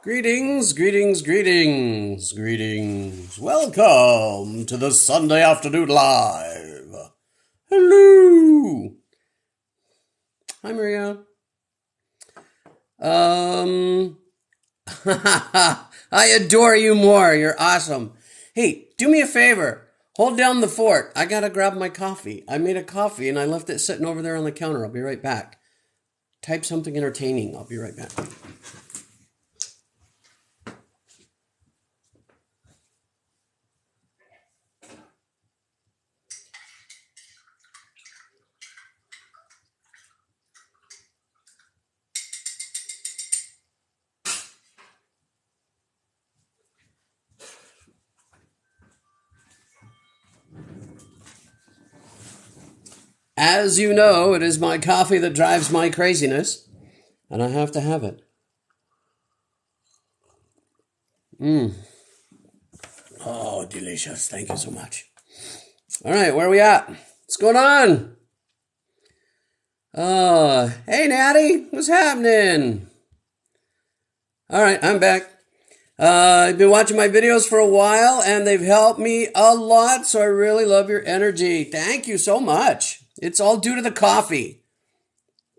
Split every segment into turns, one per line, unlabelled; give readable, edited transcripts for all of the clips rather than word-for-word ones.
Greetings, greetings, greetings, greetings. Welcome to the Sunday Afternoon Live. Hello. Hi, Maria. I adore you more. You're awesome. Hey, do me a favor. Hold down the fort. I gotta grab my coffee. I made a coffee and I left it sitting over there on the counter. I'll be right back. Type something entertaining. I'll be right back. As you know, it is my coffee that drives my craziness, and I have to have it. Oh, delicious. Thank you so much. All right, where are we at? What's going on? Hey, Natty. What's happening? All right, I'm back. I've been watching my videos for a while, and they've helped me a lot, so I really love your energy. Thank you so much. It's all due to the coffee.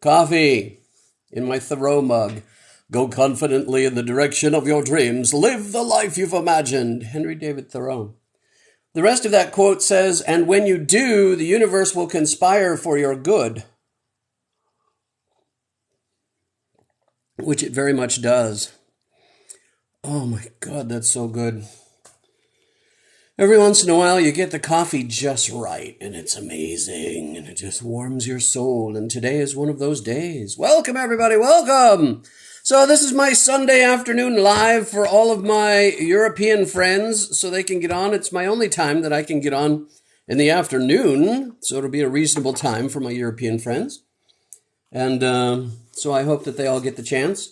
Coffee in my Thoreau mug. Go confidently in the direction of your dreams. Live the life you've imagined. Henry David Thoreau. The rest of that quote says, and when you do, the universe will conspire for your good. Which it very much does. Oh my God, that's so good. Every once in a while, you get the coffee just right, and it's amazing, and it just warms your soul, and today is one of those days. Welcome, everybody, welcome! So this is my Sunday afternoon live for all of my European friends, so they can get on. It's my only time that I can get on in the afternoon, so it'll be a reasonable time for my European friends. And so I hope that they all get the chance.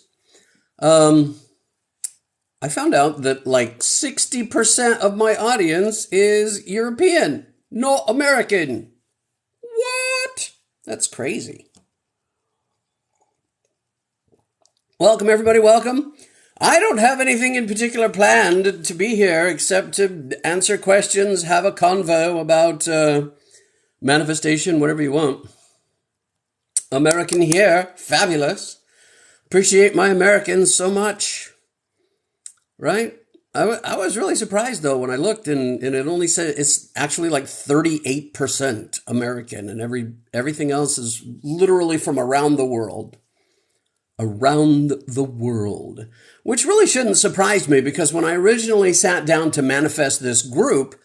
I found out that like 60% of my audience is European, not American. What? That's crazy. Welcome, everybody, welcome. I don't have anything in particular planned to be here except to answer questions, have a convo about manifestation, whatever you want. American here, fabulous. Appreciate my Americans so much. Right? I was really surprised, though, when I looked, and it only said it's actually like 38% American, and everything else is literally from around the world. Around the world. Which really shouldn't surprise me, because when I originally sat down to manifest this group,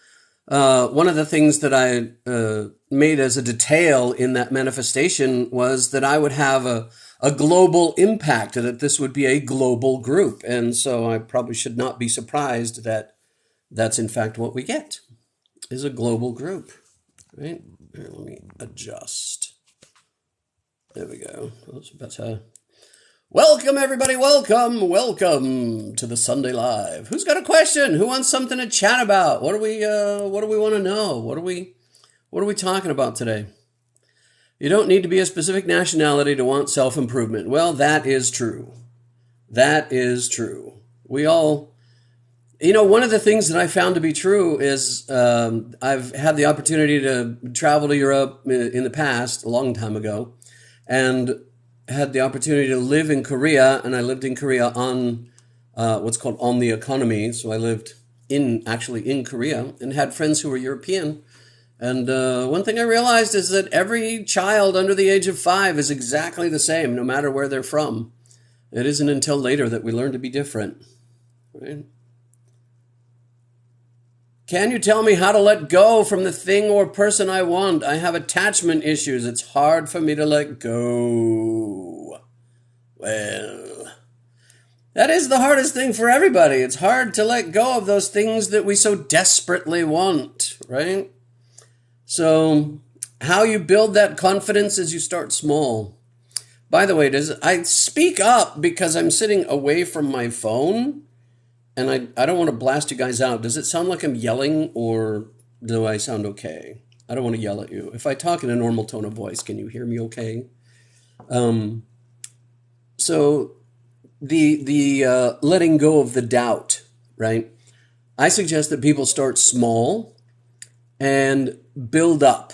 one of the things that I made as a detail in that manifestation was that I would have a global impact, and that this would be a global group. And so I probably should not be surprised that that's in fact what we get, is a global group, right? Here, let me adjust. There we go. That's better. Welcome, everybody. Welcome. Welcome to the Sunday Live. Who's got a question? Who wants something to chat about? What do we want to know? What are we talking about today? You don't need to be a specific nationality to want self-improvement. Well, that is true. That is true. We all, one of the things that I found to be true is I've had the opportunity to travel to Europe in the past, a long time ago, and had the opportunity to live in Korea, and I lived in Korea on what's called on the economy. So I lived actually in Korea and had friends who were European. And one thing I realized is that every child under the age of 5 is exactly the same, no matter where they're from. It isn't until later that we learn to be different. Right? Can you tell me how to let go from the thing or person I want? I have attachment issues. It's hard for me to let go. Well, that is the hardest thing for everybody. It's hard to let go of those things that we so desperately want, right? So how you build that confidence is you start small. By the way, I speak up because I'm sitting away from my phone, and I don't want to blast you guys out. Does it sound like I'm yelling, or do I sound okay? I don't want to yell at you. If I talk in a normal tone of voice, can you hear me okay? So the letting go of the doubt, right? I suggest that people start small and build up,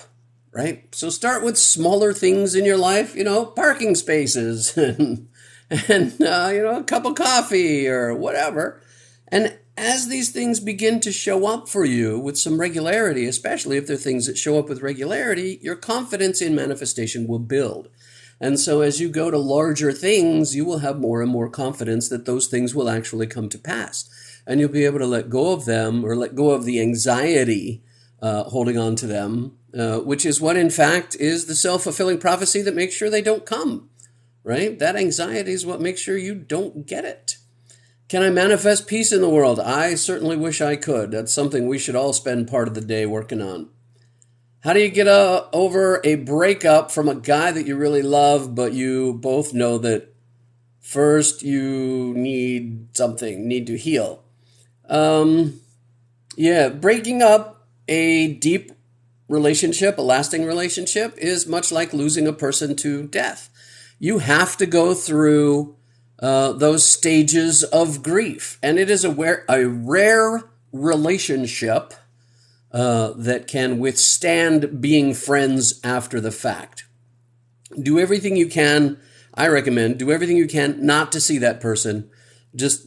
right? So start with smaller things in your life, parking spaces and a cup of coffee or whatever. And as these things begin to show up for you with some regularity, especially if they're things that show up with regularity, your confidence in manifestation will build. And so as you go to larger things, you will have more and more confidence that those things will actually come to pass. And you'll be able to let go of them, or let go of the anxiety holding on to them, which is what, in fact, is the self-fulfilling prophecy that makes sure they don't come, right? That anxiety is what makes sure you don't get it. Can I manifest peace in the world? I certainly wish I could. That's something we should all spend part of the day working on. How do you get over a breakup from a guy that you really love, but you both know that first you need to heal? Breaking up a deep relationship, a lasting relationship, is much like losing a person to death. You have to go through those stages of grief. And it is a rare relationship that can withstand being friends after the fact. Do everything you can. I recommend do everything you can not to see that person. Just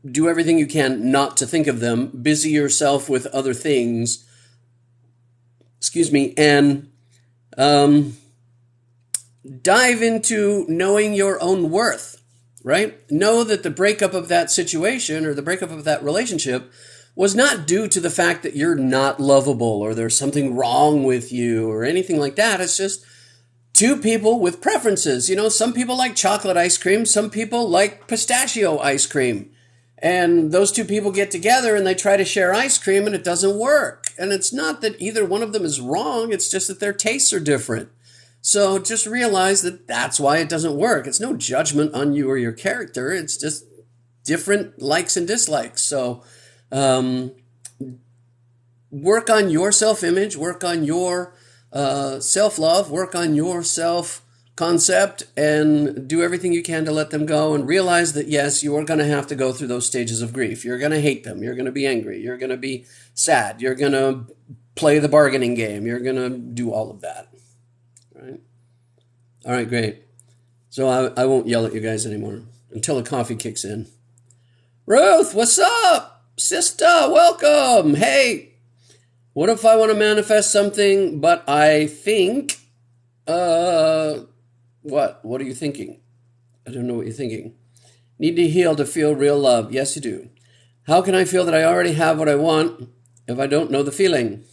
do everything you can not to think of them. Busy yourself with other things. And dive into knowing your own worth, right? Know that the breakup of that situation or the breakup of that relationship was not due to the fact that you're not lovable or there's something wrong with you or anything like that. It's just two people with preferences. Some people like chocolate ice cream. Some people like pistachio ice cream. And those two people get together and they try to share ice cream and it doesn't work. And it's not that either one of them is wrong. It's just that their tastes are different. So just realize that that's why it doesn't work. It's no judgment on you or your character. It's just different likes and dislikes. So work on your self-image, work on your self-love, work on your self-concept, and do everything you can to let them go, and realize that, yes, you are going to have to go through those stages of grief. You're going to hate them. You're going to be angry. You're going to be sad. You're going to play the bargaining game. You're going to do all of that. Right? All right, great. So I won't yell at you guys anymore until the coffee kicks in. Ruth, what's up? Sister, welcome. Hey, what if I want to manifest something, but I think, what? What are you thinking? I don't know what you're thinking. Need to heal to feel real love. Yes, you do. How can I feel that I already have what I want if I don't know the feeling?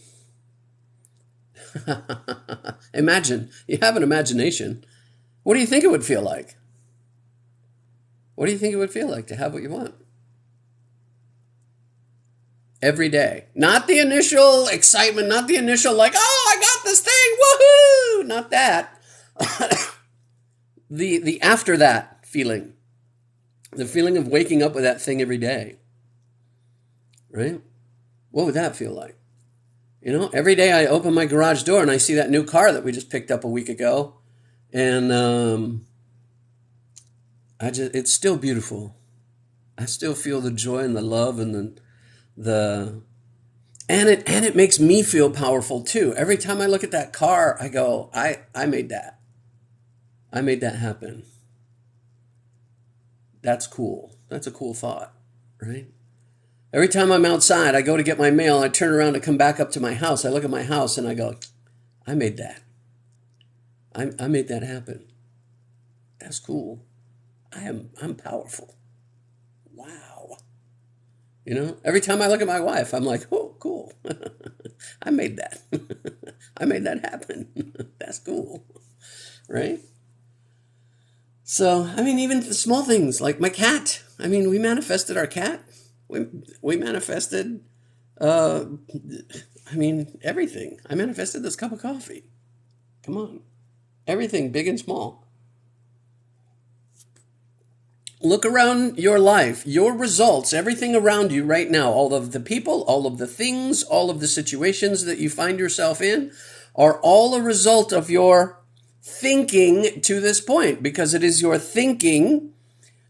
Imagine. You have an imagination. What do you think it would feel like? What do you think it would feel like to have what you want? Every day. Not the initial excitement, not the initial like, oh, I got this thing, woohoo! Not that. The after that feeling. The feeling of waking up with that thing every day. Right? What would that feel like? Every day I open my garage door and I see that new car that we just picked up a week ago. And it's still beautiful. I still feel the joy and the love and and it makes me feel powerful too. Every time I look at that car, I go, I made that. I made that happen. That's cool. That's a cool thought, right? Every time I'm outside, I go to get my mail, I turn around to come back up to my house. I look at my house and I go, I made that. I made that happen. That's cool. I'm powerful. Wow. Every time I look at my wife, I'm like, oh, cool. I made that. I made that happen. That's cool. Right? So, even the small things like my cat. We manifested our cat. We manifested, everything. I manifested this cup of coffee. Come on. Everything, big and small. Look around your life, your results, everything around you right now, all of the people, all of the things, all of the situations that you find yourself in are all a result of your thinking to this point, because it is your thinking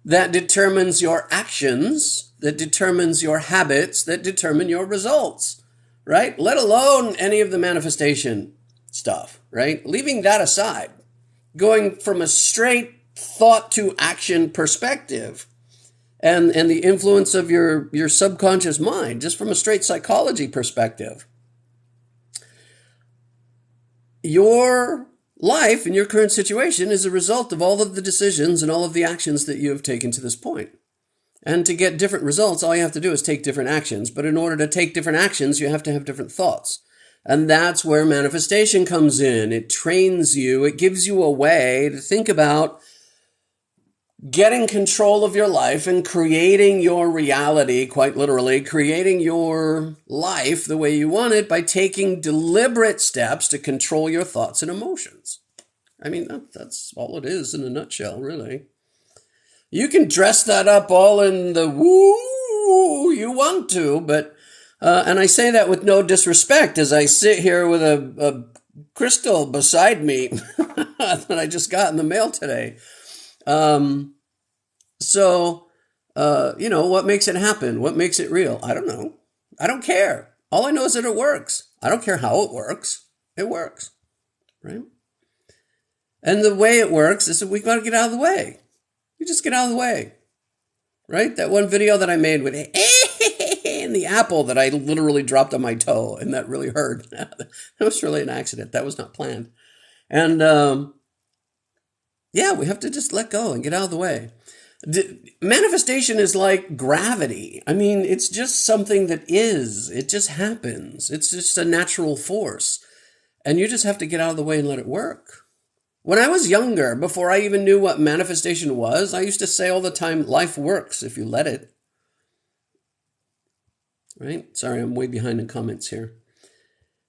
that determines your actions, that determines your habits, that determine your results, right? Let alone any of the manifestation stuff, right? Leaving that aside, going from a straight thought to action perspective and the influence of your subconscious mind, just from a straight psychology perspective. Your life in your current situation is a result of all of the decisions and all of the actions that you have taken to this point. And to get different results, all you have to do is take different actions. But in order to take different actions, you have to have different thoughts. And that's where manifestation comes in. It trains you. It gives you a way to think about getting control of your life and creating your reality, quite literally, creating your life the way you want it by taking deliberate steps to control your thoughts and emotions. I mean, that's all it is in a nutshell, really. You can dress that up all in the woo you want to, but, and I say that with no disrespect as I sit here with a crystal beside me that I just got in the mail today. What makes it happen? What makes it real? I don't know. I don't care. All I know is that it works. I don't care how it works. It works, right? And the way it works is that we got to get out of the way. You just get out of the way, right? That one video that I made with and the apple that I literally dropped on my toe, and that really hurt. That was really an accident. That was not planned. And we have to just let go and get out of the way. Manifestation is like gravity. I mean, it's just something that is. It just happens. It's just a natural force. And you just have to get out of the way and let it work. When I was younger, before I even knew what manifestation was, I used to say all the time, life works if you let it. Right? Sorry, I'm way behind in comments here.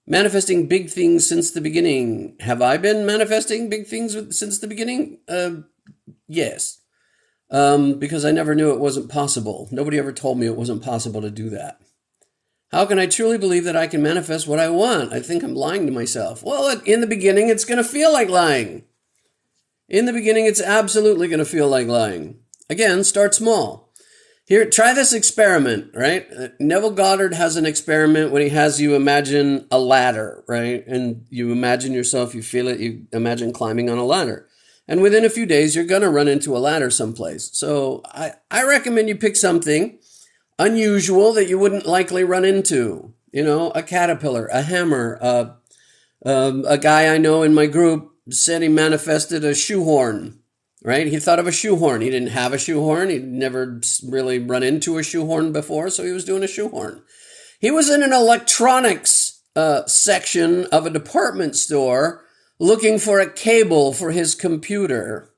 Manifesting big things since the beginning. Have I been manifesting big things since the beginning? Yes. Because I never knew it wasn't possible. Nobody ever told me it wasn't possible to do that. How can I truly believe that I can manifest what I want? I think I'm lying to myself. Well, in the beginning, it's going to feel like lying. In the beginning, it's absolutely going to feel like lying. Again, start small. Here, try this experiment, right? Neville Goddard has an experiment when he has you imagine a ladder, right? And you imagine yourself, you feel it, you imagine climbing on a ladder. And within a few days, you're going to run into a ladder someplace. So I recommend you pick something unusual that you wouldn't likely run into. You know, a caterpillar, a hammer. A guy I know in my group said he manifested a shoehorn, right? He thought of a shoehorn. He didn't have a shoehorn. He'd never really run into a shoehorn before, so he was doing a shoehorn. He was in an electronics section of a department store looking for a cable for his computer.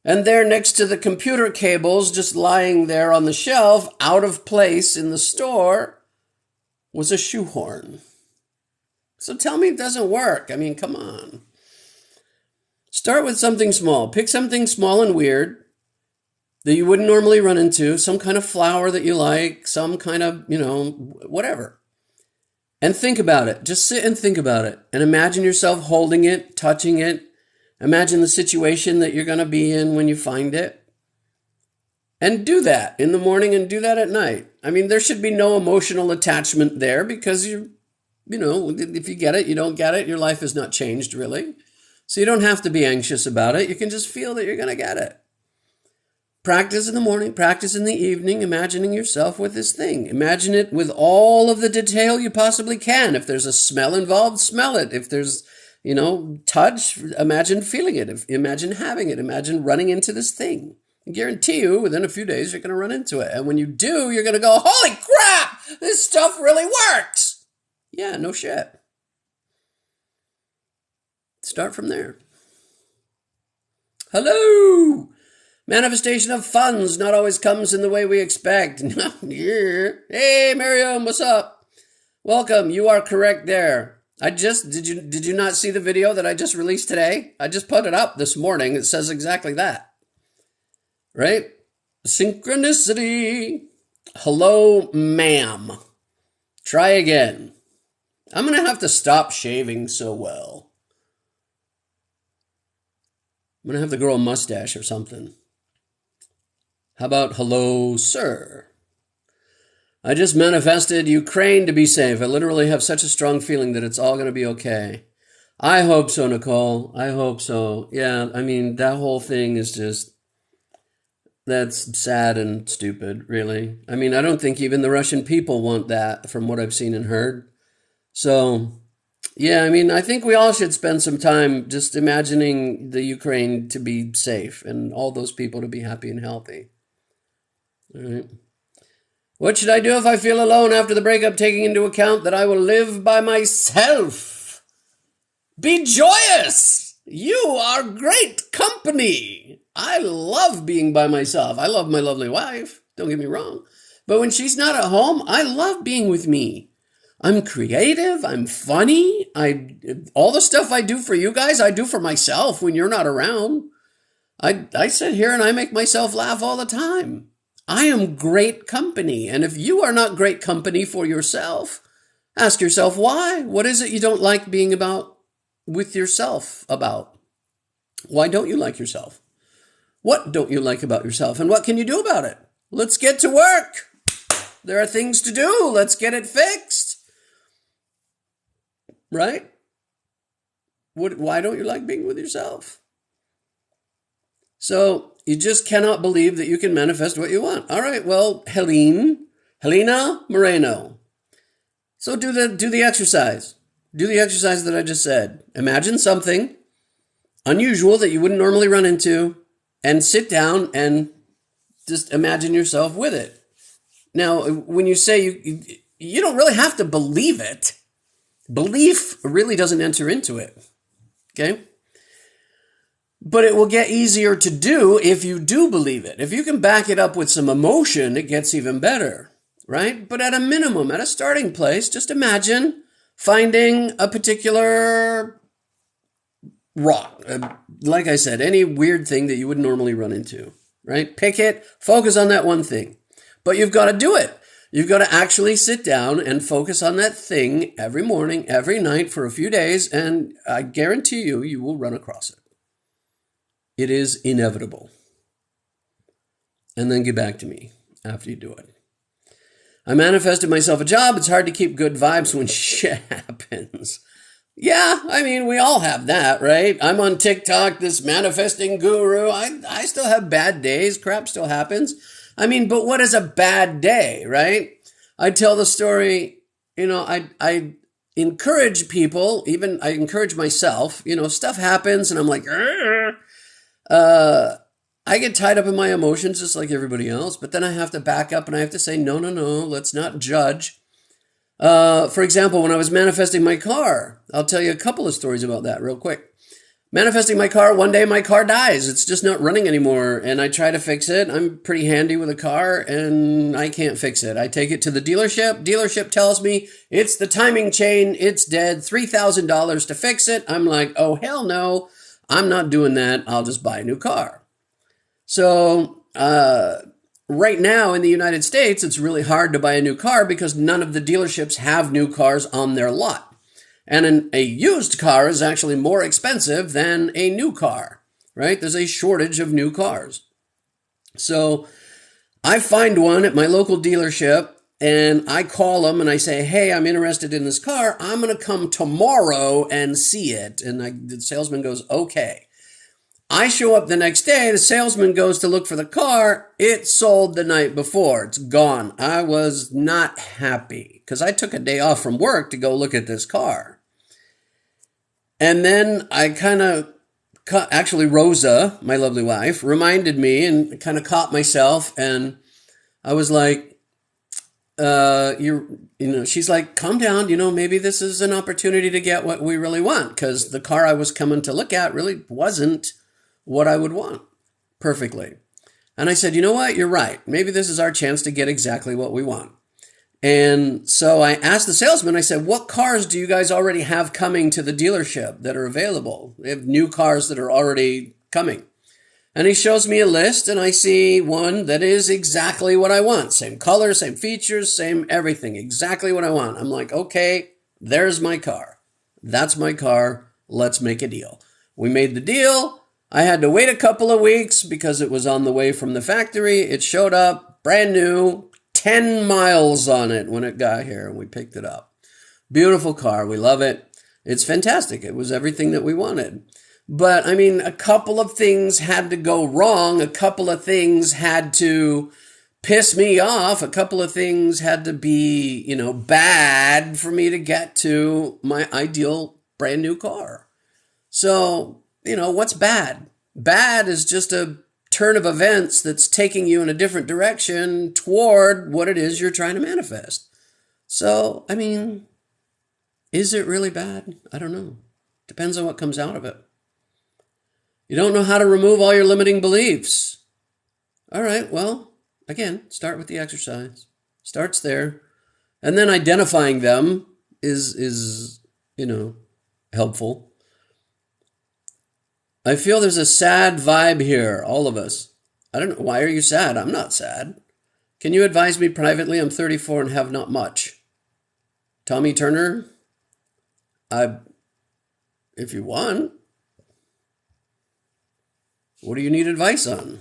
And there next to the computer cables, just lying there on the shelf, out of place in the store, was a shoehorn. So tell me it doesn't work. I mean, come on. Start with something small. Pick something small and weird that you wouldn't normally run into, some kind of flower that you like, some kind of, whatever. And think about it. Just sit and think about it. And imagine yourself holding it, touching it. Imagine the situation that you're going to be in when you find it. And do that in the morning and do that at night. I mean, there should be no emotional attachment there because if you get it, you don't get it, your life has not changed really. So you don't have to be anxious about it. You can just feel that you're going to get it. Practice in the morning, practice in the evening, imagining yourself with this thing. Imagine it with all of the detail you possibly can. If there's a smell involved, smell it. If there's, touch, imagine feeling it. Imagine having it. Imagine running into this thing. I guarantee you, within a few days, you're going to run into it. And when you do, you're going to go, holy crap, this stuff really works. Yeah, no shit. Start from there. Hello. Manifestation of funds not always comes in the way we expect. Hey, Miriam, what's up? Welcome. You are correct there. Did you not see the video that I just released today? I just put it up this morning. It says exactly that. Right? Synchronicity. Hello, ma'am. Try again. I'm going to have to stop shaving so well. I'm going to have to grow a mustache or something. How about hello, sir? I just manifested Ukraine to be safe. I literally have such a strong feeling that it's all going to be okay. I hope so, Nicole. I hope so. Yeah, I mean, that whole thing is just, that's sad and stupid, really. I mean, I don't think even the Russian people want that from what I've seen and heard. So, yeah, I mean, I think we all should spend some time just imagining the Ukraine to be safe and all those people to be happy and healthy. All right. What should I do if I feel alone after the breakup, taking into account that I will live by myself? Be joyous! You are great company! I love being by myself. I love my lovely wife, don't get me wrong. But when she's not at home, I love being with me. I'm creative, I'm funny, all the stuff I do for you guys, I do for myself when you're not around. I sit here and I make myself laugh all the time. I am great company. And if you are not great company for yourself, ask yourself why. What is it you don't like being with yourself about? Why don't you like yourself? What don't you like about yourself? And what can you do about it? Let's get to work. There are things to do. Let's get it fixed. Right? Why don't you like being with yourself? So you just cannot believe that you can manifest what you want. All right, well, Helena Moreno. So do the exercise. Do the exercise that I just said. Imagine something unusual that you wouldn't normally run into and sit down and just imagine yourself with it. Now, when you say you don't really have to believe it. Belief really doesn't enter into it. Okay? But it will get easier to do if you do believe it. If you can back it up with some emotion, it gets even better, right? But at a minimum, at a starting place, just imagine finding a particular rock. Like I said, any weird thing that you would normally run into, right? Pick it, focus on that one thing. But you've got to do it. You've got to actually sit down and focus on that thing every morning, every night for a few days, and I guarantee you will run across it. It is inevitable. And then get back to me after you do it. I manifested myself a job. It's hard to keep good vibes when shit happens. Yeah, I mean, we all have that, right? I'm on TikTok, this manifesting guru. I still have bad days. Crap still happens. I mean, but what is a bad day, right? I tell the story, I encourage people, even I encourage myself, stuff happens and I'm like, I get tied up in my emotions just like everybody else, but then I have to back up and I have to say, no, let's not judge. For example, when I was manifesting my car, I'll tell you a couple of stories about that real quick. Manifesting my car, one day my car dies. It's just not running anymore, and I try to fix it. I'm pretty handy with a car, and I can't fix it. I take it to the dealership. Dealership tells me it's the timing chain. It's dead. $3,000 to fix it. I'm like, oh, hell no. I'm not doing that. I'll just buy a new car. So right now in the United States, it's really hard to buy a new car because none of the dealerships have new cars on their lot. And a used car is actually more expensive than a new car, right? There's a shortage of new cars. So I find one at my local dealership and I call them and I say, hey, I'm interested in this car. I'm going to come tomorrow and see it. And the salesman goes, okay. I show up the next day. The salesman goes to look for the car. It sold the night before. It's gone. I was not happy because I took a day off from work to go look at this car. And then I actually Rosa, my lovely wife, reminded me and kind of caught myself. And I was like, she's like, calm down. Maybe this is an opportunity to get what we really want. Because the car I was coming to look at really wasn't what I would want perfectly. And I said, you know what? You're right. Maybe this is our chance to get exactly what we want. And so I asked the salesman, I said, what cars do you guys already have coming to the dealership that are available? They have new cars that are already coming. And he shows me a list and I see one that is exactly what I want. Same color, same features, same everything. Exactly what I want. I'm like, okay, there's my car. That's my car. Let's make a deal. We made the deal. I had to wait a couple of weeks because it was on the way from the factory. It showed up brand new, 10 miles on it when it got here, and we picked it up. Beautiful car. We love it. It's fantastic. It was everything that we wanted. But, I mean, a couple of things had to go wrong. A couple of things had to piss me off. A couple of things had to be, bad for me to get to my ideal brand new car. So, what's bad? Bad is just a turn of events that's taking you in a different direction toward what it is you're trying to manifest. So, I mean, is it really bad? I don't know. Depends on what comes out of it. You don't know how to remove all your limiting beliefs. All right, well, again, start with the exercise. Starts there. And then identifying them is helpful. I feel there's a sad vibe here, all of us. I don't know. Why are you sad? I'm not sad. Can you advise me privately? I'm 34 and have not much. Tommy Turner? If you want. What do you need advice on?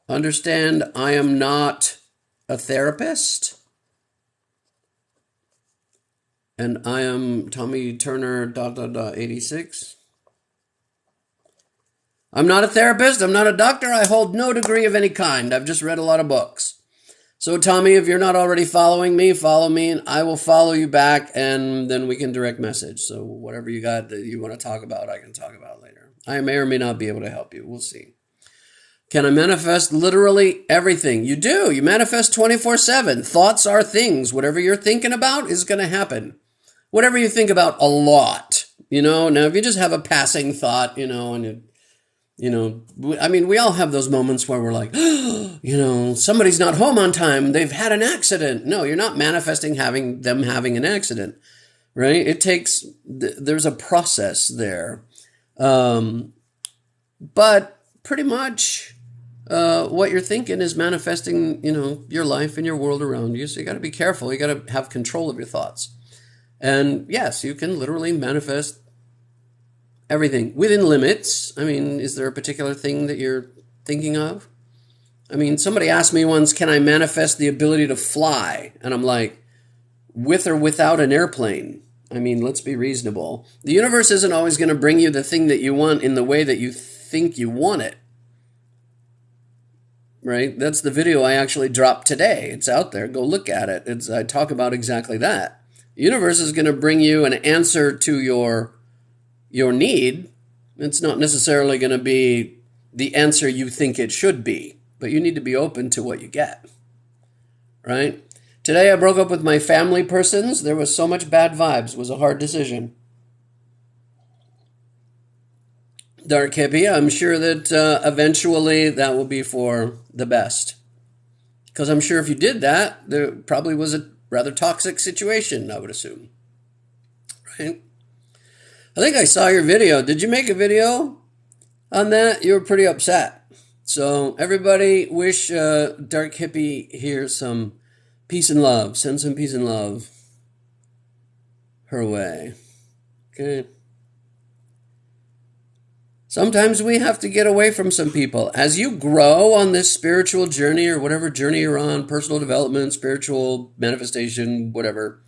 Understand I am not a therapist. And I am Tommy Turner, 86. I'm not a therapist. I'm not a doctor. I hold no degree of any kind. I've just read a lot of books. So, Tommy, if you're not already following me, follow me, and I will follow you back, and then we can direct message. So whatever you got that you want to talk about, I can talk about later. I may or may not be able to help you. We'll see. Can I manifest literally everything? You do. You manifest 24/7. Thoughts are things. Whatever you're thinking about is going to happen. Whatever you think about a lot, Now, if you just have a passing thought, and we all have those moments where we're like, somebody's not home on time. They've had an accident. No, you're not manifesting them having an accident, right? There's a process there. But pretty much what you're thinking is manifesting, your life and your world around you. So you got to be careful. You got to have control of your thoughts. And yes, you can literally manifest everything within limits. I mean, is there a particular thing that you're thinking of? I mean, somebody asked me once, can I manifest the ability to fly? And I'm like, with or without an airplane? I mean, let's be reasonable. The universe isn't always going to bring you the thing that you want in the way that you think you want it. Right? That's the video I actually dropped today. It's out there. Go look at it. I talk about exactly that. The universe is going to bring you an answer to your need. It's not necessarily going to be the answer you think it should be, but you need to be open to what you get, right? Today I broke up with my family persons. There was so much bad vibes. It was a hard decision. Dark hippie, I'm sure that eventually that will be for the best. Because I'm sure if you did that, there probably was a rather toxic situation, I would assume. Right? I think I saw your video. Did you make a video on that? You were pretty upset. So everybody wish Dark Hippie here some peace and love. Send some peace and love her way. Okay. Sometimes we have to get away from some people. As you grow on this spiritual journey or whatever journey you're on, personal development, spiritual manifestation, whatever,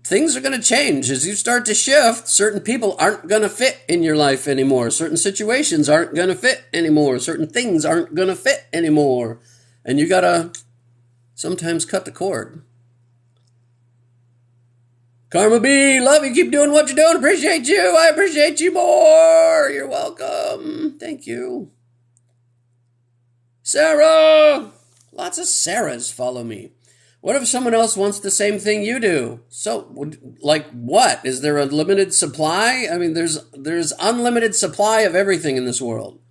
things are going to change. As you start to shift, certain people aren't going to fit in your life anymore. Certain situations aren't going to fit anymore. Certain things aren't going to fit anymore. And you got to sometimes cut the cord. Karma B, love you. Keep doing what you're doing. Appreciate you. I appreciate you more. You're welcome. Thank you. Sarah. Lots of Sarahs follow me. What if someone else wants the same thing you do? So, like what? Is there a limited supply? I mean, there's unlimited supply of everything in this world.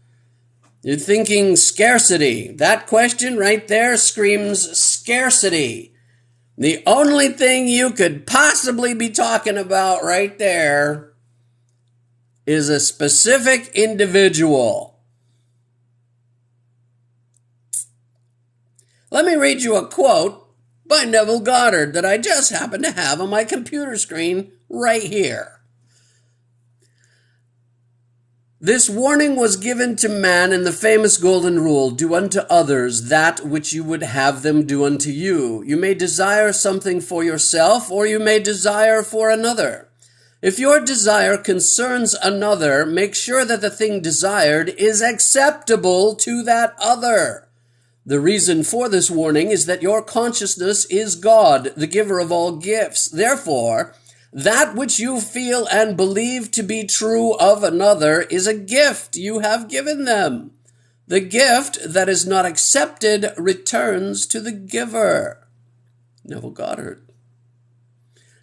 You're thinking scarcity. That question right there screams scarcity. The only thing you could possibly be talking about right there is a specific individual. Let me read you a quote by Neville Goddard that I just happen to have on my computer screen right here. This warning was given to man in the famous golden rule, do unto others that which you would have them do unto you. You may desire something for yourself, or you may desire for another. If your desire concerns another, make sure that the thing desired is acceptable to that other. The reason for this warning is that your consciousness is God, the giver of all gifts. Therefore, that which you feel and believe to be true of another is a gift you have given them. The gift that is not accepted returns to the giver. Neville Goddard.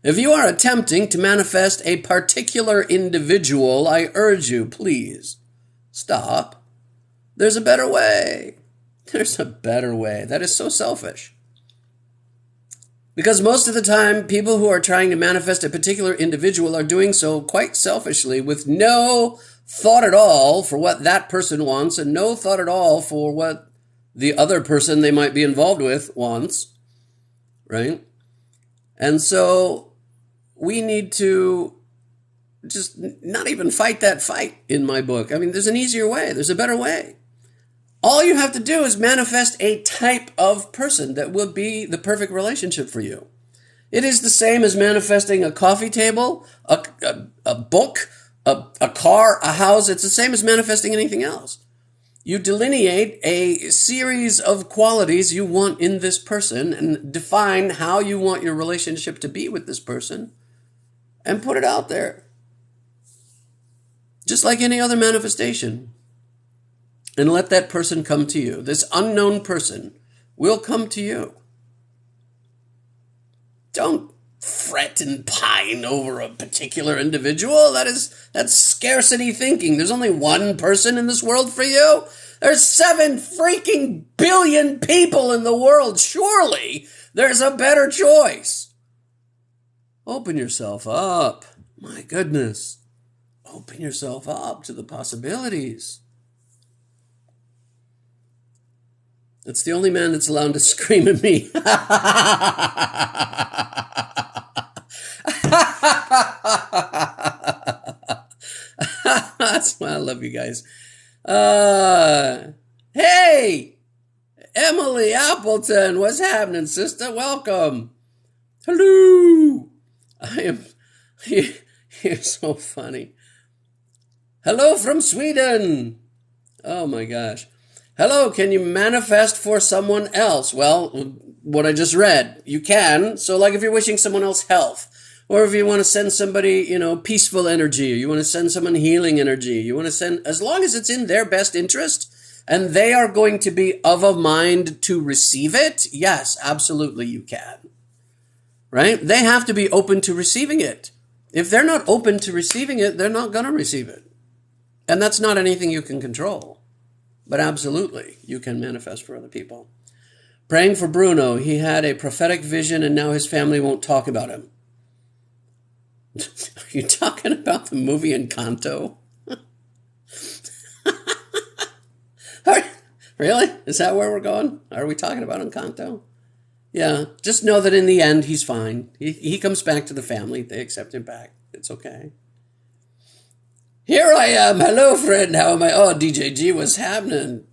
If you are attempting to manifest a particular individual, I urge you, please, stop. There's a better way. There's a better way. That is so selfish. Because most of the time, people who are trying to manifest a particular individual are doing so quite selfishly with no thought at all for what that person wants and no thought at all for what the other person they might be involved with wants, right? And so we need to just not even fight that fight in my book. I mean, there's an easier way. There's a better way. All you have to do is manifest a type of person that will be the perfect relationship for you. It is the same as manifesting a coffee table, a book, a car, a house. It's the same as manifesting anything else. You delineate a series of qualities you want in this person and define how you want your relationship to be with this person and put it out there. Just like any other manifestation. And let that person come to you. This unknown person will come to you. Don't fret and pine over a particular individual. That's scarcity thinking. There's only one person in this world for you. There's 7 freaking billion people in the world. Surely there's a better choice. Open yourself up. My goodness. Open yourself up to the possibilities. That's the only man that's allowed to scream at me. That's why I love you guys. Hey, Emily Appleton, what's happening, sister? Welcome. Hello. You're so funny. Hello from Sweden. Oh my gosh. Hello, can you manifest for someone else? Well, what I just read, you can. So like if you're wishing someone else health, or if you want to send somebody, peaceful energy, or you want to send someone healing energy, you want to send, as long as it's in their best interest, and they are going to be of a mind to receive it, yes, absolutely you can. Right? They have to be open to receiving it. If they're not open to receiving it, they're not going to receive it. And that's not anything you can control. But absolutely, you can manifest for other people. Praying for Bruno. He had a prophetic vision and now his family won't talk about him. Are you talking about the movie Encanto? Really? Is that where we're going? Are we talking about Encanto? Yeah, just know that in the end, he's fine. He comes back to the family. They accept him back. It's okay. Here I am. Hello, friend. How am I? Oh, DJG, what's happening?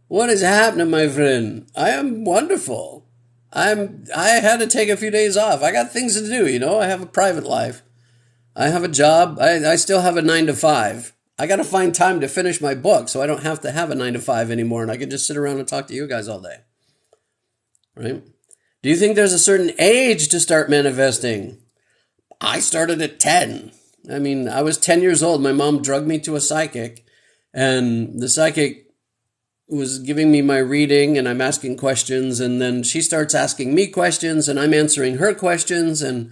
What is happening, my friend? I am wonderful. I had to take a few days off. I got things to do, I have a private life. I have a job. I still have a 9 to 5. I got to find time to finish my book so I don't have to have a 9 to 5 anymore and I can just sit around and talk to you guys all day. Right? Do you think there's a certain age to start manifesting? I started at 10. I mean, I was 10 years old. My mom drugged me to a psychic, and the psychic was giving me my reading, and I'm asking questions, and then she starts asking me questions, and I'm answering her questions, and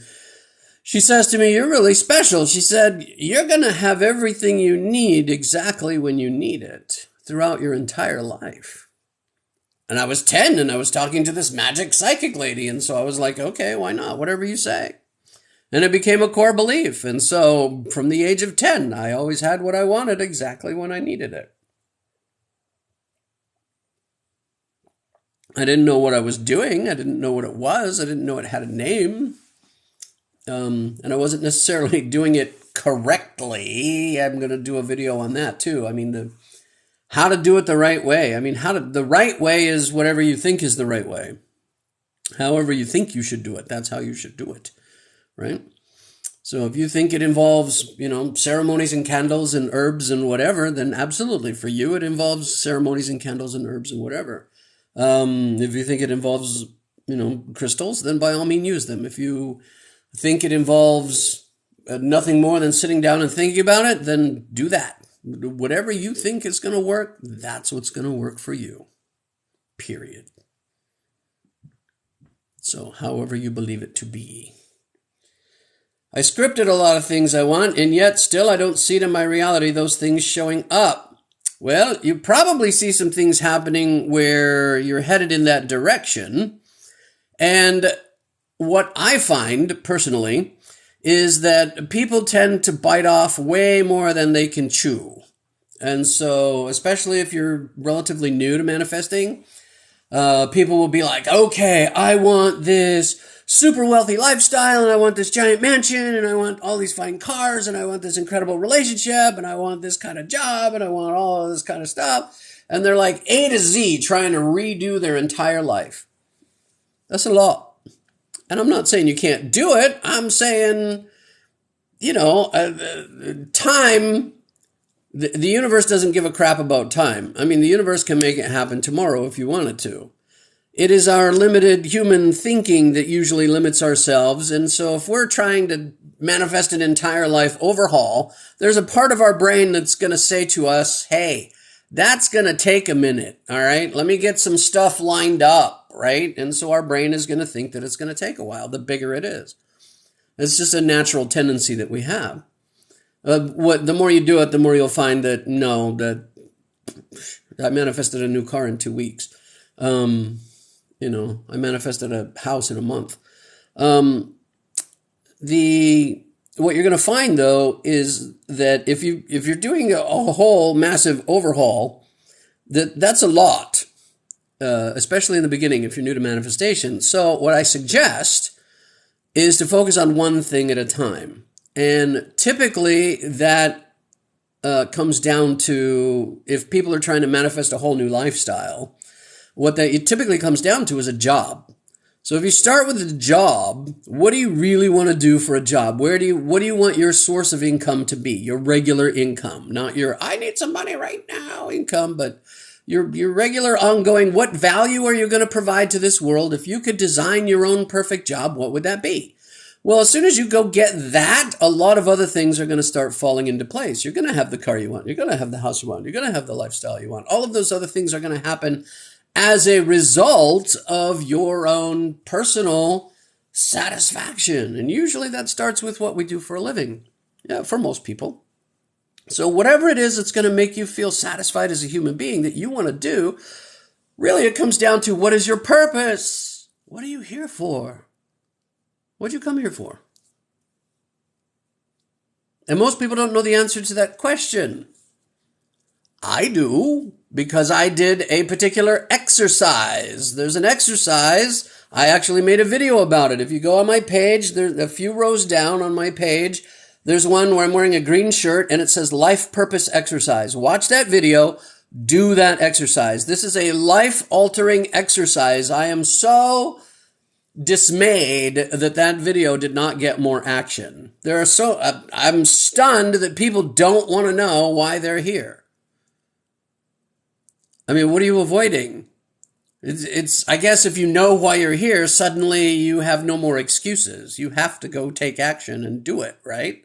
she says to me, "You're really special." She said, "You're going to have everything you need exactly when you need it throughout your entire life." And I was 10, and I was talking to this magic psychic lady, and so I was like, okay, why not? Whatever you say. And it became a core belief. And so from the age of 10, I always had what I wanted exactly when I needed it. I didn't know what I was doing. I didn't know what it was. I didn't know it had a name. And I wasn't necessarily doing it correctly. I'm going to do a video on that too. I mean, how to do it the right way. I mean, the right way is whatever you think is the right way. However you think you should do it, that's how you should do it, right? So if you think it involves, ceremonies and candles and herbs and whatever, then absolutely. For you, it involves ceremonies and candles and herbs and whatever. If you think it involves, crystals, then by all means use them. If you think it involves nothing more than sitting down and thinking about it, then do that. Whatever you think is going to work, that's what's going to work for you. Period. So however you believe it to be. I scripted a lot of things I want, and yet still I don't see it in my reality, those things showing up. Well, you probably see some things happening where you're headed in that direction. And what I find personally is that people tend to bite off way more than they can chew. And so, especially if you're relatively new to manifesting, people will be like, okay, I want this super wealthy lifestyle, and I want this giant mansion, and I want all these fine cars, and I want this incredible relationship, and I want this kind of job, and I want all of this kind of stuff. And they're like A to Z trying to redo their entire life. That's a lot. And I'm not saying you can't do it. I'm saying, time, the universe doesn't give a crap about time. I mean, the universe can make it happen tomorrow if you want it to. It is our limited human thinking that usually limits ourselves. And so if we're trying to manifest an entire life overhaul, there's a part of our brain that's going to say to us, hey, that's going to take a minute. All right, let me get some stuff lined up. Right. And so our brain is going to think that it's going to take a while, the bigger it is. It's just a natural tendency that we have. The more you do it, the more you'll find that, that I manifested a new car in 2 weeks. I manifested a house in a month. What you're going to find though is that if you're doing a whole massive overhaul, that's a lot, especially in the beginning if you're new to manifestation. So what I suggest is to focus on one thing at a time, and typically that comes down to, if people are trying to manifest a whole new lifestyle, it typically comes down to is a job. So if you start with a job, what do you really want to do for a job? What do you want your source of income to be? Your regular income, not your I need some money right now income, but your regular ongoing, what value are you going to provide to this world? If you could design your own perfect job, what would that be? Well, as soon as you go get that, a lot of other things are going to start falling into place. You're going to have the car you want. You're going to have the house you want. You're going to have the lifestyle you want. All of those other things are going to happen as a result of your own personal satisfaction. And usually that starts with what we do for a living. Yeah, for most people. So whatever it is that's going to make you feel satisfied as a human being that you want to do, really it comes down to, what is your purpose? What are you here for? What'd you come here for? And most people don't know the answer to that question. I do, because I did a particular exercise. There's an exercise. I actually made a video about it. If you go on my page, there's a few rows down on my page. There's one where I'm wearing a green shirt and it says life purpose exercise. Watch that video. Do that exercise. This is a life-altering exercise. I am so dismayed that video did not get more action. I'm stunned that people don't want to know why they're here. I mean, what are you avoiding? I guess if you know why you're here, suddenly you have no more excuses. You have to go take action and do it, right?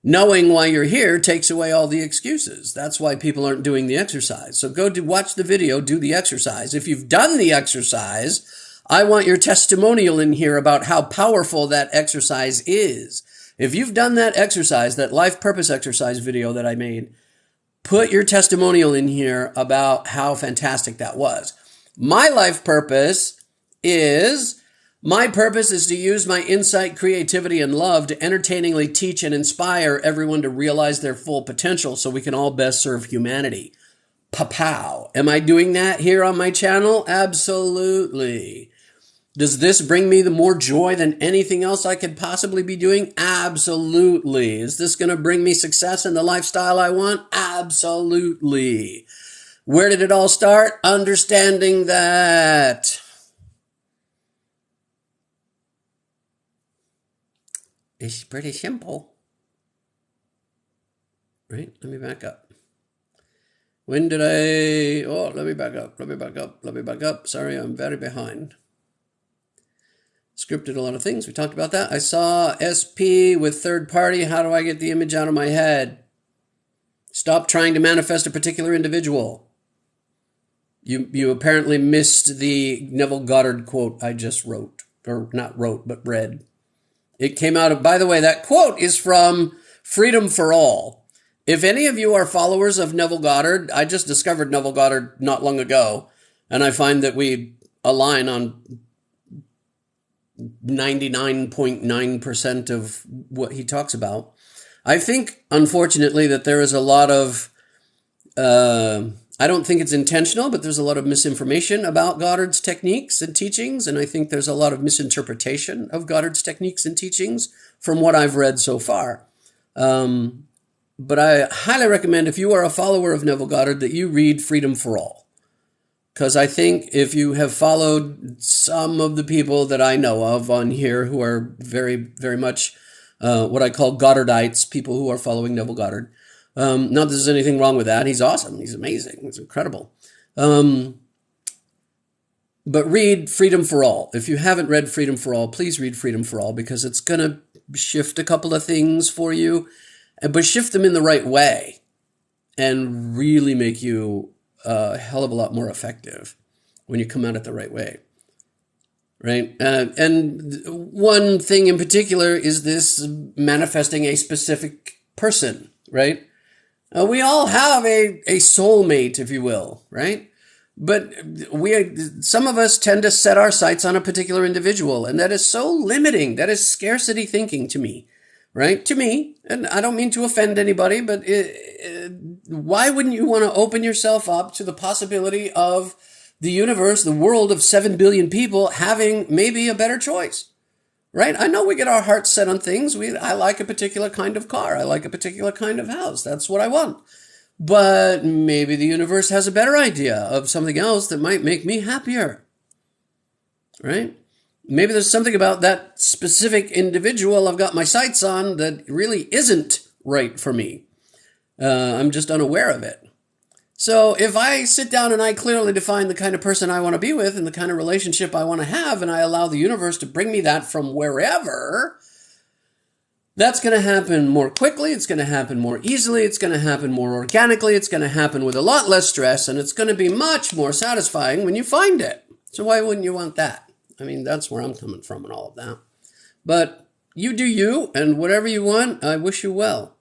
Knowing why you're here takes away all the excuses. That's why people aren't doing the exercise. So watch the video, do the exercise. If you've done the exercise, I want your testimonial in here about how powerful that exercise is. If you've done that exercise, that life purpose exercise video that I made, put your testimonial in here about how fantastic that was. My life purpose is to use my insight, creativity, and love to entertainingly teach and inspire everyone to realize their full potential so we can all best serve humanity. Pa-pow. Am I doing that here on my channel? Absolutely. Does this bring me the more joy than anything else I could possibly be doing? Absolutely. Is this going to bring me success in the lifestyle I want? Absolutely. Where did it all start? Understanding that it's pretty simple. Right? Let me back up. When did I... Oh, let me back up. Sorry, I'm very behind. Scripted a lot of things. We talked about that. I saw SP with third party. How do I get the image out of my head? Stop trying to manifest a particular individual. You apparently missed the Neville Goddard quote I just wrote. Or not wrote, but read. It came out of... By the way, that quote is from Freedom for All. If any of you are followers of Neville Goddard, I just discovered Neville Goddard not long ago. And I find that we align on 99.9% of what he talks about. I think, unfortunately, that there is a lot of, I don't think it's intentional, but there's a lot of misinformation about Goddard's techniques and teachings, and I think there's a lot of misinterpretation of Goddard's techniques and teachings from what I've read so far. But I highly recommend, if you are a follower of Neville Goddard, that you read Freedom for All. Because I think if you have followed some of the people that I know of on here who are very, very much what I call Goddardites, people who are following Neville Goddard. Not that there's anything wrong with that. He's awesome. He's amazing. He's incredible. But read Freedom for All. If you haven't read Freedom for All, please read Freedom for All, because it's going to shift a couple of things for you, but shift them in the right way and really make you a hell of a lot more effective when you come at it the right way, right? And one thing in particular is this manifesting a specific person, right? We all have a soulmate, if you will, right? But some of us tend to set our sights on a particular individual, and that is so limiting. That is scarcity thinking to me. Right? To me, and I don't mean to offend anybody, but why wouldn't you want to open yourself up to the possibility of the universe, the world of 7 billion people having maybe a better choice? Right? I know we get our hearts set on things. I like a particular kind of car. I like a particular kind of house. That's what I want. But maybe the universe has a better idea of something else that might make me happier. Right? Maybe there's something about that specific individual I've got my sights on that really isn't right for me. I'm just unaware of it. So if I sit down and I clearly define the kind of person I want to be with and the kind of relationship I want to have, and I allow the universe to bring me that from wherever, that's going to happen more quickly. It's going to happen more easily. It's going to happen more organically. It's going to happen with a lot less stress, and it's going to be much more satisfying when you find it. So why wouldn't you want that? I mean, that's where I'm coming from and all of that. But you do you, and whatever you want, I wish you well.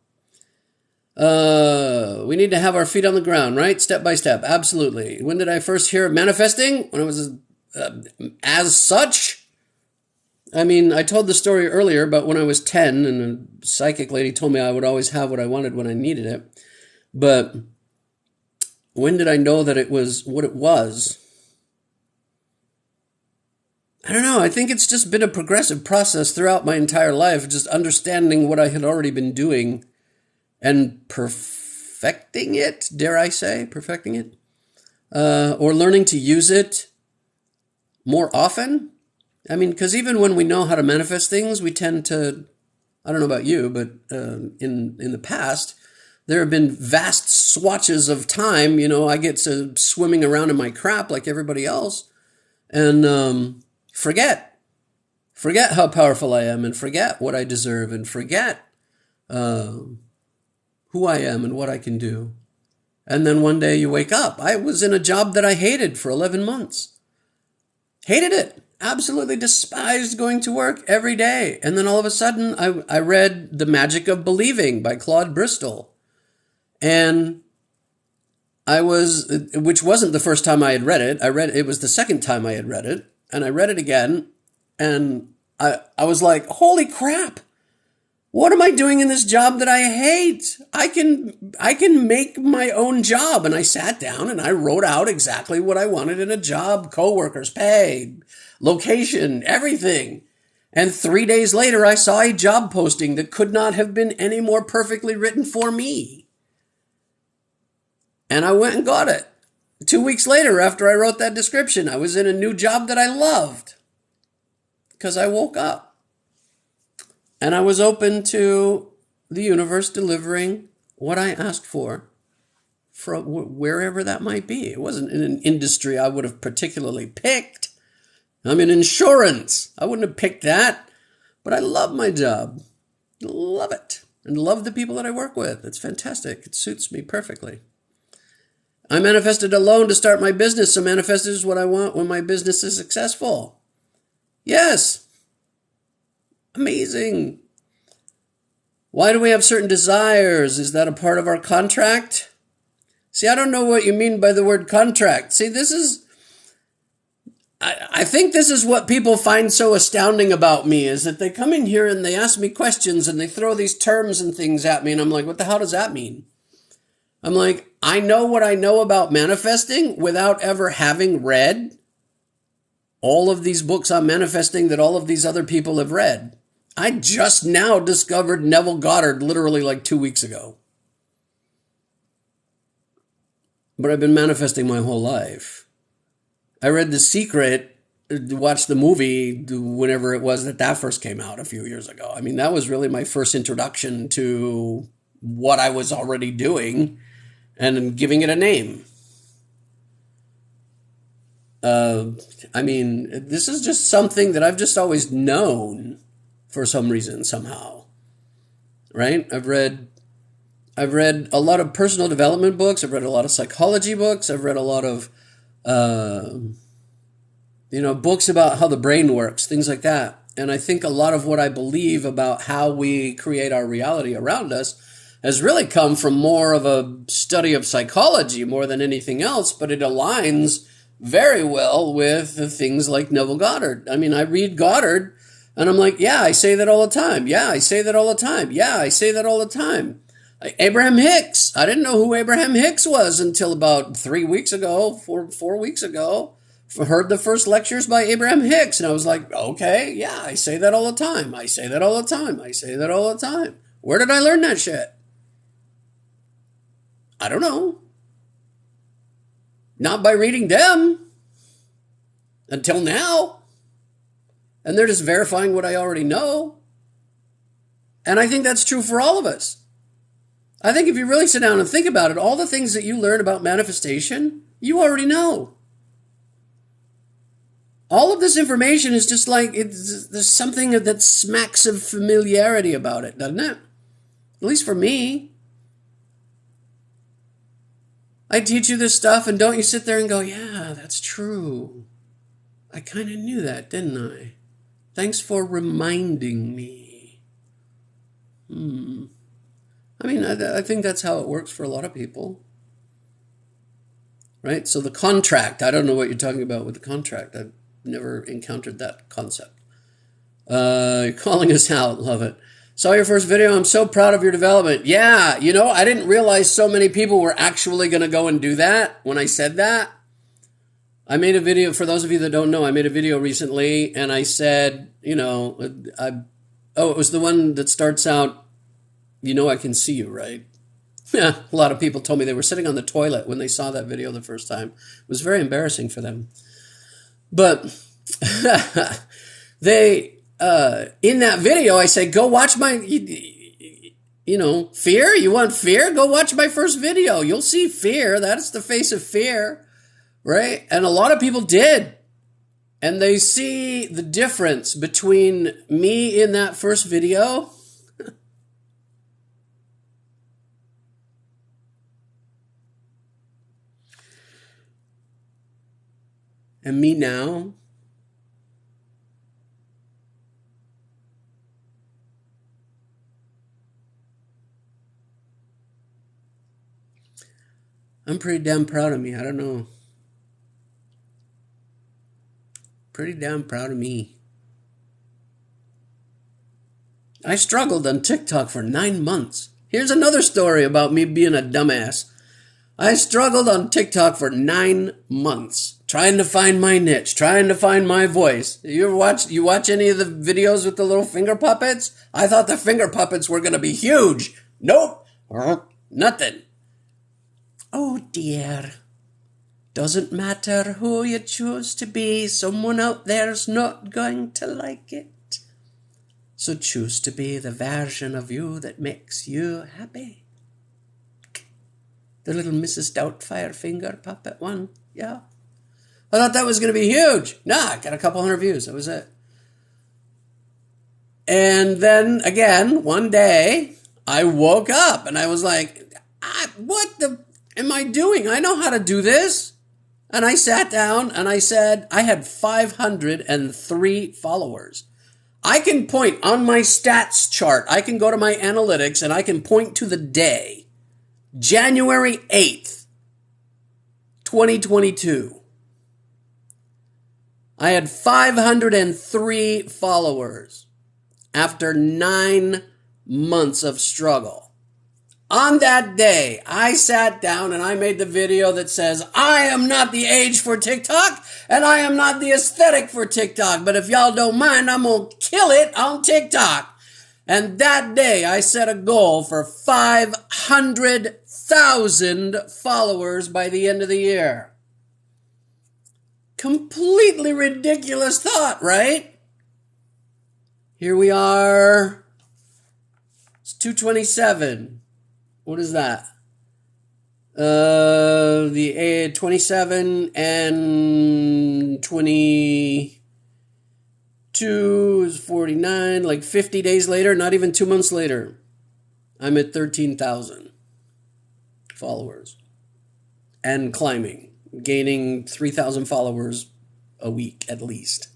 We need to have our feet on the ground, right? Step by step. Absolutely. When did I first hear of manifesting? When I was as such? I mean, I told the story earlier, but when I was 10, and a psychic lady told me I would always have what I wanted when I needed it. But when did I know that it was what it was? I don't know. I think it's just been a progressive process throughout my entire life, just understanding what I had already been doing and perfecting it, dare I say, perfecting it, or learning to use it more often. I mean, because even when we know how to manifest things, we tend to, I don't know about you, but in the past, there have been vast swatches of time, I get to swimming around in my crap like everybody else, and forget how powerful I am, and forget what I deserve, and forget who I am and what I can do. And then one day you wake up. I was in a job that I hated for 11 months. Hated it. Absolutely despised going to work every day. And then all of a sudden I read The Magic of Believing by Claude Bristol. And which wasn't the first time I had read it. It was the second time I had read it. And I read it again, and I was like, holy crap, what am I doing in this job that I hate? I can make my own job. And I sat down and I wrote out exactly what I wanted in a job: coworkers, pay, location, everything. And 3 days later, I saw a job posting that could not have been any more perfectly written for me. And I went and got it. 2 weeks later, after I wrote that description, I was in a new job that I loved because I woke up. And I was open to the universe delivering what I asked for from wherever that might be. It wasn't in an industry I would have particularly picked. I'm in insurance. I wouldn't have picked that. But I love my job. Love it. And love the people that I work with. It's fantastic. It suits me perfectly. I manifested a loan to start my business. So manifested is what I want when my business is successful. Yes. Amazing. Why do we have certain desires? Is that a part of our contract? See, I don't know what you mean by the word contract. See, I think this is what people find so astounding about me, is that they come in here and they ask me questions and they throw these terms and things at me. And I'm like, what the hell does that mean? I'm like, I know what I know about manifesting without ever having read all of these books on manifesting that all of these other people have read. I just now discovered Neville Goddard literally like 2 weeks ago. But I've been manifesting my whole life. I read The Secret, watched the movie whenever it was that first came out a few years ago. I mean, that was really my first introduction to what I was already doing and giving it a name. I mean, this is just something that I've just always known for some reason, somehow. Right? I've read a lot of personal development books. I've read a lot of psychology books. I've read a lot of books about how the brain works, things like that. And I think a lot of what I believe about how we create our reality around us has really come from more of a study of psychology more than anything else, but it aligns very well with things like Neville Goddard. I mean, I read Goddard and I'm like, yeah, I say that all the time. Yeah, I say that all the time. Yeah, I say that all the time. Abraham Hicks. I didn't know who Abraham Hicks was until about 4 weeks ago. Heard the first lectures by Abraham Hicks. And I was like, okay, yeah, I say that all the time. I say that all the time. I say that all the time. Where did I learn that shit? I don't know. Not by reading them. Until now. And they're just verifying what I already know. And I think that's true for all of us. I think if you really sit down and think about it, all the things that you learn about manifestation, you already know. All of this information is just like, there's something that smacks of familiarity about it, doesn't it? At least for me. I teach you this stuff and don't you sit there and go, yeah, that's true. I kind of knew that, didn't I? Thanks for reminding me. I mean, I think that's how it works for a lot of people. Right? So the contract, I don't know what you're talking about with the contract. I've never encountered that concept. You're calling us out. Love it. Saw your first video. I'm so proud of your development. Yeah, I didn't realize so many people were actually going to go and do that when I said that. I made a video, for those of you that don't know, I made a video recently and I said, it was the one that starts out, I can see you, right? Yeah, a lot of people told me they were sitting on the toilet when they saw that video the first time. It was very embarrassing for them. But they, in that video, I say, go watch my, fear? You want fear? Go watch my first video. You'll see fear. That's the face of fear, right? And a lot of people did. And they see the difference between me in that first video and me now. I'm pretty damn proud of me. I don't know. Pretty damn proud of me. I struggled on TikTok for 9 months. Here's another story about me being a dumbass. I struggled on TikTok for 9 months, trying to find my niche, trying to find my voice. You watch any of the videos with the little finger puppets? I thought the finger puppets were going to be huge. Nope. Nothing. Oh dear. Doesn't matter who you choose to be, someone out there's not going to like it. So choose to be the version of you that makes you happy. The little Mrs. Doubtfire finger puppet one. Yeah. I thought that was going to be huge. Nah, I got a couple hundred views. That was it. And then again, one day, I woke up and I was like, what the am I doing? I know how to do this. And I sat down and I said, I had 503 followers. I can point on my stats chart. I can go to my analytics and I can point to the day, January 8th, 2022. I had 503 followers after 9 months of struggle. On that day, I sat down and I made the video that says, I am not the age for TikTok and I am not the aesthetic for TikTok, but if y'all don't mind, I'm going to kill it on TikTok. And that day, I set a goal for 500,000 followers by the end of the year. Completely ridiculous thought, right? Here we are. It's 227. What is that? The 27 and 22 is 49. Like 50 days later, not even 2 months later, I'm at 13,000 followers and climbing, gaining 3,000 followers a week at least.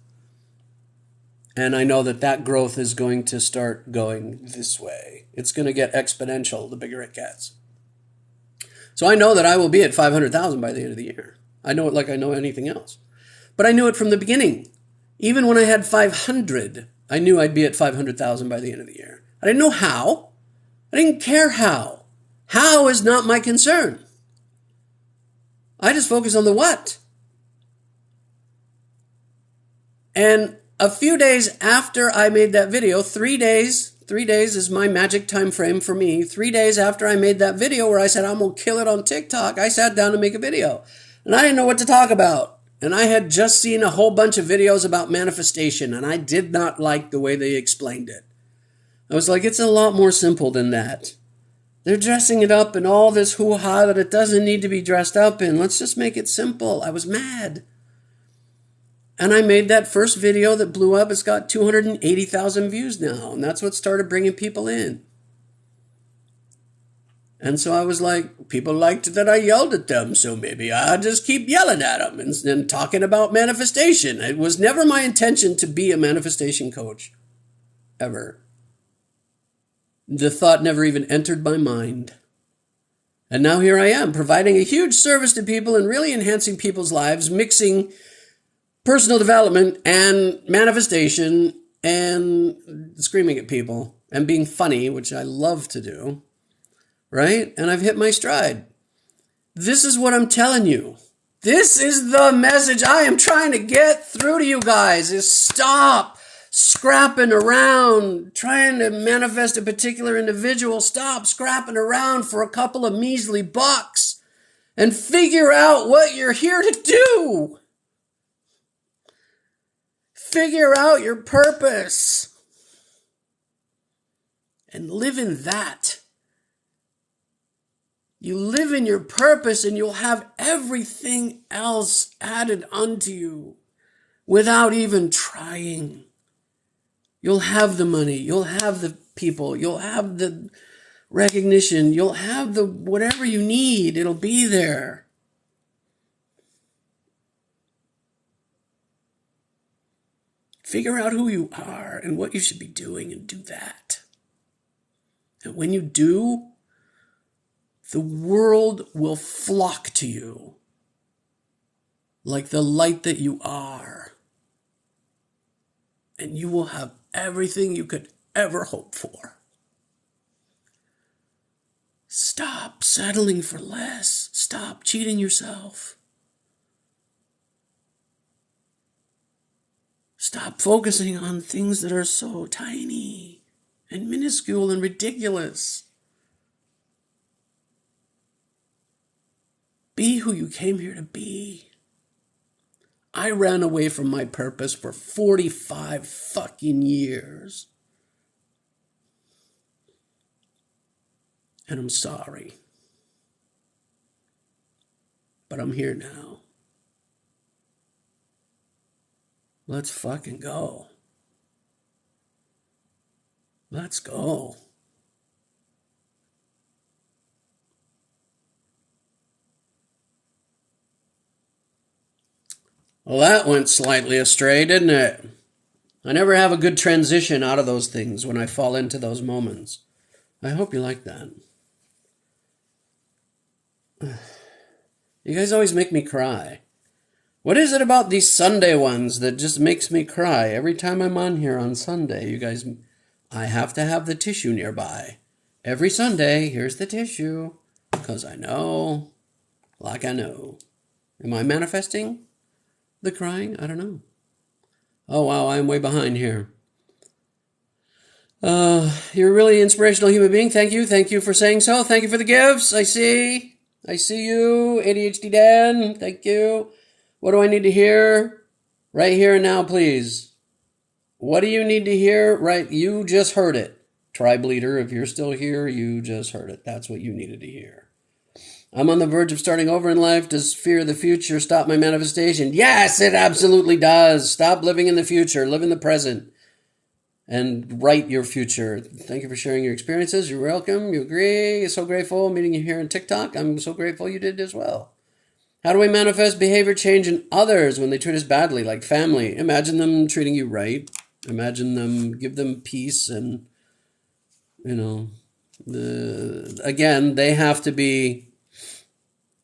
And I know that growth is going to start going this way. It's going to get exponential the bigger it gets. So I know that I will be at 500,000 by the end of the year. I know it like I know anything else. But I knew it from the beginning. Even when I had 500, I knew I'd be at 500,000 by the end of the year. I didn't know how. I didn't care how. How is not my concern. I just focus on the what. And a few days after I made that video, 3 days is my magic time frame for me. 3 days after I made that video where I said, I'm going to kill it on TikTok, I sat down to make a video. And I didn't know what to talk about. And I had just seen a whole bunch of videos about manifestation, and I did not like the way they explained it. I was like, it's a lot more simple than that. They're dressing it up in all this hoo-ha that it doesn't need to be dressed up in. Let's just make it simple. I was mad. And I made that first video that blew up. It's got 280,000 views now. And that's what started bringing people in. And so I was like, people liked that I yelled at them. So maybe I'll just keep yelling at them and talking about manifestation. It was never my intention to be a manifestation coach. Ever. The thought never even entered my mind. And now here I am, providing a huge service to people and really enhancing people's lives, mixing personal development and manifestation and screaming at people and being funny, which I love to do, right? And I've hit my stride. This is what I'm telling you. This is the message I am trying to get through to you guys, is stop scrapping around, trying to manifest a particular individual. Stop scrapping around for a couple of measly bucks and figure out what you're here to do. Figure out your purpose and live in that. You live in your purpose and you'll have everything else added unto you without even trying. You'll have the money, you'll have the people, you'll have the recognition, you'll have the whatever you need, it'll be there. Figure out who you are and what you should be doing and do that. And when you do, the world will flock to you like the light that you are. And you will have everything you could ever hope for. Stop settling for less. Stop cheating yourself. Stop focusing on things that are so tiny and minuscule and ridiculous. Be who you came here to be. I ran away from my purpose for 45 fucking years. And I'm sorry. But I'm here now. Let's fucking go. Let's go. Well, that went slightly astray, didn't it? I never have a good transition out of those things when I fall into those moments. I hope you like that. You guys always make me cry. What is it about these Sunday ones that just makes me cry? Every time I'm on here on Sunday, you guys, I have to have the tissue nearby. Every Sunday, here's the tissue. Because I know, like I know. Am I manifesting the crying? I don't know. Oh, wow, I'm way behind here. You're a really inspirational human being. Thank you. Thank you for saying so. Thank you for the gifts. I see you. ADHD Dan. Thank you. What do I need to hear? Right here and now, please. What do you need to hear? Right, you just heard it. Tribe leader, if you're still here, you just heard it. That's what you needed to hear. I'm on the verge of starting over in life. Does fear of the future stop my manifestation? Yes, it absolutely does. Stop living in the future. Live in the present. And write your future. Thank you for sharing your experiences. You're welcome. You agree. So grateful meeting you here on TikTok. I'm so grateful you did as well. How do we manifest behavior change in others when they treat us badly, like family? Imagine them treating you right. Imagine them, give them peace and, again, they have to be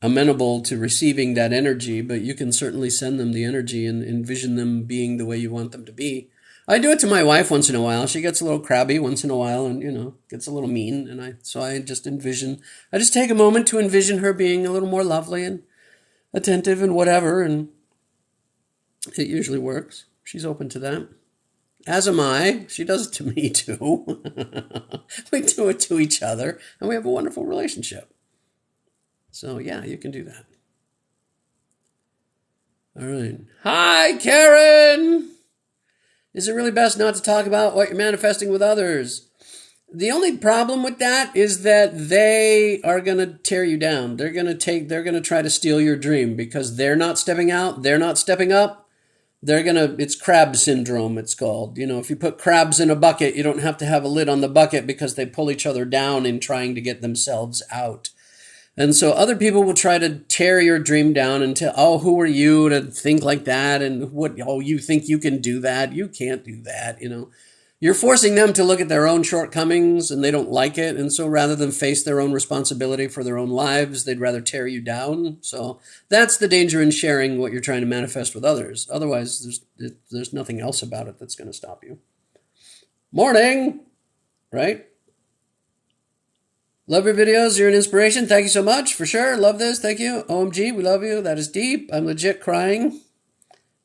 amenable to receiving that energy, but you can certainly send them the energy and envision them being the way you want them to be. I do it to my wife once in a while. She gets a little crabby once in a while and, gets a little mean. And I just take a moment to envision her being a little more lovely and attentive and whatever. And it usually works. She's open to that. As am I. She does it to me too. We do it to each other and we have a wonderful relationship. So yeah, you can do that. All right. Hi, Karen. Is it really best not to talk about what you're manifesting with others? The only problem with that is that they are going to tear you down. They're going to try to steal your dream because they're not stepping out. They're not stepping up. It's crab syndrome, it's called. If you put crabs in a bucket, you don't have to have a lid on the bucket because they pull each other down in trying to get themselves out. And so other people will try to tear your dream down and tell, who are you to think like that? And you think you can do that? You can't do that, You're forcing them to look at their own shortcomings and they don't like it. And so rather than face their own responsibility for their own lives, they'd rather tear you down. So that's the danger in sharing what you're trying to manifest with others. Otherwise, there's nothing else about it that's going to stop you. Morning, right? Love your videos. You're an inspiration. Thank you so much. For sure. Love this. Thank you. OMG, we love you. That is deep. I'm legit crying.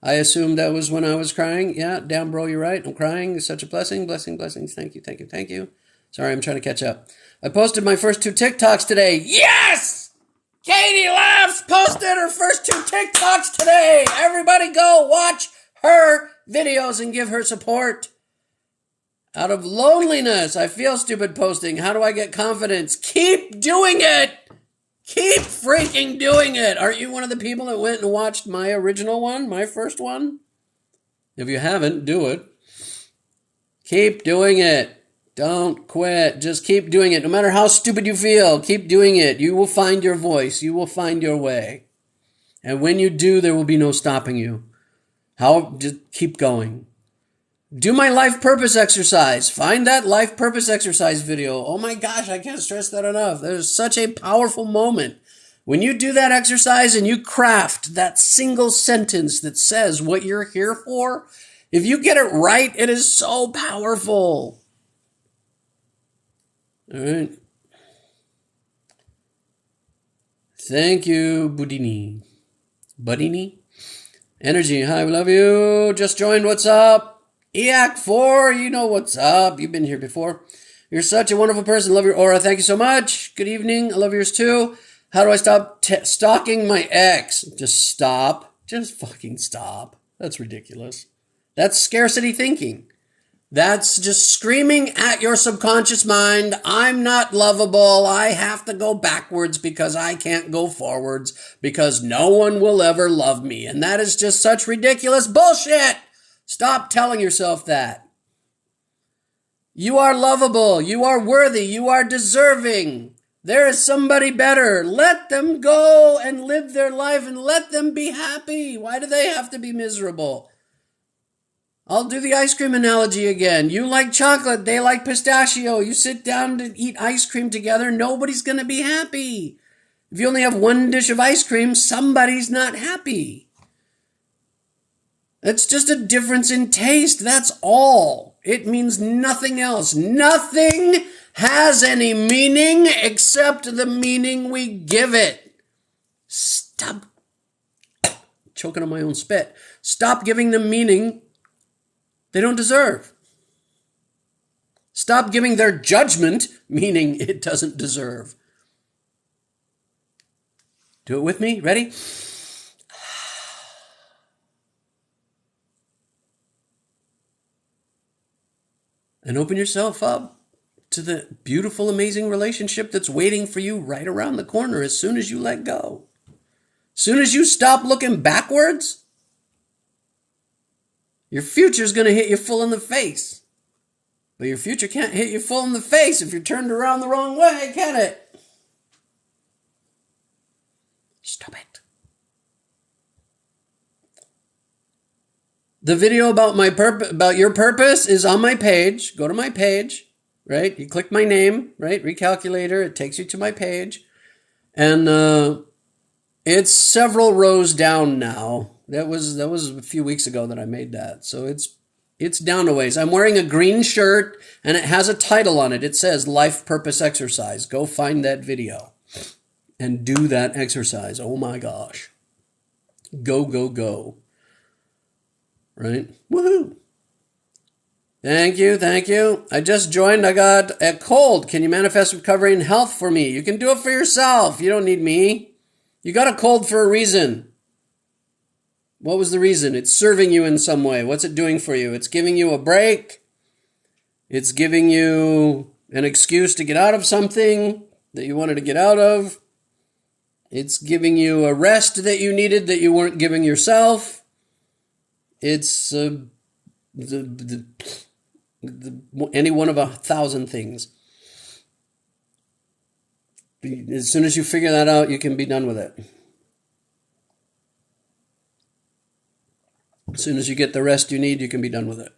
I assumed that was when I was crying. Yeah, damn, bro, you're right. I'm crying. It's such a blessing. Blessings. Thank you. Sorry, I'm trying to catch up. I posted my first 2 TikToks today. Yes! Katie Laughs posted her first 2 TikToks today. Everybody go watch her videos and give her support. Out of loneliness, I feel stupid posting. How do I get confidence? Keep doing it. Keep freaking doing it. Aren't you one of the people that went and watched my original one, my first one? If you haven't, do it. Keep doing it. Don't quit. Just keep doing it. No matter how stupid you feel, keep doing it. You will find your voice. You will find your way. And when you do, there will be no stopping you. Just keep going. Do my life purpose exercise. Find that life purpose exercise video. Oh my gosh, I can't stress that enough. There's such a powerful moment. When you do that exercise and you craft that single sentence that says what you're here for, if you get it right, it is so powerful. All right. Thank you, Budini. Budini? Energy, hi, we love you. Just joined, what's up? EAC4, you know what's up. You've been here before. You're such a wonderful person. Love your aura. Thank you so much. Good evening. I love yours too. How do I stop stalking my ex? Just stop. Just fucking stop. That's ridiculous. That's scarcity thinking. That's just screaming at your subconscious mind, I'm not lovable, I have to go backwards because I can't go forwards, because no one will ever love me. And that is just such ridiculous bullshit! Stop telling yourself that. You are lovable, you are worthy, you are deserving. There is somebody better. Let them go and live their life and let them be happy. Why do they have to be miserable? I'll do the ice cream analogy again. You like chocolate, they like pistachio. You sit down to eat ice cream together, nobody's going to be happy. If you only have one dish of ice cream, somebody's not happy. It's just a difference in taste, that's all. It means nothing else. Nothing has any meaning except the meaning we give it. Stop choking on my own spit. Stop giving them meaning they don't deserve. Stop giving their judgment meaning it doesn't deserve. Do it with me. Ready? And open yourself up to the beautiful, amazing relationship that's waiting for you right around the corner as soon as you let go. As soon as you stop looking backwards, your future's going to hit you full in the face. But your future can't hit you full in the face if you're turned around the wrong way, can it? Stop it. The video about your purpose is on my page. Go to my page, right? You click my name, right? Recalculator. It takes you to my page. And it's several rows down now. That was a few weeks ago that I made that. So it's down a ways. I'm wearing a green shirt and it has a title on it. It says Life Purpose Exercise. Go find that video and do that exercise. Oh my gosh. Go, go, go. Right? Woohoo. Thank you, thank you. I just joined. I got a cold. Can you manifest recovery and health for me? You can do it for yourself. You don't need me. You got a cold for a reason. What was the reason? It's serving you in some way. What's it doing for you? It's giving you a break. It's giving you an excuse to get out of something that you wanted to get out of. It's giving you a rest that you needed that you weren't giving yourself. It's any one of 1,000 things. As soon as you figure that out, you can be done with it. As soon as you get the rest you need, you can be done with it.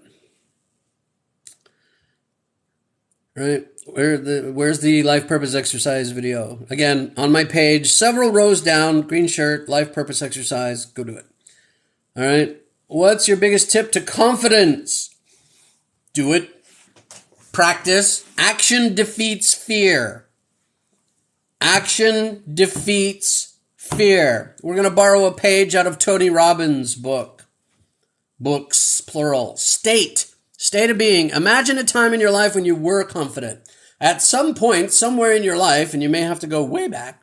Right? Where's the life purpose exercise video? Again, on my page, several rows down, green shirt, life purpose exercise. Go do it. All right? What's your biggest tip to confidence? Do it. Practice. Action defeats fear. Action defeats fear. We're going to borrow a page out of Tony Robbins' book. Books, plural. State of being. Imagine a time in your life when you were confident. At some point, somewhere in your life, and you may have to go way back,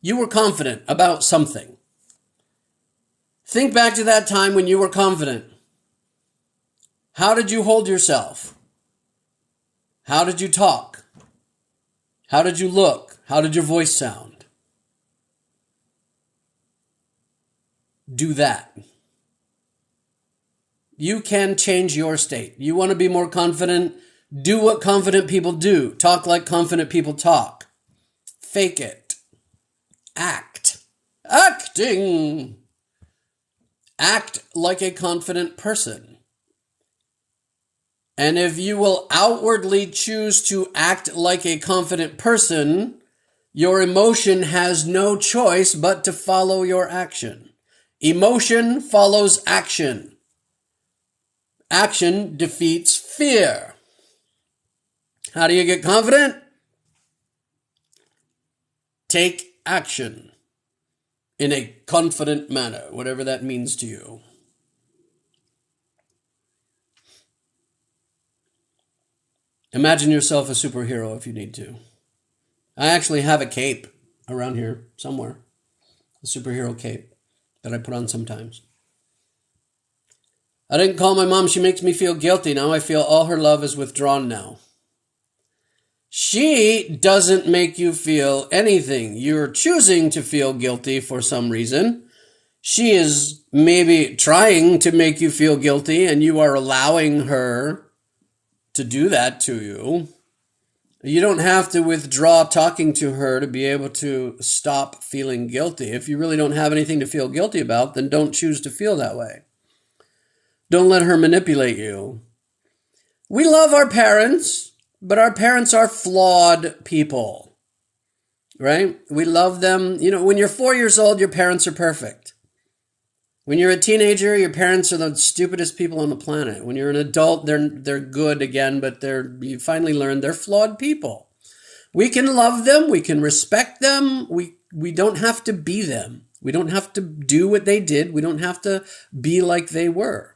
you were confident about something. Think back to that time when you were confident. How did you hold yourself? How did you talk? How did you look? How did your voice sound? Do that. You can change your state. You want to be more confident? Do what confident people do. Talk like confident people talk. Fake it. Act. Acting. Act like a confident person. And if you will outwardly choose to act like a confident person, your emotion has no choice but to follow your action. Emotion follows action. Action defeats fear. How do you get confident? Take action. in a confident manner, whatever that means to you. Imagine yourself a superhero if you need to. I actually have a cape around here somewhere, a superhero cape that I put on sometimes. I didn't call my mom. She makes me feel guilty. Now I feel all her love is withdrawn now. She doesn't make you feel anything. You're choosing to feel guilty for some reason. She is maybe trying to make you feel guilty, and you are allowing her to do that to you. You don't have to withdraw talking to her to be able to stop feeling guilty. If you really don't have anything to feel guilty about, then don't choose to feel that way. Don't let her manipulate you. We love our parents, but our parents are flawed people, right? We love them. You know, when you're 4 years old, your parents are perfect. When you're a teenager, your parents are the stupidest people on the planet. When you're an adult, they're good again, but you finally learn they're flawed people. We can love them. We can respect them. We don't have to be them. We don't have to do what they did. We don't have to be like they were.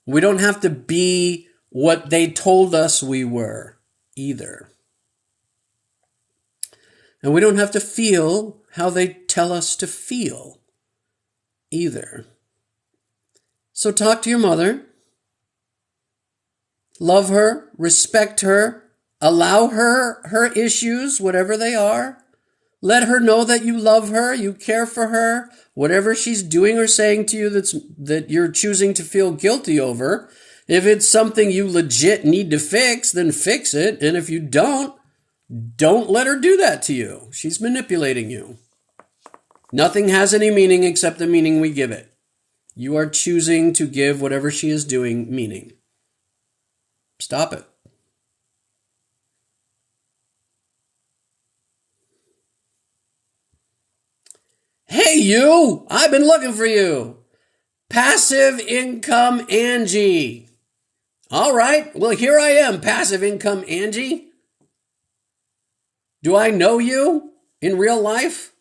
We don't have to be what they told us we were either. And we don't have to feel how they tell us to feel either. So talk to your mother. Love her, respect her, allow her issues, whatever they are. Let her know that you love her, you care for her, whatever she's doing or saying to you that you're choosing to feel guilty over. If it's something you legit need to fix, then fix it. And if you don't let her do that to you. She's manipulating you. Nothing has any meaning except the meaning we give it. You are choosing to give whatever she is doing meaning. Stop it. Hey, you! I've been looking for you. Passive income Angie. All right. Well, here I am, passive income Angie. Do I know you in real life?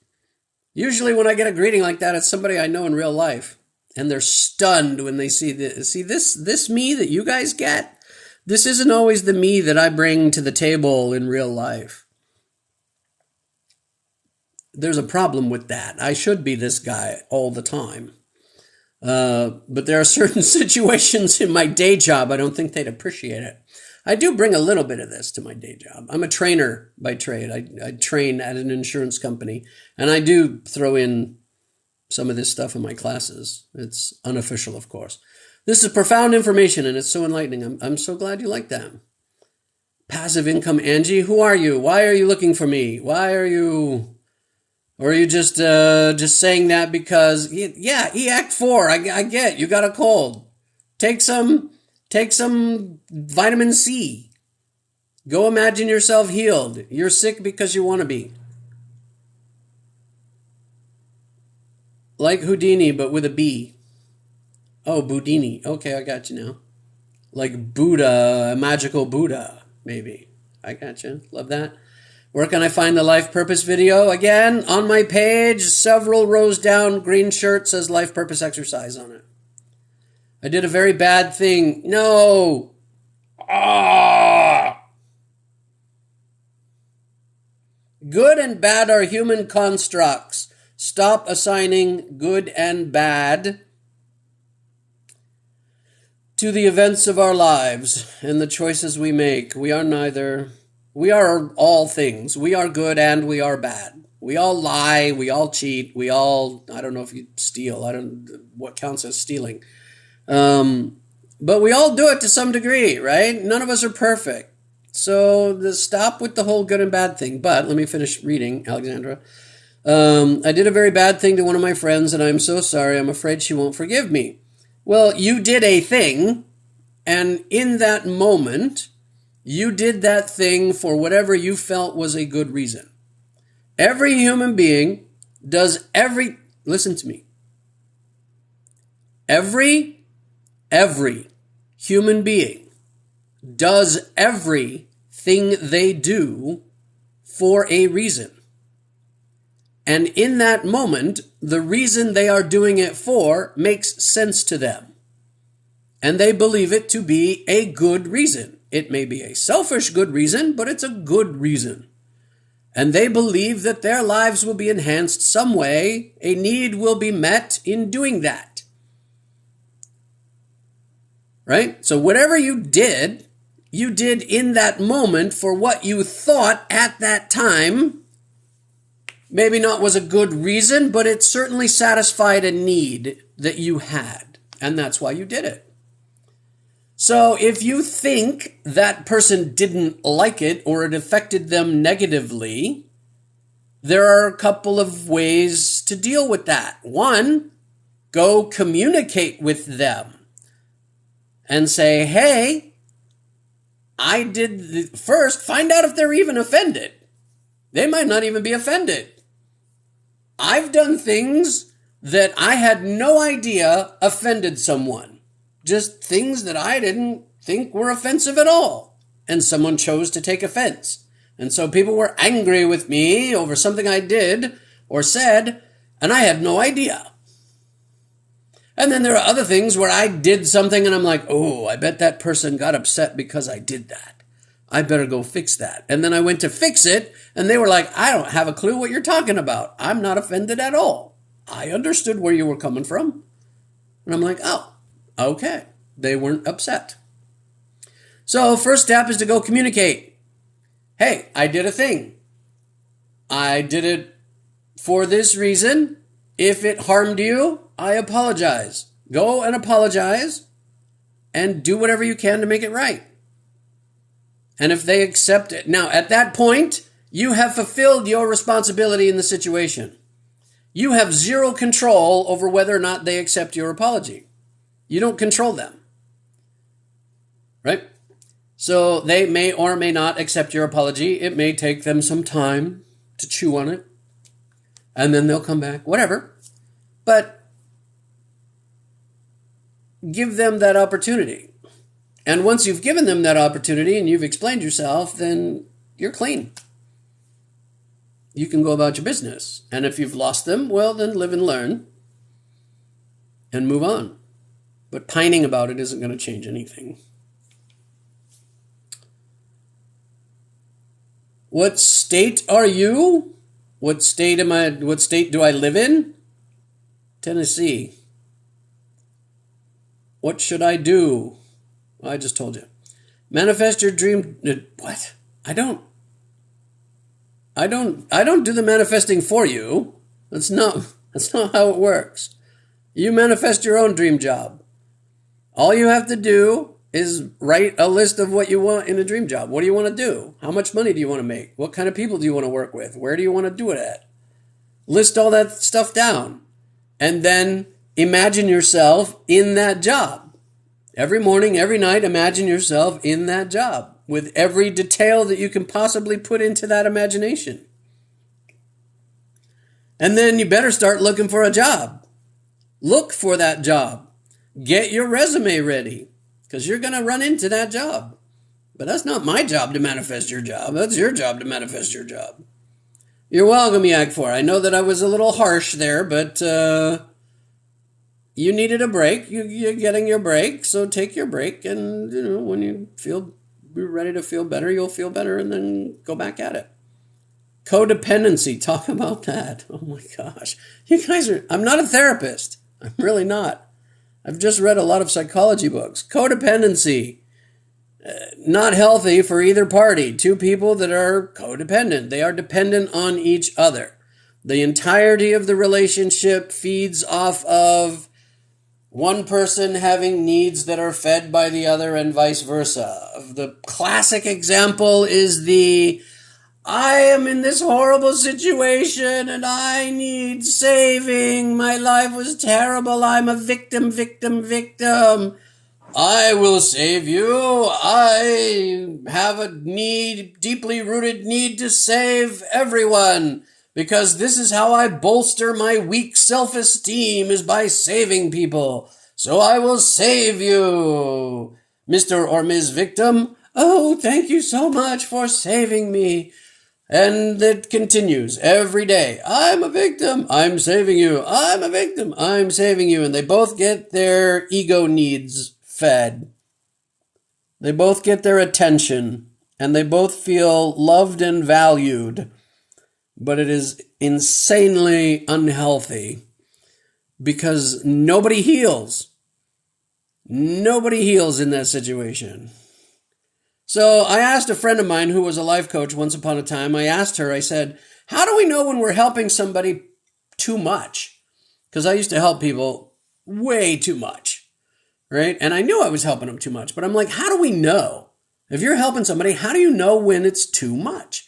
Usually when I get a greeting like that, it's somebody I know in real life. And they're stunned when they see this me that you guys get. This isn't always the me that I bring to the table in real life. There's a problem with that. I should be this guy all the time. But there are certain situations in my day job, I don't think they'd appreciate it. I do bring a little bit of this to my day job. I'm a trainer by trade. I train at an insurance company, and I do throw in some of this stuff in my classes. It's unofficial, of course. This is profound information, and it's so enlightening. I'm so glad you like that. Passive income Angie, who are you? Why are you looking for me? Why are you... Or are you just saying that because, yeah, Act 4, I get, you got a cold. Take some vitamin C. Go imagine yourself healed. You're sick because you want to be. Like Houdini, but with a B. Oh, Boudini. Okay, I got you now. Like Buddha, a magical Buddha, maybe. I got you. Love that. Where can I find the Life Purpose video? Again, on my page, several rows down, green shirt says Life Purpose Exercise on it. I did a very bad thing. No. Good and bad are human constructs. Stop assigning good and bad to the events of our lives and the choices we make. We are neither. We are all things. We are good and we are bad. We all lie. We all cheat. We all, I don't know if you steal. I don't, what counts as stealing. But we all do it to some degree, right? None of us are perfect. So stop with the whole good and bad thing. But let me finish reading, Alexandra. I did a very bad thing to one of my friends and I'm so sorry. I'm afraid she won't forgive me. Well, you did a thing, and in that moment, you did that thing for whatever you felt was a good reason. Every human being does listen to me. Every human being does everything they do for a reason. And in that moment, the reason they are doing it for makes sense to them. And they believe it to be a good reason. It may be a selfish good reason, but it's a good reason. And they believe that their lives will be enhanced some way. A need will be met in doing that. Right? So whatever you did in that moment for what you thought at that time. Maybe not was a good reason, but it certainly satisfied a need that you had. And that's why you did it. So if you think that person didn't like it or it affected them negatively, there are a couple of ways to deal with that. One, go communicate with them and say, hey, first, find out if they're even offended. They might not even be offended. I've done things that I had no idea offended someone. Just things that I didn't think were offensive at all. And someone chose to take offense. And so people were angry with me over something I did or said, and I had no idea. And then there are other things where I did something and I'm like, oh, I bet that person got upset because I did that. I better go fix that. And then I went to fix it, and they were like, I don't have a clue what you're talking about. I'm not offended at all. I understood where you were coming from. And I'm like, oh, okay. They weren't upset. So first step is to go communicate. Hey, I did a thing. I did it for this reason. If it harmed you, I apologize. Go and apologize and do whatever you can to make it right. And if they accept it, now at that point, you have fulfilled your responsibility in the situation. You have zero control over whether or not they accept your apology. You don't control them. Right? So they may or may not accept your apology. It may take them some time to chew on it. And then they'll come back, whatever. But give them that opportunity. And once you've given them that opportunity and you've explained yourself, then you're clean. You can go about your business. And if you've lost them, well, then live and learn and move on. But pining about it isn't going to change anything. What state are you? What state do I live in? Tennessee. What should I do? Well, I just told you. Manifest your dream. What? I don't do the manifesting for you. That's not how it works. You manifest your own dream job. All you have to do is write a list of what you want in a dream job. What do you want to do? How much money do you want to make? What kind of people do you want to work with? Where do you want to do it at? List all that stuff down. And then imagine yourself in that job. Every morning, every night, imagine yourself in that job with every detail that you can possibly put into that imagination. And then you better start looking for a job. Look for that job. Get your resume ready because you're going to run into that job. But that's not my job to manifest your job. That's your job to manifest your job. You're welcome, Yak4. I know that I was a little harsh there, but you needed a break. You're getting your break, so take your break. And, when you're ready to feel better, you'll feel better and then go back at it. Codependency. Talk about that. Oh, my gosh. You guys I'm not a therapist. I'm really not. I've just read a lot of psychology books. Codependency. Not healthy for either party. Two people that are codependent. They are dependent on each other. The entirety of the relationship feeds off of one person having needs that are fed by the other and vice versa. The classic example is I am in this horrible situation and I need saving. My life was terrible. I'm a victim. I will save you. I have a deeply rooted need to save everyone because this is how I bolster my weak self-esteem is by saving people. So I will save you, Mr. or Ms. Victim. Oh, thank you so much for saving me. And it continues every day. I'm a victim. I'm saving you. I'm a victim. I'm saving you. And they both get their ego needs fed. They both get their attention. And they both feel loved and valued. But it is insanely unhealthy because nobody heals. Nobody heals in that situation. So I asked a friend of mine who was a life coach once upon a time, I asked her, I said, how do we know when we're helping somebody too much? Because I used to help people way too much, right? And I knew I was helping them too much, but I'm like, how do we know? If you're helping somebody, how do you know when it's too much?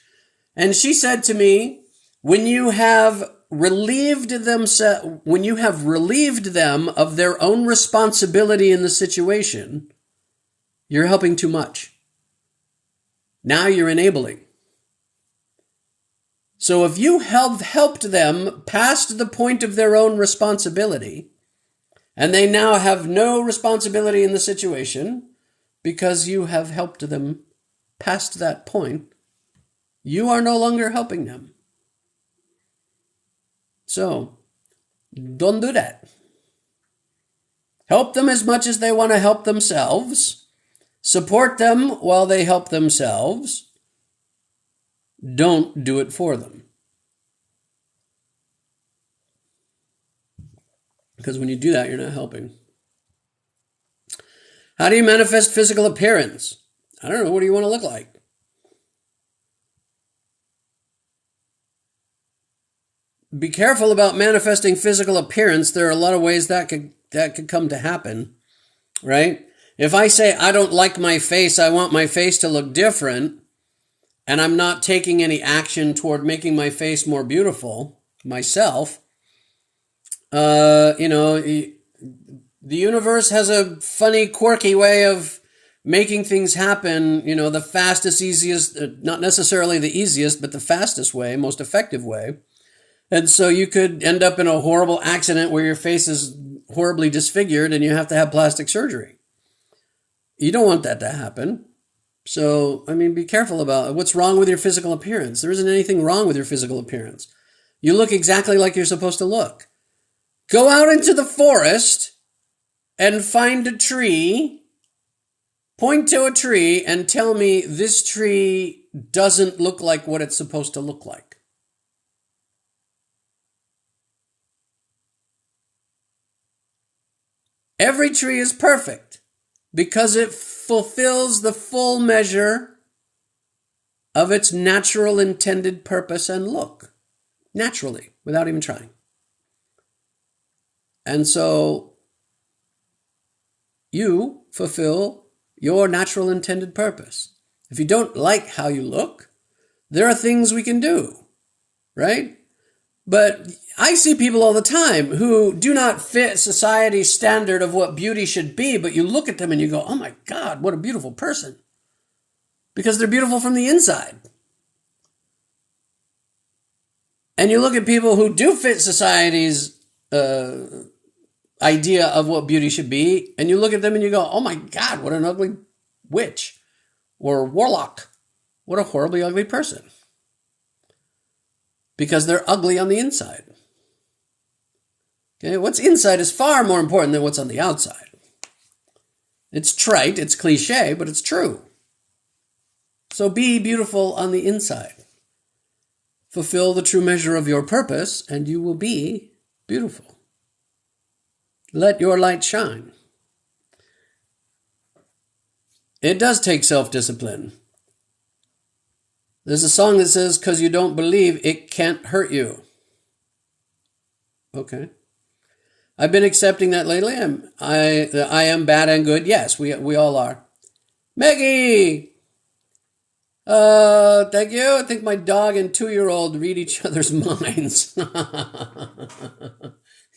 And she said to me, when you have relieved them of their own responsibility in the situation, you're helping too much. Now you're enabling. So if you have helped them past the point of their own responsibility, and they now have no responsibility in the situation because you have helped them past that point, you are no longer helping them. So, don't do that. Help them as much as they want to help themselves. Support them while they help themselves. Don't do it for them. Because when you do that, you're not helping. How do you manifest physical appearance? I don't know. What do you want to look like? Be careful about manifesting physical appearance. There are a lot of ways that could come to happen, right? If I say, I don't like my face, I want my face to look different, and I'm not taking any action toward making my face more beautiful myself, the universe has a funny, quirky way of making things happen, the fastest, easiest, not necessarily the easiest, but the fastest way, most effective way. And so you could end up in a horrible accident where your face is horribly disfigured and you have to have plastic surgery. You don't want that to happen. So, be careful about what's wrong with your physical appearance. There isn't anything wrong with your physical appearance. You look exactly like you're supposed to look. Go out into the forest and find a tree, point to a tree, and tell me this tree doesn't look like what it's supposed to look like. Every tree is perfect because it fulfills the full measure of its natural intended purpose and look, naturally, without even trying. And so you fulfill your natural intended purpose. If you don't like how you look, there are things we can do, right? But I see people all the time who do not fit society's standard of what beauty should be, but you look at them and you go, oh my God, what a beautiful person. Because they're beautiful from the inside. And you look at people who do fit society's idea of what beauty should be, and you look at them and you go, oh my God, what an ugly witch or warlock. What a horribly ugly person. Because they're ugly on the inside. Okay, what's inside is far more important than what's on the outside. It's trite, it's cliche, but it's true. So be beautiful on the inside. Fulfill the true measure of your purpose, and you will be beautiful. Let your light shine. It does take self-discipline. There's a song that says, because you don't believe, it can't hurt you. Okay. I've been accepting that lately. I am bad and good. Yes, we all are. Maggie! Thank you. I think my dog and 2-year-old read each other's minds.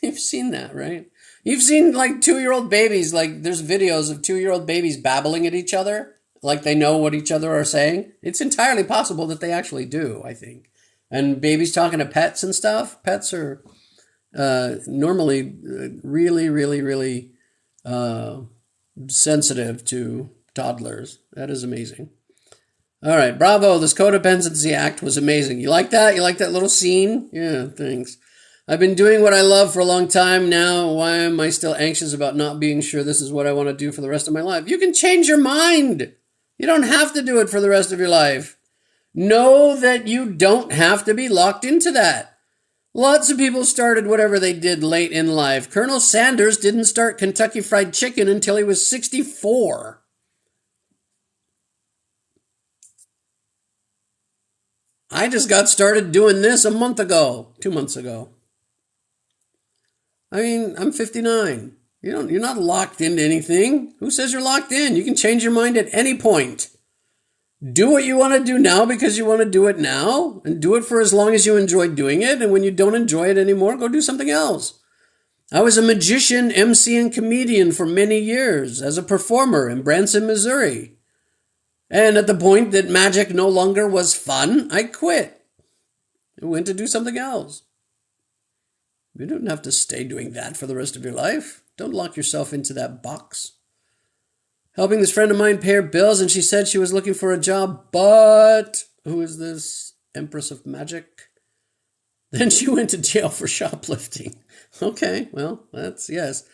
You've seen that, right? You've seen 2-year-old babies, there's videos of 2-year-old babies babbling at each other. Like they know what each other are saying. It's entirely possible that they actually do, I think. And babies talking to pets and stuff. Pets are normally really, really, really sensitive to toddlers. That is amazing. All right, bravo. This Codependency act was amazing. You like that? You like that little scene? Yeah, thanks. I've been doing what I love for a long time now. Why am I still anxious about not being sure this is what I want to do for the rest of my life? You can change your mind. You don't have to do it for the rest of your life. Know that you don't have to be locked into that. Lots of people started whatever they did late in life. Colonel Sanders didn't start Kentucky Fried Chicken until he was 64. I just got started doing this a month ago, 2 months ago. I mean, I'm 59. You're not locked into anything. Who says you're locked in? You can change your mind at any point. Do what you want to do now because you want to do it now, and do it for as long as you enjoy doing it. And when you don't enjoy it anymore, go do something else. I was a magician, MC, and comedian for many years as a performer in Branson, Missouri. And at the point that magic no longer was fun, I quit. I went to do something else. You don't have to stay doing that for the rest of your life. Don't lock yourself into that box. Helping this friend of mine pay her bills, and she said she was looking for a job, but who is this Empress of Magic? Then she went to jail for shoplifting. Okay, well, yes.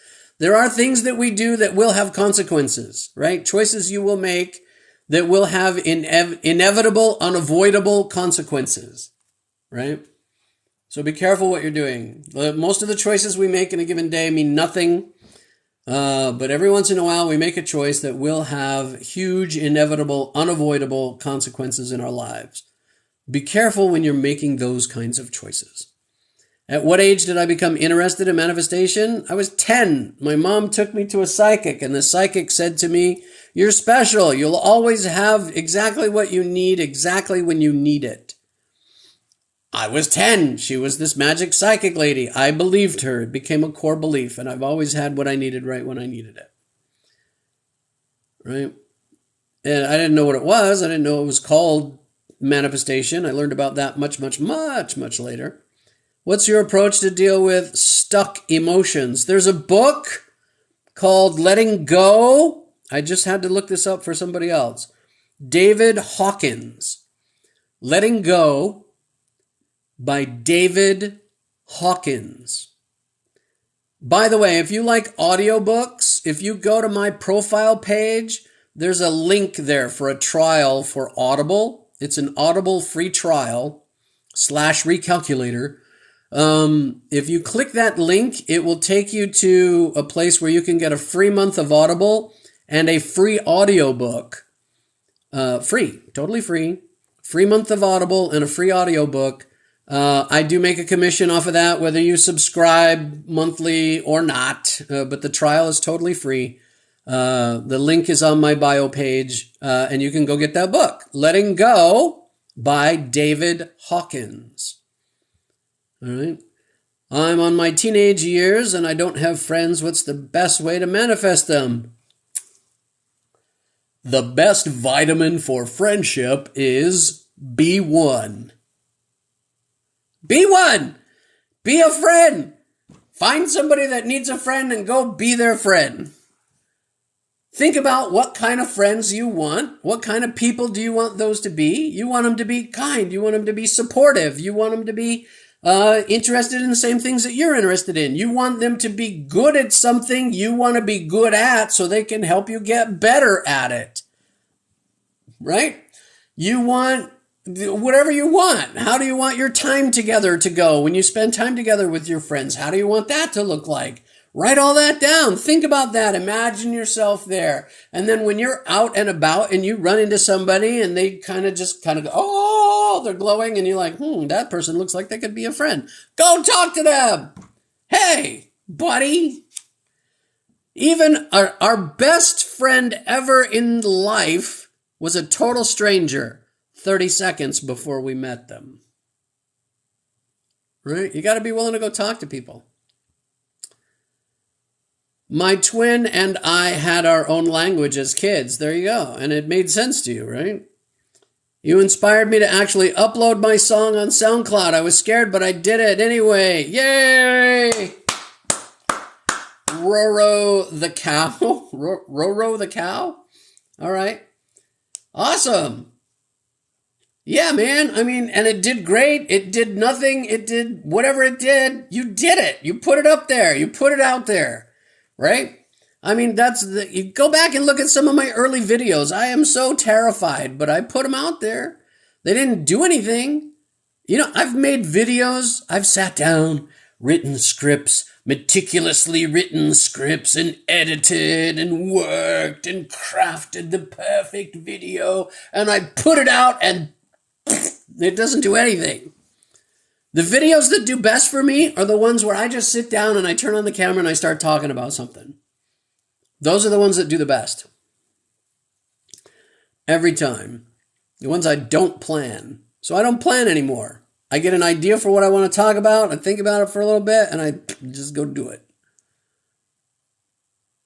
There are things that we do that will have consequences, right? Choices you will make that will have inevitable, unavoidable consequences, right? So be careful what you're doing. Most of the choices we make in a given day mean nothing, but every once in a while we make a choice that will have huge, inevitable, unavoidable consequences in our lives. Be careful when you're making those kinds of choices. At what age did I become interested in manifestation? I was 10. My mom took me to a psychic, and the psychic said to me, "You're special. You'll always have exactly what you need, exactly when you need it." I was 10. She was this magic psychic lady. I believed her. It became a core belief, and I've always had what I needed right when I needed it. Right? And I didn't know what it was. I didn't know it was called manifestation. I learned about that much, much, much, much later. What's your approach to deal with stuck emotions? There's a book called Letting Go. I just had to look this up for somebody else. David Hawkins. Letting Go by David Hawkins. By the way, if you like audiobooks, if you go to my profile page, there's a link there for a trial for Audible. It's an Audible free trial /Recalculator. If you click that link, it will take you to a place where you can get a free month of Audible and a free audiobook. Free, totally free. Free month of Audible and a free audiobook. I do make a commission off of that, whether you subscribe monthly or not, but the trial is totally free. The link is on my bio page, and you can go get that book, Letting Go by David Hawkins. All right. I'm on my teenage years and I don't have friends. What's the best way to manifest them? The best vitamin for friendship is be one. Be one. Be a friend. Find somebody that needs a friend and go be their friend. Think about what kind of friends you want. What kind of people do you want those to be? You want them to be kind. You want them to be supportive. You want them to be interested in the same things that you're interested in. You want them to be good at something you want to be good at so they can help you get better at it. Right? You want whatever you want. How do you want your time together to go when you spend time together with your friends? How do you want that to look like? Write all that down. Think about that. Imagine yourself there. And then when you're out and about and you run into somebody and they kind of go, oh, they're glowing. And you're like, that person looks like they could be a friend. Go talk to them. Hey, buddy. Even our best friend ever in life was a total stranger 30 seconds before we met them. Right? You got to be willing to go talk to people. My twin and I had our own language as kids. There you go. And it made sense to you, right? You inspired me to actually upload my song on SoundCloud. I was scared, but I did it anyway. Yay! Roro the cow. Roro the cow? All right. Awesome. Yeah, man. I mean, and it did great. It did nothing. It did whatever it did. You did it. You put it up there. You put it out there. Right? I mean, you go back and look at some of my early videos. I am so terrified, but I put them out there. They didn't do anything. I've made videos. I've sat down, written scripts, meticulously written scripts, and edited and worked and crafted the perfect video. And I put it out and it doesn't do anything. The videos that do best for me are the ones where I just sit down and I turn on the camera and I start talking about something. Those are the ones that do the best. Every time. The ones I don't plan. So I don't plan anymore. I get an idea for what I want to talk about. I think about it for a little bit and I just go do it.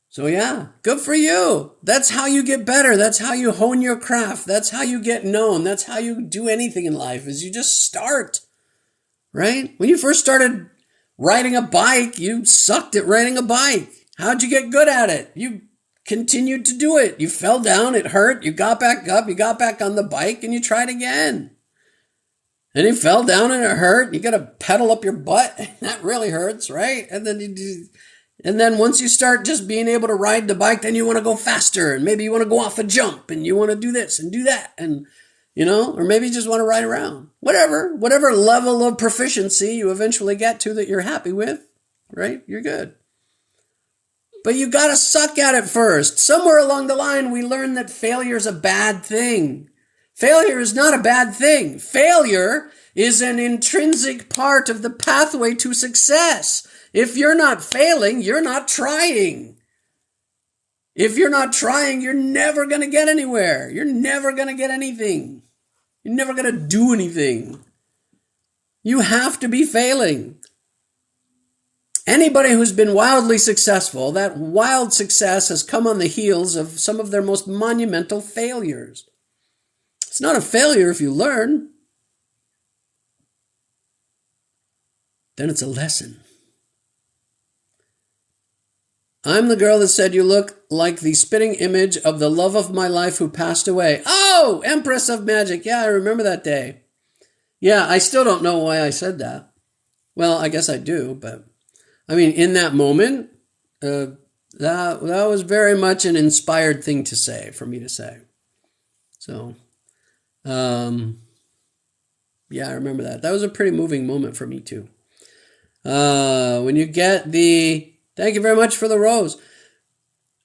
So yeah, good for you. That's how you get better. That's how you hone your craft. That's how you get known. That's how you do anything in life, is you just start, right? When you first started riding a bike, you sucked at riding a bike. How'd you get good at it? You continued to do it. You fell down, it hurt, you got back up, you got back on the bike, and you tried again. And you fell down and it hurt. You got to pedal up your butt. That really hurts, right? And then once you start just being able to ride the bike, then you want to go faster. And maybe you want to go off a jump and you want to do this and do that. And, or maybe you just want to ride around. Whatever level of proficiency you eventually get to that you're happy with, right? You're good. But you got to suck at it first. Somewhere along the line, we learned that failure is a bad thing. Failure is not a bad thing. Failure is an intrinsic part of the pathway to success. If you're not failing, you're not trying. If you're not trying, you're never going to get anywhere. You're never going to get anything. You're never going to do anything. You have to be failing. Anybody who's been wildly successful, that wild success has come on the heels of some of their most monumental failures. It's not a failure if you learn. Then it's a lesson. I'm the girl that said you look like the spitting image of the love of my life who passed away. Oh, Empress of Magic. Yeah, I remember that day. Yeah, I still don't know why I said that. Well, I guess I do, but I mean, in that moment, that was very much an inspired thing to say, for me to say. So, yeah, I remember that. That was a pretty moving moment for me too. When you get thank you very much for the rose.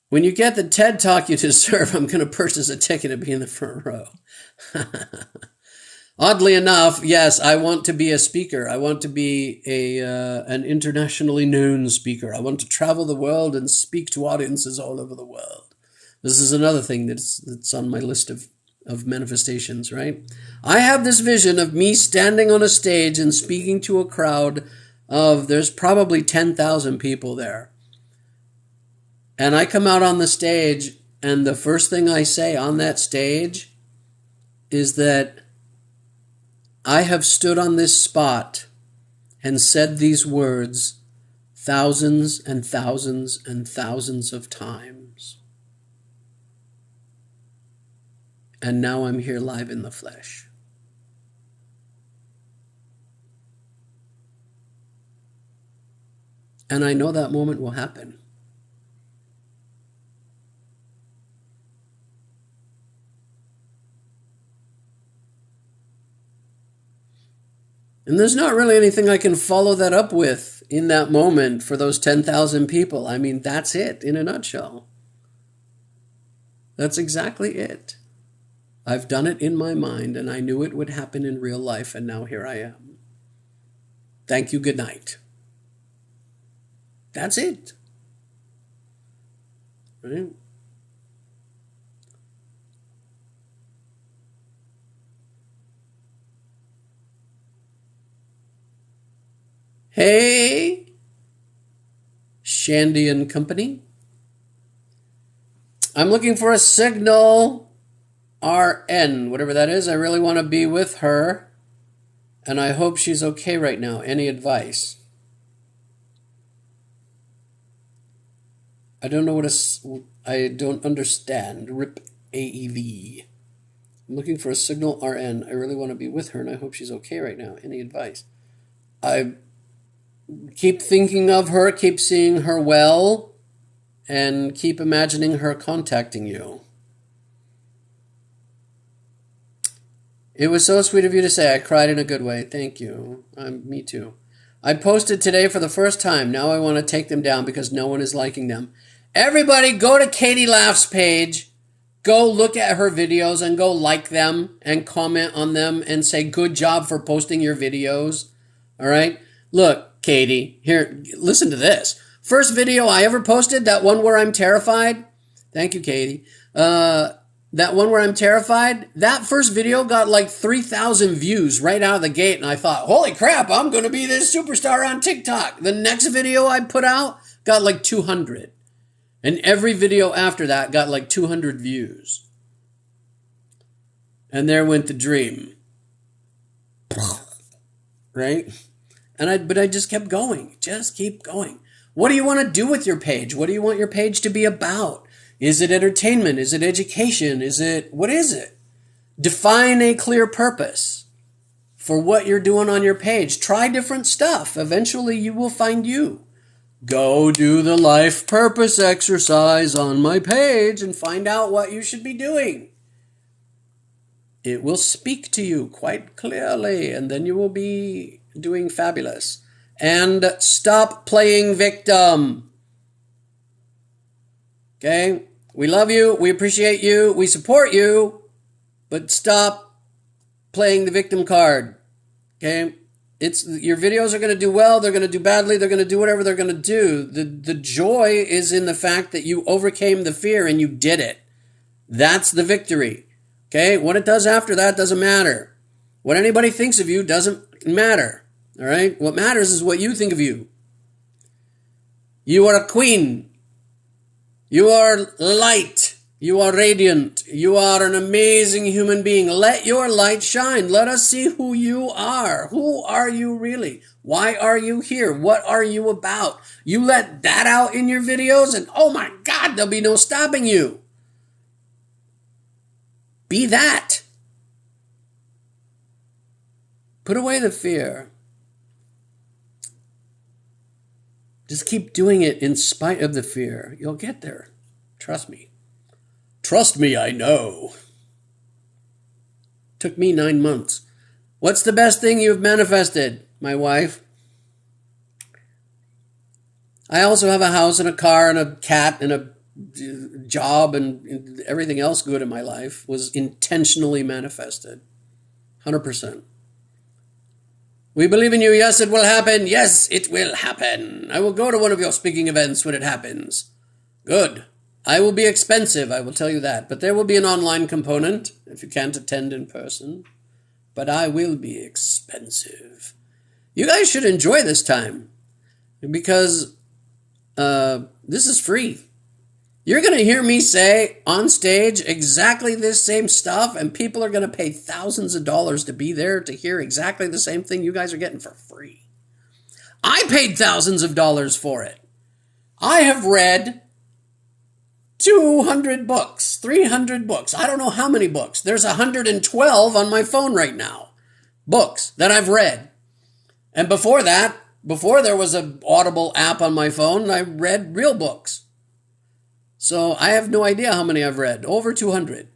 When you get the TED Talk you deserve, I'm going to purchase a ticket to be in the front row. Oddly enough, yes, I want to be a speaker. I want to be an internationally known speaker. I want to travel the world and speak to audiences all over the world. This is another thing that's on my list of manifestations, right? I have this vision of me standing on a stage and speaking to a crowd there's probably 10,000 people there. And I come out on the stage, and the first thing I say on that stage is that I have stood on this spot and said these words thousands and thousands and thousands of times. And now I'm here live in the flesh. And I know that moment will happen. And there's not really anything I can follow that up with in that moment for those 10,000 people. I mean, that's it in a nutshell. That's exactly it. I've done it in my mind, and I knew it would happen in real life, and now here I am. Thank you, good night. That's it. Right? Hey, Shandy and Company. I'm looking for a signal RN, whatever that is. I really want to be with her, and I hope she's okay right now. Any advice? I don't know I don't understand. RIP AEV. I'm looking for a signal RN. I really want to be with her, and I hope she's okay right now. Any advice? I keep thinking of her, keep seeing her well, and keep imagining her contacting you. It was so sweet of you to say. I cried in a good way. Thank you. Me too. I posted today for the first time. Now I want to take them down because no one is liking them. Everybody go to Katie Laugh's page. Go look at her videos and go like them and comment on them and say good job for posting your videos. All right? Look, Katie, here, listen to this. First video I ever posted, that one where I'm terrified. Thank you, Katie. That one where I'm terrified, that first video got like 3,000 views right out of the gate. And I thought, holy crap, I'm going to be this superstar on TikTok. The next video I put out got like 200. And every video after that got like 200 views. And there went the dream. Right? But I just kept going. Just keep going. What do you want to do with your page? What do you want your page to be about? Is it entertainment? Is it education? What is it? Define a clear purpose for what you're doing on your page. Try different stuff. Eventually you will find you. Go do the life purpose exercise on my page and find out what you should be doing. It will speak to you quite clearly, and then you will be doing fabulous. And stop playing victim. Okay? We love you. We appreciate you. We support you. But stop playing the victim card. Okay? Your videos are going to do well. They're going to do badly. They're going to do whatever they're going to do. The joy is in the fact that you overcame the fear and you did it. That's the victory. Okay? What it does after that doesn't matter. What anybody thinks of you doesn't matter. All right? What matters is what you think of you. You are a queen. You are light. You are radiant. You are an amazing human being. Let your light shine. Let us see who you are. Who are you really? Why are you here? What are you about? You let that out in your videos and oh my God, there'll be no stopping you. Be that. Put away the fear. Just keep doing it in spite of the fear. You'll get there. Trust me. Trust me, I know. Took me 9 months. What's the best thing you've manifested? My wife. I also have a house and a car and a cat and a job and everything else good in my life was intentionally manifested. 100%. We believe in you. Yes, it will happen. Yes, it will happen. I will go to one of your speaking events when it happens. Good. I will be expensive, I will tell you that. But there will be an online component if you can't attend in person. But I will be expensive. You guys should enjoy this time because this is free. You're going to hear me say on stage exactly this same stuff, and people are going to pay thousands of dollars to be there to hear exactly the same thing you guys are getting for free. I paid thousands of dollars for it. I have read 200 books, 300 books. I don't know how many books. There's 112 on my phone right now. Books that I've read. And before that, before there was an Audible app on my phone, I read real books. So I have no idea how many I've read. Over 200.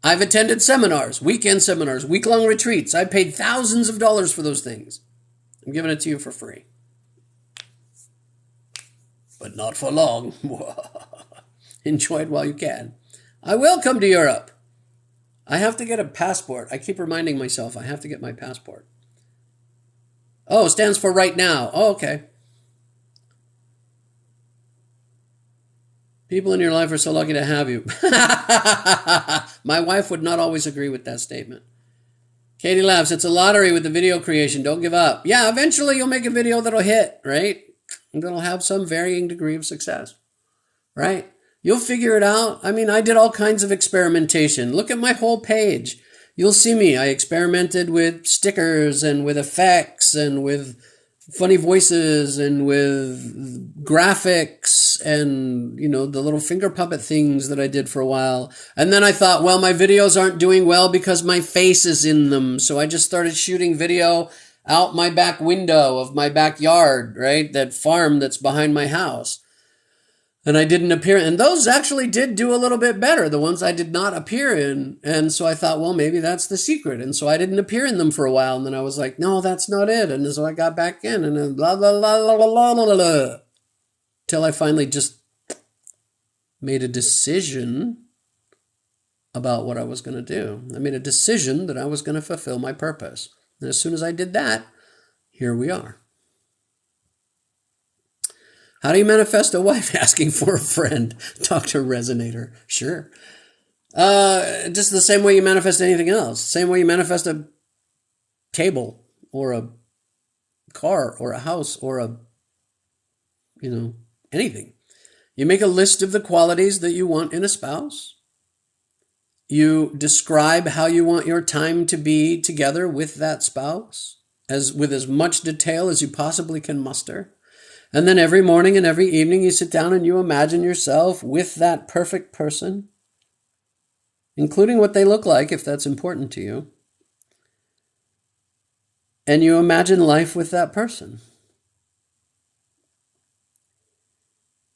I've attended seminars, weekend seminars, week-long retreats. I paid thousands of dollars for those things. I'm giving it to you for free. But not for long. Enjoy it while you can. I will come to Europe. I have to get a passport. I keep reminding myself I have to get my passport. Oh, it stands for right now. Oh, okay. People in your life are so lucky to have you. My wife would not always agree with that statement. Katie laughs. It's a lottery with the video creation. Don't give up. Yeah, eventually you'll make a video that'll hit, right? And that'll have some varying degree of success, right? You'll figure it out. I mean, I did all kinds of experimentation. Look at my whole page. You'll see me. I experimented with stickers and with effects and with funny voices and with graphics and, the little finger puppet things that I did for a while. And then I thought, well, my videos aren't doing well because my face is in them. So I just started shooting video out my back window of my backyard, right? That farm that's behind my house. And I didn't appear, and those actually did do a little bit better, the ones I did not appear in. And so I thought, well, maybe that's the secret. And so I didn't appear in them for a while. And then I was like, no, that's not it. And so I got back in and then blah, blah, blah, blah, blah, blah, blah, till I finally just made a decision about what I was going to do. I made a decision that I was going to fulfill my purpose. And as soon as I did that, here we are. How do you manifest a wife? Asking for a friend. Dr. Resonator. Sure. Just the same way you manifest anything else. Same way you manifest a table or a car or a house or anything. You make a list of the qualities that you want in a spouse. You describe how you want your time to be together with that spouse, with as much detail as you possibly can muster. And then every morning and every evening you sit down and you imagine yourself with that perfect person, including what they look like if that's important to you. And you imagine life with that person.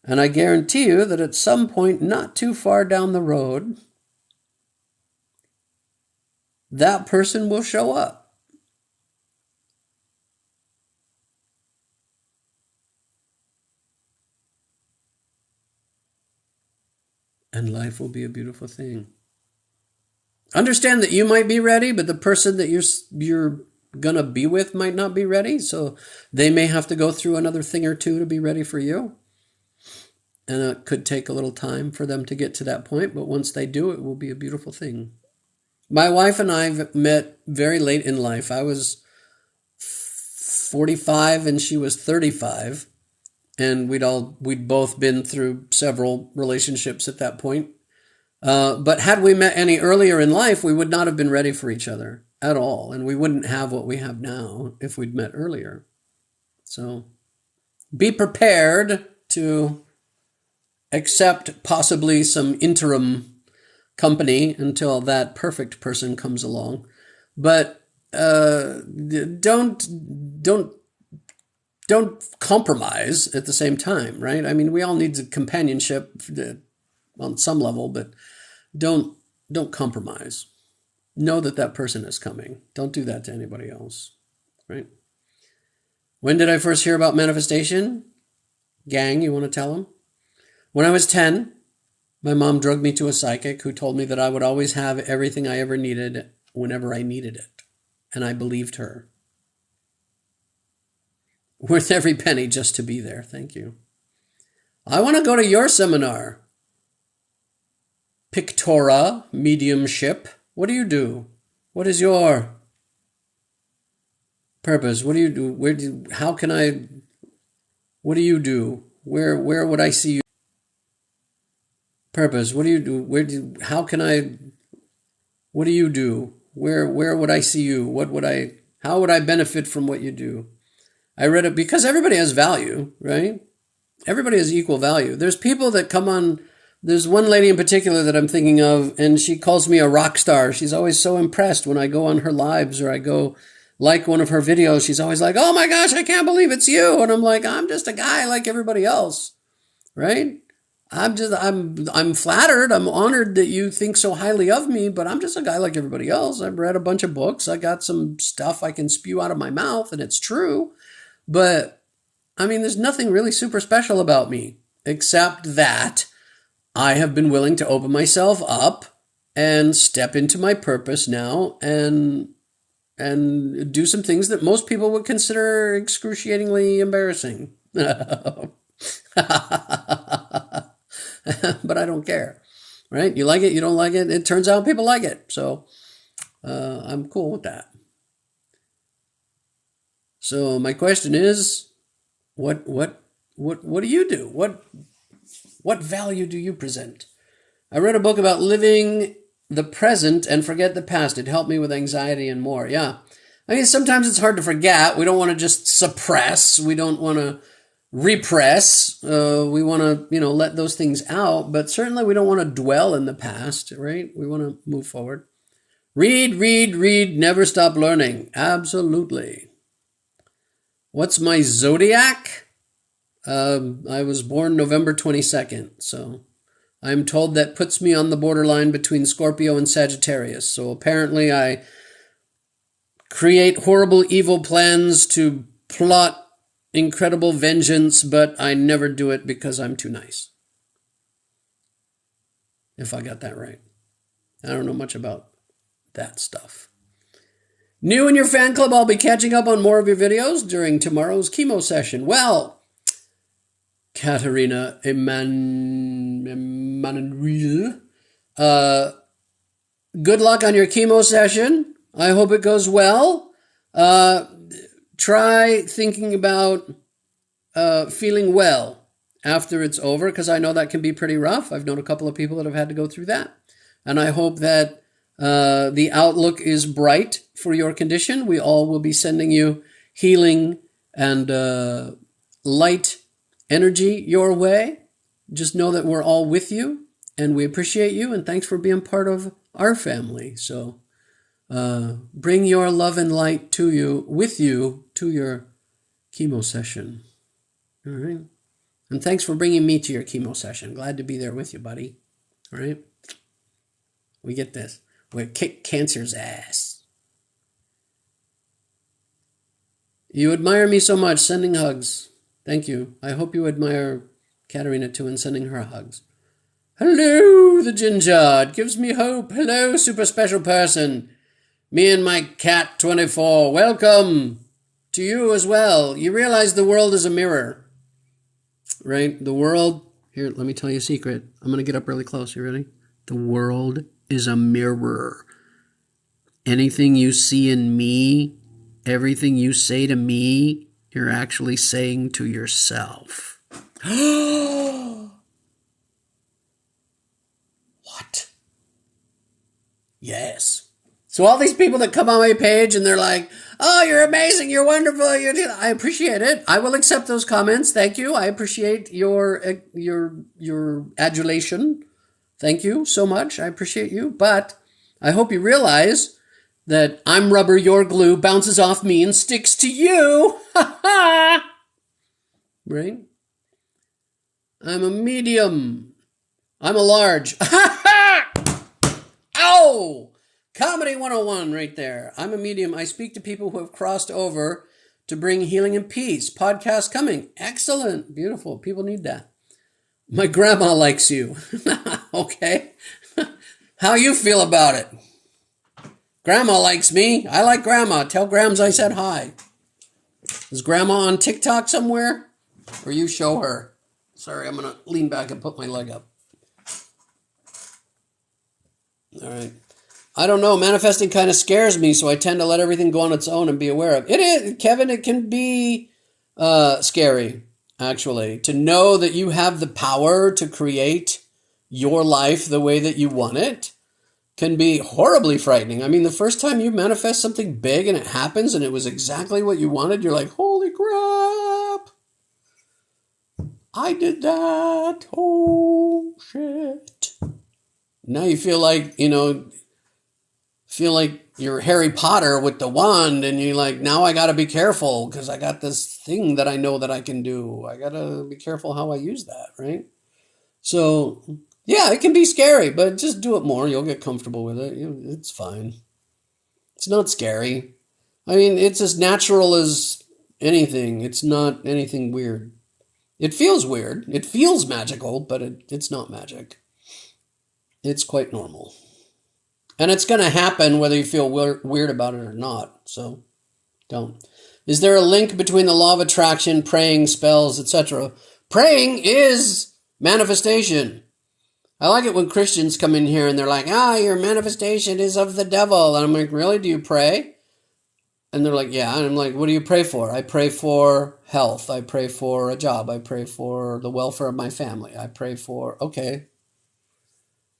And I guarantee you that at some point not too far down the road, that person will show up. And life will be a beautiful thing. Understand that you might be ready, but the person that you're gonna be with might not be ready. So they may have to go through another thing or two to be ready for you. And it could take a little time for them to get to that point. But once they do, it will be a beautiful thing. My wife and I met very late in life. I was 45 and she was 35. And we'd both been through several relationships at that point. But had we met any earlier in life, we would not have been ready for each other at all. And we wouldn't have what we have now if we'd met earlier. So be prepared to accept possibly some interim company until that perfect person comes along. But don't compromise at the same time, right? I mean, we all need companionship on some level, but don't compromise. Know that person is coming. Don't do that to anybody else, right? When did I first hear about manifestation? Gang, you want to tell them? When I was 10, my mom drugged me to a psychic who told me that I would always have everything I ever needed whenever I needed it. And I believed her. Worth every penny just to be there. Thank you. I want to go to your seminar. Pictora, mediumship. What do you do? What is your purpose? What do you do? What do you do? Where would I see you? Purpose. What do you do? What do you do? Where would I see you? How would I benefit from what you do? I read it because everybody has value, right? Everybody has equal value. There's people that come on. There's one lady in particular that I'm thinking of, and she calls me a rock star. She's always so impressed when I go on her lives or I go like one of her videos. She's always like, oh my gosh, I can't believe it's you. And I'm like, I'm just a guy like everybody else, right? I'm flattered. I'm honored that you think so highly of me, but I'm just a guy like everybody else. I've read a bunch of books. I got some stuff I can spew out of my mouth, and it's true. But, I mean, there's nothing really super special about me, except that I have been willing to open myself up and step into my purpose now and do some things that most people would consider excruciatingly embarrassing. But I don't care, right? You like it, you don't like it. It turns out people like it. So I'm cool with that. So my question is, what do you do? What value do you present? I read a book about living the present and forget the past. It helped me with anxiety and more. Yeah. I mean, sometimes it's hard to forget. We don't want to just suppress. We don't want to repress. We want to, let those things out. But certainly we don't want to dwell in the past, right? We want to move forward. Read, read, read. Never stop learning. Absolutely. What's my zodiac? I was born November 22nd. So I'm told that puts me on the borderline between Scorpio and Sagittarius. So apparently I create horrible, evil plans to plot incredible vengeance, but I never do it because I'm too nice. If I got that right. I don't know much about that stuff. New in your fan club, I'll be catching up on more of your videos during tomorrow's chemo session. Well, Katerina Emanuel, good luck on your chemo session. I hope it goes well. Try thinking about feeling well after it's over, because I know that can be pretty rough. I've known a couple of people that have had to go through that. And I hope that the outlook is bright for your condition. We all will be sending you healing and light energy your way. Just know that we're all with you and we appreciate you, and thanks for being part of our family. So bring your love and light with you to your chemo session. All right. And thanks for bringing me to your chemo session. Glad to be there with you, buddy. All right. We get this. We kick cancer's ass. You admire me so much. Sending hugs. Thank you. I hope you admire Katerina too and sending her hugs. Hello, the ginger. It gives me hope. Hello, super special person. Me and my cat 24. Welcome to you as well. You realize the world is a mirror, right? The world, here, let me tell you a secret. I'm going to get up really close. You ready? The world is a mirror. Anything you see in me, everything you say to me, you're actually saying to yourself. What? Yes. So all these people that come on my page and they're like, oh, you're amazing, you're wonderful, I appreciate it. I will accept those comments. Thank you. I appreciate your adulation. Thank you so much. I appreciate you. But I hope you realize that I'm rubber, you're glue, bounces off me and sticks to you. Right? I'm a medium. I'm a large. Ow! Comedy 101 right there. I'm a medium. I speak to people who have crossed over to bring healing and peace. Podcast coming. Excellent. Beautiful. People need that. My grandma likes you. Okay. How you feel about it? Grandma likes me. I like grandma. Tell Grams I said hi. Is grandma on TikTok somewhere? Or you show her? Sorry, I'm going to lean back and put my leg up. All right. I don't know. Manifesting kind of scares me, so I tend to let everything go on its own and be aware of. It is, Kevin, it can be scary, actually, to know that you have the power to create your life the way that you want it can be horribly frightening. I mean, the first time you manifest something big and it happens and it was exactly what you wanted, you're like, holy crap, I did that. Oh, shit. Now you feel like, you're Harry Potter with the wand and you're like, now I got to be careful because I got this thing that I know that I can do. I got to be careful how I use that, right? So, yeah, it can be scary, but just do it more. You'll get comfortable with it. It's fine. It's not scary. I mean, it's as natural as anything. It's not anything weird. It feels weird. It feels magical, but it's not magic. It's quite normal. And it's going to happen whether you feel weird about it or not. So don't. Is there a link between the law of attraction, praying, spells, etc.? Praying is manifestation. I like it when Christians come in here and they're like, your manifestation is of the devil. And I'm like, really? Do you pray? And they're like, yeah. And I'm like, what do you pray for? I pray for health. I pray for a job. I pray for the welfare of my family. I pray for, okay.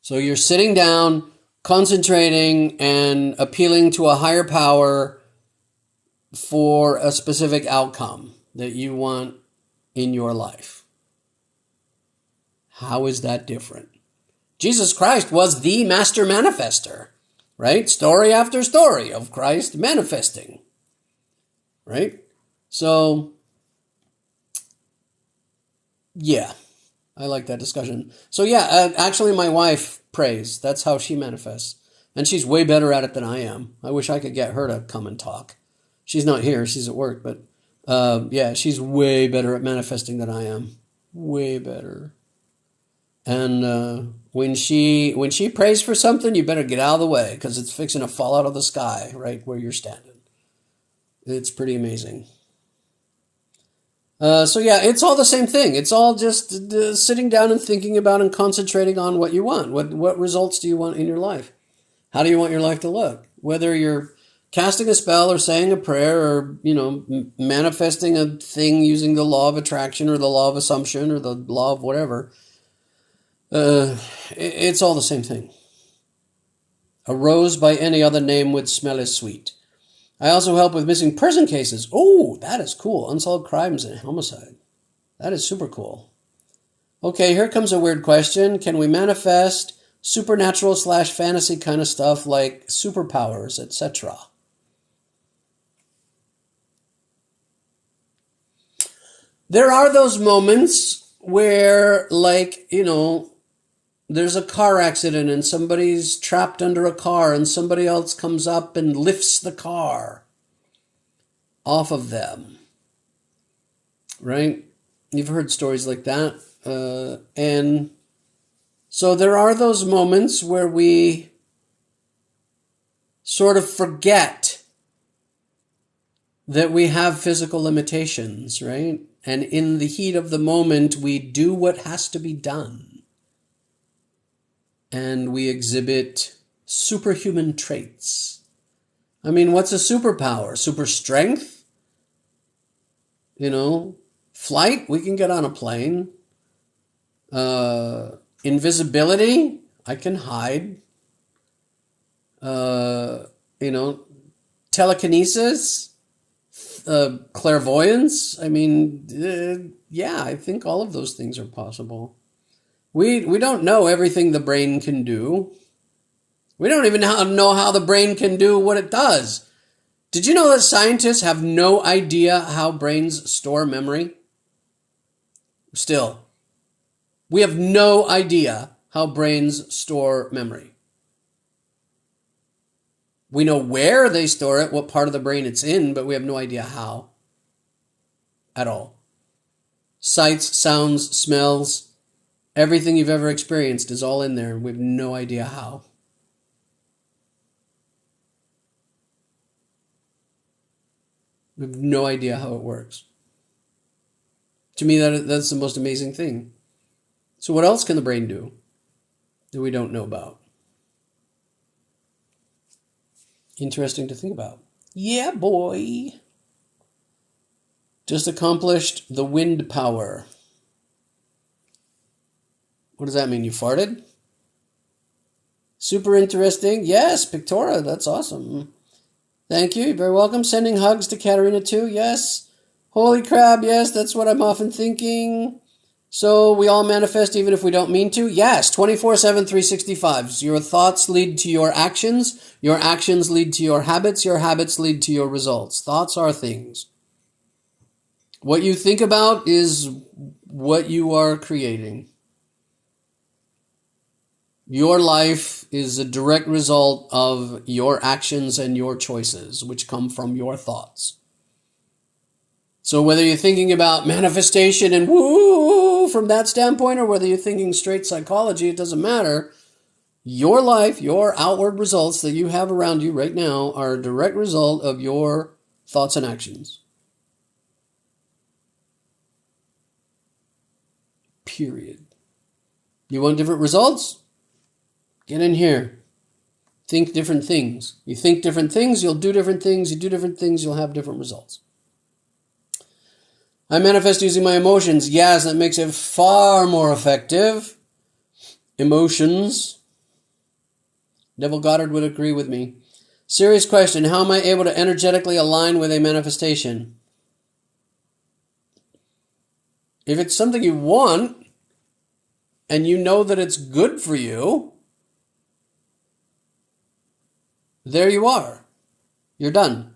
So you're sitting down, concentrating and appealing to a higher power for a specific outcome that you want in your life. How is that different? Jesus Christ was the master manifester, right? Story after story of Christ manifesting, right? So, yeah, I like that discussion. So yeah, actually my wife prays. That's how she manifests. And she's way better at it than I am. I wish I could get her to come and talk. She's not here, she's at work, but yeah, she's way better at manifesting than I am. Way better. And when she prays for something, you better get out of the way because it's fixing to fall out of the sky right where you're standing. It's pretty amazing. So yeah, it's all the same thing. It's all just sitting down and thinking about and concentrating on what you want. What results do you want in your life? How do you want your life to look? Whether you're casting a spell or saying a prayer or, manifesting a thing using the law of attraction or the law of assumption or the law of whatever, it's all the same thing. A rose by any other name would smell as sweet. I also help with missing person cases. Oh, that is cool. Unsolved crimes and homicide. That is super cool. Okay, here comes a weird question. Can we manifest supernatural/fantasy kind of stuff like superpowers, etc.? There are those moments where, there's a car accident and somebody's trapped under a car and somebody else comes up and lifts the car off of them. Right? You've heard stories like that. And so there are those moments where we sort of forget that we have physical limitations, right? And in the heat of the moment, we do what has to be done. And we exhibit superhuman traits. I mean, what's a superpower? Super strength? Flight? We can get on a plane. Invisibility? I can hide. Telekinesis? Clairvoyance? I mean, yeah, I think all of those things are possible. We don't know everything the brain can do. We don't even know how the brain can do what it does. Did you know that scientists have no idea how brains store memory? Still, we have no idea how brains store memory. We know where they store it, what part of the brain it's in, but we have no idea how at all. Sights, sounds, smells, everything you've ever experienced is all in there, and we have no idea how. We have no idea how it works. To me, that's the most amazing thing. So what else can the brain do that we don't know about? Interesting to think about. Yeah, boy. Just accomplished the wind power. What does that mean? You farted? Super interesting. Yes, Pictora, that's awesome. Thank you. You're very welcome. Sending hugs to Katerina too. Yes. Holy crap. Yes, that's what I'm often thinking. So we all manifest even if we don't mean to? Yes, 24/7, 365. So your thoughts lead to your actions lead to your habits lead to your results. Thoughts are things. What you think about is what you are creating. Your life is a direct result of your actions and your choices, which come from your thoughts. So whether you're thinking about manifestation and woo from that standpoint, or whether you're thinking straight psychology, it doesn't matter. Your life, your outward results that you have around you right now are a direct result of your thoughts and actions. Period. You want different results? Get in here. Think different things. You think different things, you'll do different things. You do different things, you'll have different results. I manifest using my emotions. Yes, that makes it far more effective. Emotions. Neville Goddard would agree with me. Serious question. How am I able to energetically align with a manifestation? If it's something you want and you know that it's good for you, there you are. You're done.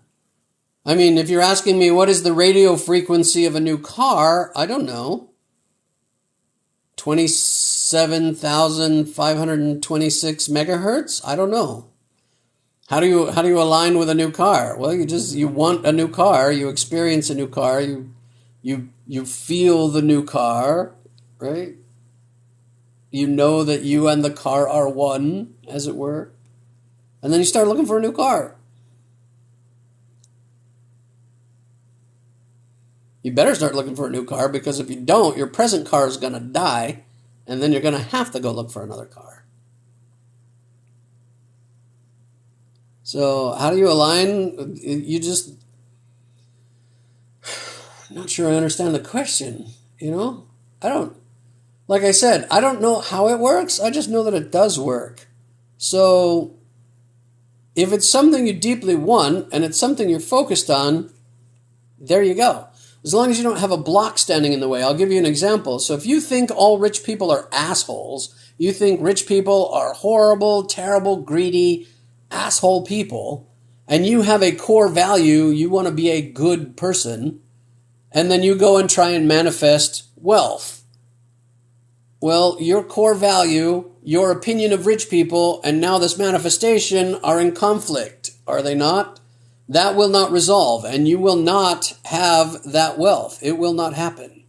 I mean, if you're asking me what is the radio frequency of a new car, I don't know. 27,526 megahertz? I don't know. How do you align with a new car? Well, you want a new car, you experience a new car, you feel the new car, right? You know that you and the car are one, as it were. And then you start looking for a new car. You better start looking for a new car, because if you don't, your present car is going to die, and then you're going to have to go look for another car. So how do you align? I'm not sure I understand the question, like I said, I don't know how it works. I just know that it does work. So if it's something you deeply want and it's something you're focused on, there you go. As long as you don't have a block standing in the way. I'll give you an example. So if you think all rich people are assholes, you think rich people are horrible, terrible, greedy, asshole people, and you have a core value, you want to be a good person, and then you go and try and manifest wealth. Well, your core value, your opinion of rich people, and now this manifestation are in conflict, are they not? That will not resolve, and you will not have that wealth. It will not happen.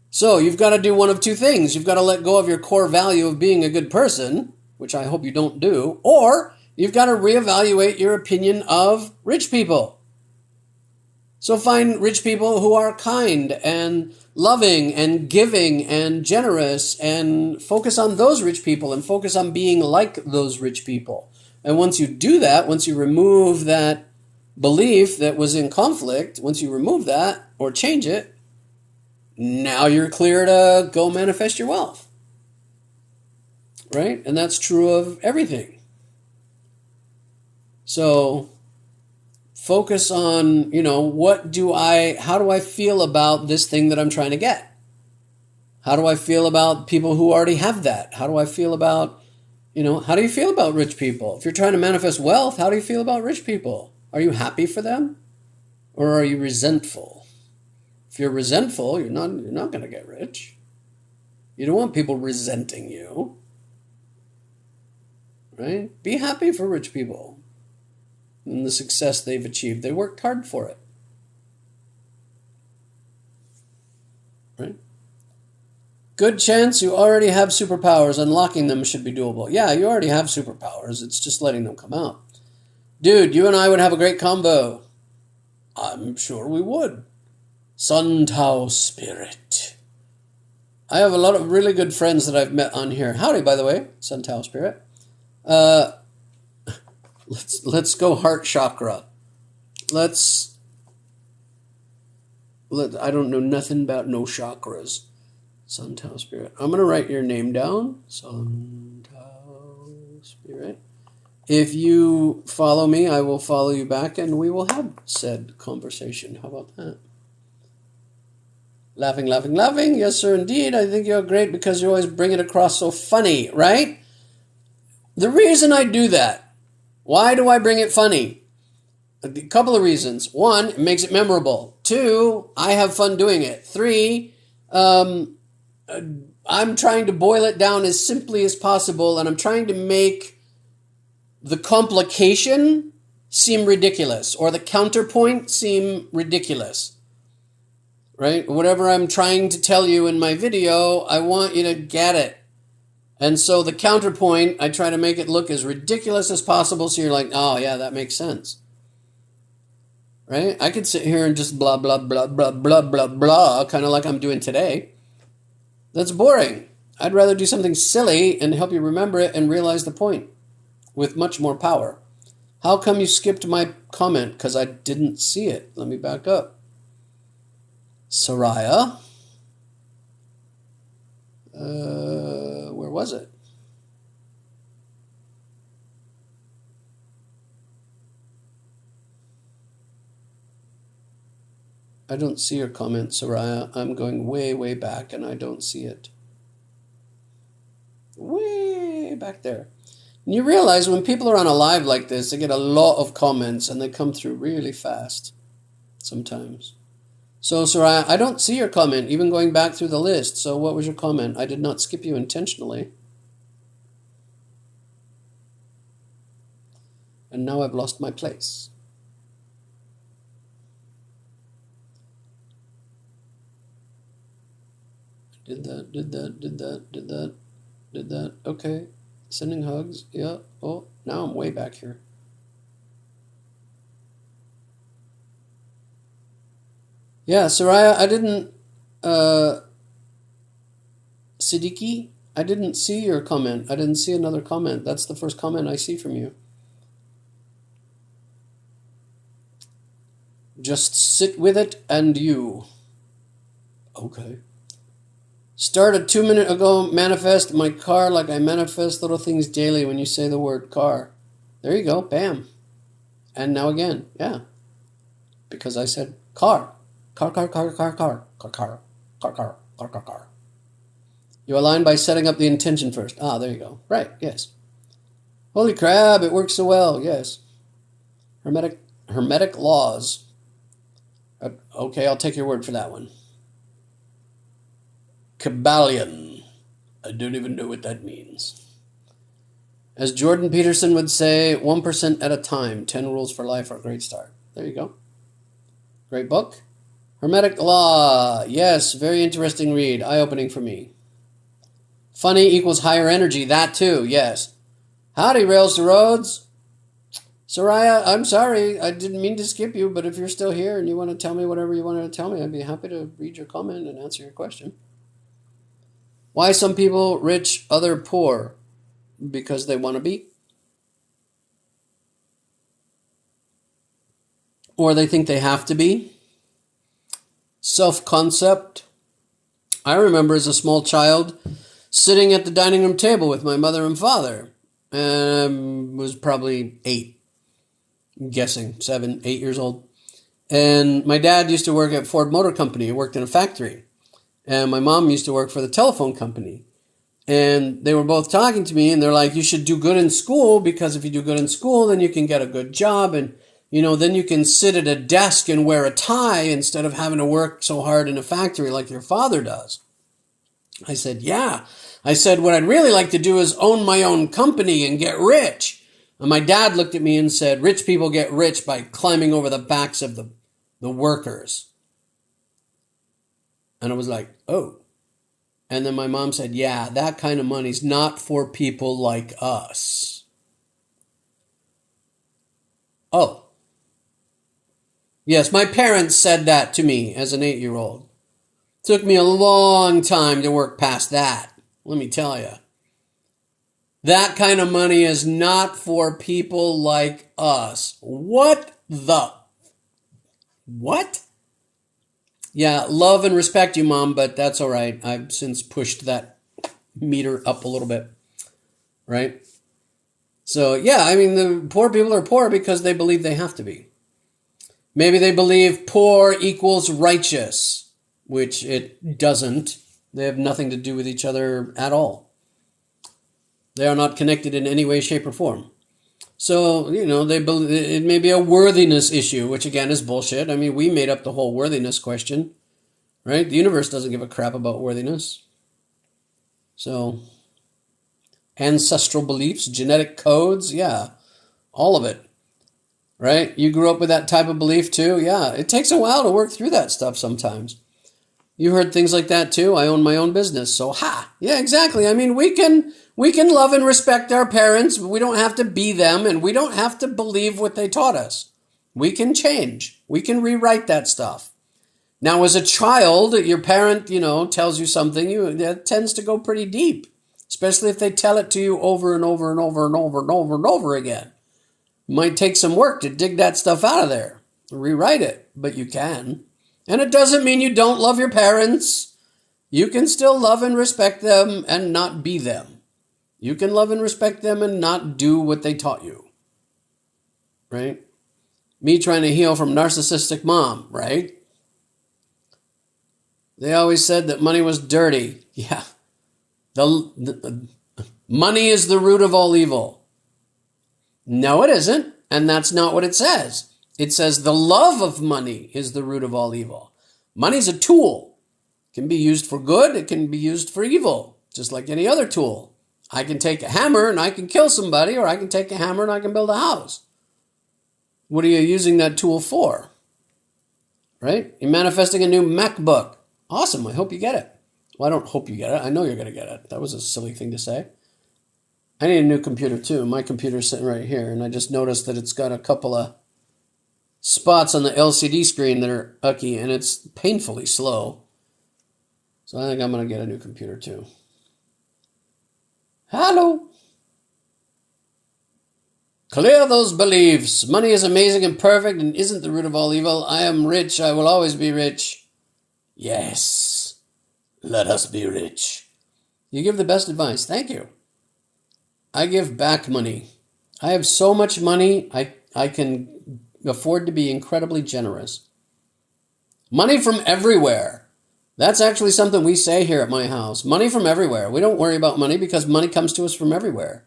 So you've got to do one of two things. You've got to let go of your core value of being a good person, which I hope you don't do, or you've got to reevaluate your opinion of rich people. So find rich people who are kind and loving and giving and generous, and focus on those rich people and focus on being like those rich people. And once you do that, once you remove that belief that was in conflict, once you remove that or change it, now you're clear to go manifest your wealth. Right? And that's true of everything. So focus on, how do I feel about this thing that I'm trying to get? How do I feel about people who already have that? How do I feel about, how do you feel about rich people? If you're trying to manifest wealth, how do you feel about rich people? Are you happy for them? Or are you resentful? If you're resentful, you're not going to get rich. You don't want people resenting you. Right? Be happy for rich people and the success they've achieved. They worked hard for it. Right? Good chance you already have superpowers. Unlocking them should be doable. Yeah, you already have superpowers. It's just letting them come out. Dude, you and I would have a great combo. I'm sure we would. Sun Tao Spirit. I have a lot of really good friends that I've met on here. Howdy, by the way, Sun Tao Spirit. Let's go heart chakra. I don't know nothing about no chakras. Sun Tao Spirit. I'm going to write your name down. Sun Tao Spirit. If you follow me, I will follow you back, and we will have said conversation. How about that? Laughing, laughing, laughing. Yes, sir, indeed. I think you're great because you always bring it across so funny, right? The reason I do that, why do I bring it funny? A couple of reasons. One, it makes it memorable. Two, I have fun doing it. Three, I'm trying to boil it down as simply as possible, and I'm trying to make the complication seem ridiculous, or the counterpoint seem ridiculous. Right? Whatever I'm trying to tell you in my video, I want you to get it. And so the counterpoint, I try to make it look as ridiculous as possible, so you're like, oh yeah, that makes sense. Right? I could sit here and just blah, blah, blah, blah, blah, blah, blah, kind of like I'm doing today. That's boring. I'd rather do something silly and help you remember it and realize the point with much more power. How come you skipped my comment? Because I didn't see it. Let me back up. Soraya. Where was it? I don't see your comment, Soraya. I'm going way, way back, and I don't see it. Way back there. And you realize when people are on a live like this, they get a lot of comments, and they come through really fast sometimes. So, Soraya, I don't see your comment, even going back through the list. So what was your comment? I did not skip you intentionally. And now I've lost my place. Did that. Okay. Sending hugs. Yeah. Oh, now I'm way back here. Yeah, Soraya, I didn't... Siddiqui, I didn't see your comment. I didn't see another comment. That's the first comment I see from you. Just sit with it and you. Okay. Started 2 minutes ago, manifest my car like I manifest little things daily when you say the word car. There you go, bam. And now again, yeah. Because I said car. Car. You align by setting up the intention first. Ah, there you go. Right, yes. Holy crap, it works so well, yes. Hermetic laws. Okay, I'll take your word for that one. Kabbalion. I don't even know what that means. As Jordan Peterson would say, 1% at a time. 10 rules for life are a great start. There you go. Great book. Hermetic law. Yes, very interesting read. Eye-opening for me. Funny equals higher energy. That too, yes. Howdy, Rails to Roads. Soraya, I'm sorry. I didn't mean to skip you, but if you're still here and you want to tell me whatever you wanted to tell me, I'd be happy to read your comment and answer your question. Why some people rich, other poor? Because they want to be. Or they think they have to be. Self-concept. I remember as a small child sitting at the dining room table with my mother and father. Was probably 8. I'm guessing 7, 8 years old. And my dad used to work at Ford Motor Company. He worked in a factory. And my mom used to work for the telephone company. And they were both talking to me, and they're like, you should do good in school, because if you do good in school, then you can get a good job, and, then you can sit at a desk and wear a tie instead of having to work so hard in a factory like your father does. I said, yeah. I said, what I'd really like to do is own my own company and get rich. And my dad looked at me and said, rich people get rich by climbing over the backs of the workers. And I was like, oh. And then my mom said, yeah, that kind of money's not for people like us. Oh. Yes, my parents said that to me as an 8-year-old. Took me a long time to work past that, let me tell you. That kind of money is not for people like us. What? Yeah, love and respect you, Mom, but that's all right. I've since pushed that meter up a little bit, right? So, yeah, I mean, the poor people are poor because they believe they have to be. Maybe they believe poor equals righteous, which it doesn't. They have nothing to do with each other at all. They are not connected in any way, shape, or form. So, they believe it may be a worthiness issue, which again is bullshit. I mean, we made up the whole worthiness question, right? The universe doesn't give a crap about worthiness. So, ancestral beliefs, genetic codes, yeah, all of it, right? You grew up with that type of belief too? Yeah, it takes a while to work through that stuff sometimes. You heard things like that too? I own my own business, so yeah, exactly. I mean, we can love and respect our parents, but we don't have to be them, and we don't have to believe what they taught us. We can change. We can rewrite that stuff. Now, as a child, your parent, tells you something, that tends to go pretty deep, especially if they tell it to you over and over and over and over and over and over again. It might take some work to dig that stuff out of there, rewrite it, but you can. And it doesn't mean you don't love your parents. You can still love and respect them and not be them. You can love and respect them and not do what they taught you. Right? Me trying to heal from narcissistic mom, right? They always said that money was dirty. Yeah. The money is the root of all evil. No, it isn't. And that's not what it says. It says the love of money is the root of all evil. Money's a tool. It can be used for good. It can be used for evil, just like any other tool. I can take a hammer and I can kill somebody, or I can take a hammer and I can build a house. What are you using that tool for? Right? You're manifesting a new MacBook. Awesome. I hope you get it. Well, I don't hope you get it. I know you're going to get it. That was a silly thing to say. I need a new computer too. My computer's sitting right here, and I just noticed that it's got a couple of spots on the LCD screen that are ucky, and it's painfully slow. So I think I'm going to get a new computer too. Hello. Clear those beliefs. Money is amazing and perfect and isn't the root of all evil. I am rich. I will always be rich. Yes. Let us be rich. You give the best advice. Thank you. I give back money. I have so much money, I can afford to be incredibly generous. Money from everywhere. That's actually something we say here at my house. Money from everywhere. We don't worry about money because money comes to us from everywhere.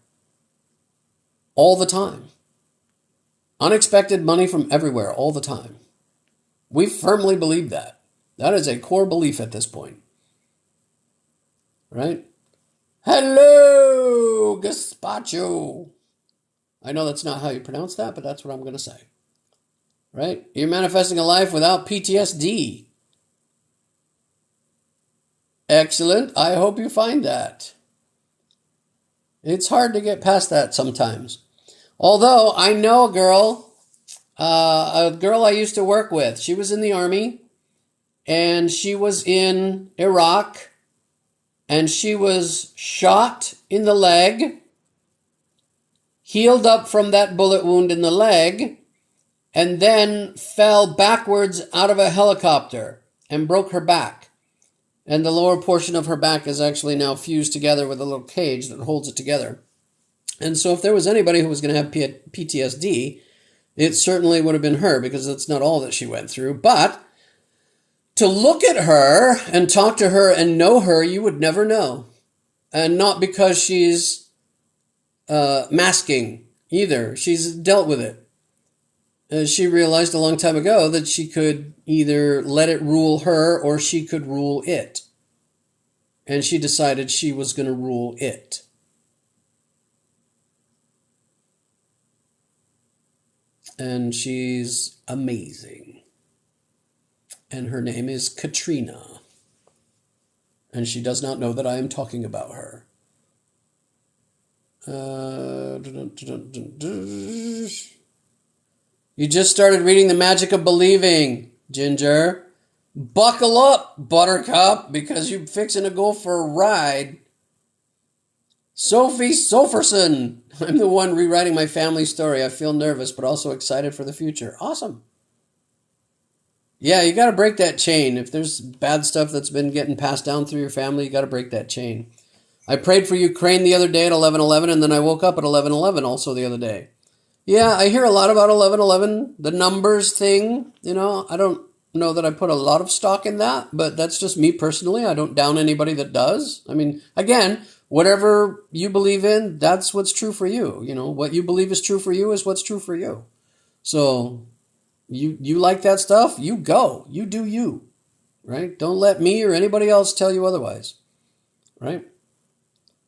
All the time. Unexpected money from everywhere all the time. We firmly believe that. That is a core belief at this point. Right? Hello, gazpacho. I know that's not how you pronounce that, but that's what I'm going to say. Right? You're manifesting a life without PTSD. Excellent. I hope you find that. It's hard to get past that sometimes. Although I know a girl I used to work with. She was in the army, and she was in Iraq, and she was shot in the leg, healed up from that bullet wound in the leg, and then fell backwards out of a helicopter and broke her back. And the lower portion of her back is actually now fused together with a little cage that holds it together. And so if there was anybody who was going to have PTSD, it certainly would have been her, because that's not all that she went through. But to look at her and talk to her and know her, you would never know. And not because she's masking either. She's dealt with it. She realized a long time ago that she could either let it rule her or she could rule it. And she decided she was going to rule it. And she's amazing. And her name is Katrina. And she does not know that I am talking about her. You just started reading The Magic of Believing, Ginger. Buckle up, Buttercup, because you're fixing to go for a ride. Sophie Soferson. I'm the one rewriting my family story. I feel nervous, but also excited for the future. Awesome. Yeah, you got to break that chain. If there's bad stuff that's been getting passed down through your family, you got to break that chain. I prayed for Ukraine the other day at 11:11, and then I woke up at 11:11 also the other day. Yeah, I hear a lot about 11:11, the numbers thing. You know, I don't know that I put a lot of stock in that, but that's just me personally. I don't down anybody that does. I mean, again, whatever you believe in, that's what's true for you. You know, what you believe is true for you is what's true for you. So you like that stuff, you go. You do you, right? Don't let me or anybody else tell you otherwise, right?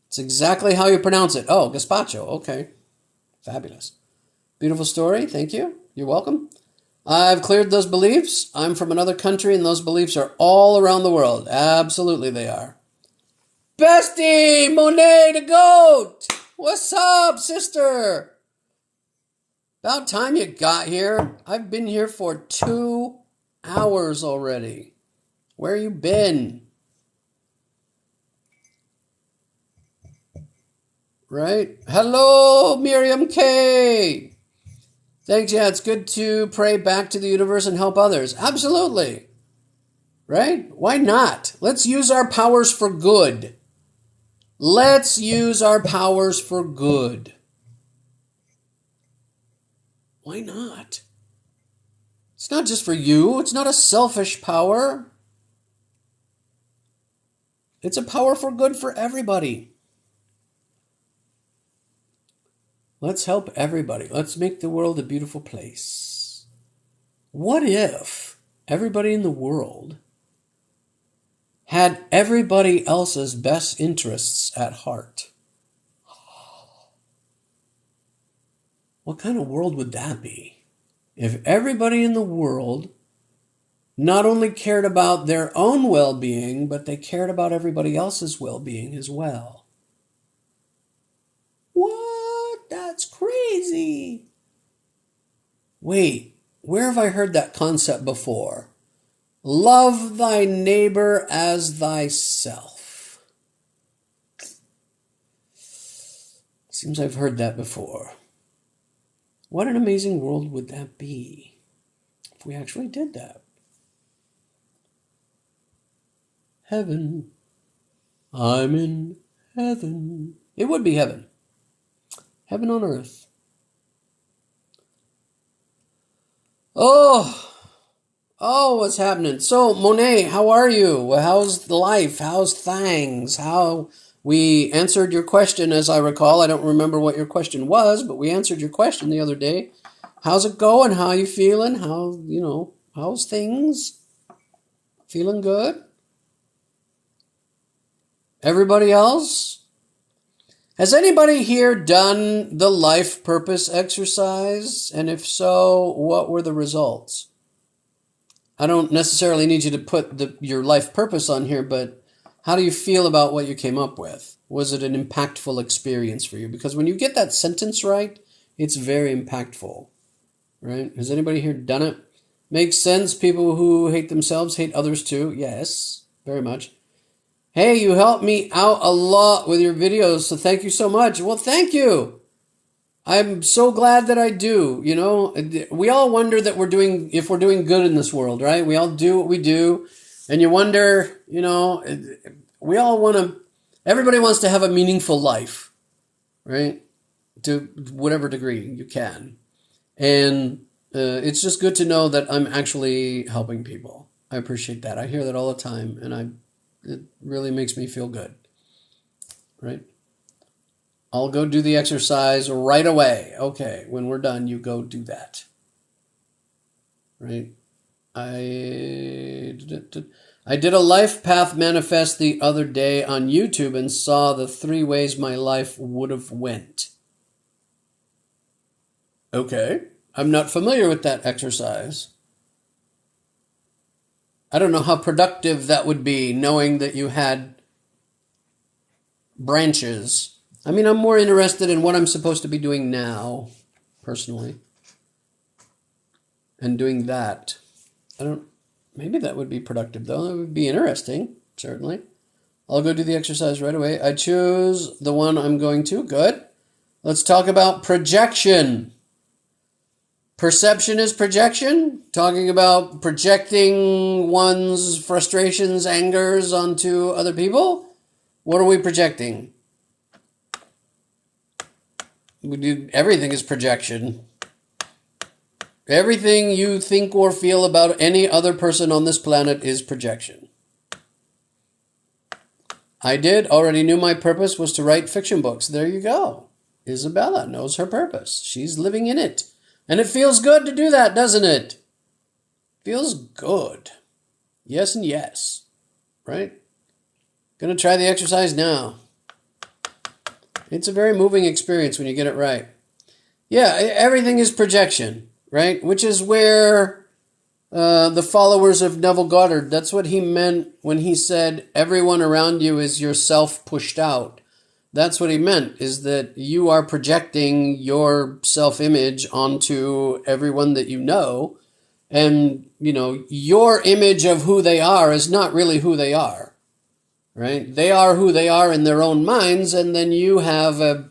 It's exactly how you pronounce it. Oh, gazpacho. Okay. Fabulous. Beautiful story. Thank you. You're welcome. I've cleared those beliefs. I'm from another country, and those beliefs are all around the world. Absolutely they are. Bestie, Monet the goat. What's up, sister? About time you got here. I've been here for 2 hours already. Where you been? Right? Hello, Miriam K. Thanks. Yeah, it's good to pray back to the universe and help others. Absolutely. Right? Why not? Let's use our powers for good. Let's use our powers for good. Why not? It's not just for you. It's not a selfish power. It's a power for good for everybody. Let's help everybody. Let's make the world a beautiful place. What if everybody in the world had everybody else's best interests at heart? What kind of world would that be? If everybody in the world not only cared about their own well-being, but they cared about everybody else's well-being as well. What? That's crazy. Wait, where have I heard that concept before? Love thy neighbor as thyself. Seems I've heard that before. What an amazing world would that be if we actually did that? Heaven. I'm in heaven. It would be heaven. Heaven on earth. Oh, what's happening? So, Monet, how are you? How's life? How's things? We answered your question, as I recall. I don't remember what your question was, but we answered your question the other day. How's it going? How are you feeling? How's things? Feeling good? Everybody else? Has anybody here done the life purpose exercise? And if so, what were the results? I don't necessarily need you to put your life purpose on here, but how do you feel about what you came up with? Was it an impactful experience for you? Because when you get that sentence right, it's very impactful, right? Has anybody here done it? Makes sense. People who hate themselves hate others too. Yes, very much. Hey, you helped me out a lot with your videos, so thank you so much. Well, thank you. I'm so glad that I do. We all wonder that if we're doing good in this world, right? We all do what we do. And you wonder, we all everybody wants to have a meaningful life, right? To whatever degree you can. And it's just good to know that I'm actually helping people. I appreciate that. I hear that all the time, and it really makes me feel good, right? I'll go do the exercise right away. Okay, when we're done, you go do that, right? I did a life path manifest the other day on YouTube and saw the 3 ways my life would have went. Okay, I'm not familiar with that exercise. I don't know how productive that would be, knowing that you had branches. I mean, I'm more interested in what I'm supposed to be doing now, personally. And doing that. Maybe that would be productive, though. That would be interesting, certainly. I'll go do the exercise right away. I choose the one I'm going to. Good. Let's talk about projection. Perception is projection. Talking about projecting one's frustrations, angers onto other people. What are we projecting? Everything is projection. Everything you think or feel about any other person on this planet is projection. I already knew my purpose was to write fiction books. There you go. Isabella knows her purpose. She's living in it. And it feels good to do that, doesn't it? Feels good. Yes and yes. Right? Gonna try the exercise now. It's a very moving experience when you get it right. Yeah, everything is projection, right? Which is where the followers of Neville Goddard, that's what he meant when he said everyone around you is yourself pushed out. That's what he meant, is that you are projecting your self-image onto everyone that you know. And, your image of who they are is not really who they are, right? They are who they are in their own minds, and then you have a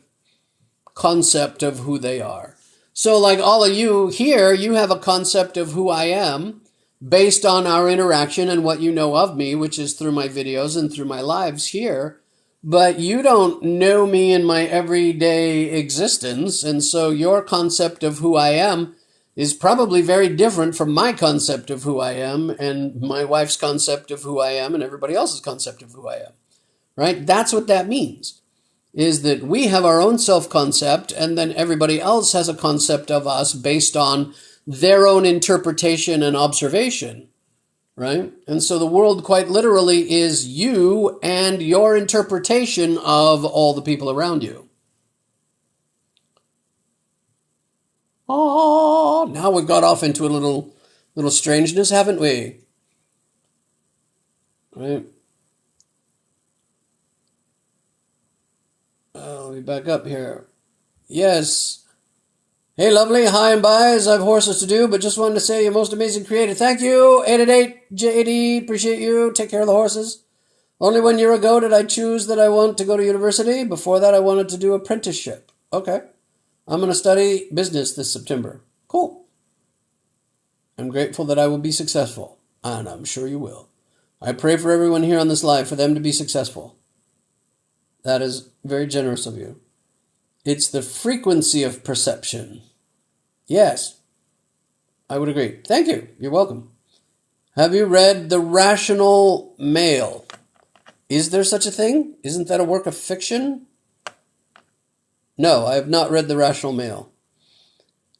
concept of who they are. So like all of you here, you have a concept of who I am based on our interaction and what you know of me, which is through my videos and through my lives here. But you don't know me in my everyday existence, and so your concept of who I am is probably very different from my concept of who I am, and my wife's concept of who I am, and everybody else's concept of who I am. right? That's what that means, is that we have our own self-concept, and then everybody else has a concept of us based on their own interpretation and observation, right? And so the world quite literally is you and your interpretation of all the people around you. Oh, now we've got off into a little strangeness, haven't we? Right? Let me back up here. Yes. Hey, lovely. Hi and byes. I have horses to do, but just wanted to say you're most amazing creator. Thank you. 888 JD. Appreciate you. Take care of the horses. Only 1 year ago did I choose that I want to go to university. Before that, I wanted to do apprenticeship. Okay. I'm going to study business this September. Cool. I'm grateful that I will be successful, and I'm sure you will. I pray for everyone here on this live for them to be successful. That is very generous of you. It's the frequency of perception. Yes, I would agree. Thank you. You're welcome. Have you read The Rational Male? Is there such a thing? Isn't that a work of fiction? No, I have not read The Rational Male.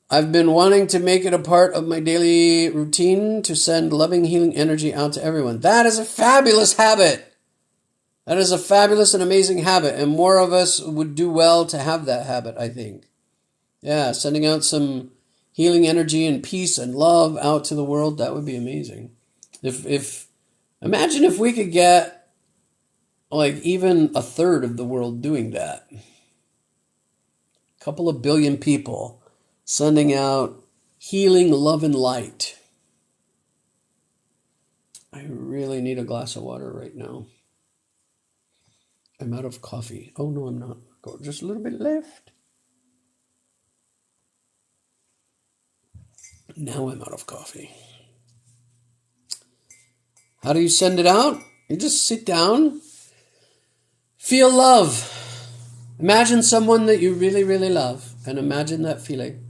I've been wanting to make it a part of my daily routine to send loving, healing energy out to everyone. That is a fabulous habit. That is a fabulous and amazing habit, and more of us would do well to have that habit, I think. Yeah, sending out some healing energy and peace and love out to the world, that would be amazing. Imagine if we could get like even a third of the world doing that. A couple of billion people sending out healing love and light. I really need a glass of water right now. I'm out of coffee. Oh, no, I'm not. Got just a little bit left. Now I'm out of coffee. How do you send it out? You just sit down. Feel love. Imagine someone that you really, really love, and imagine that feeling.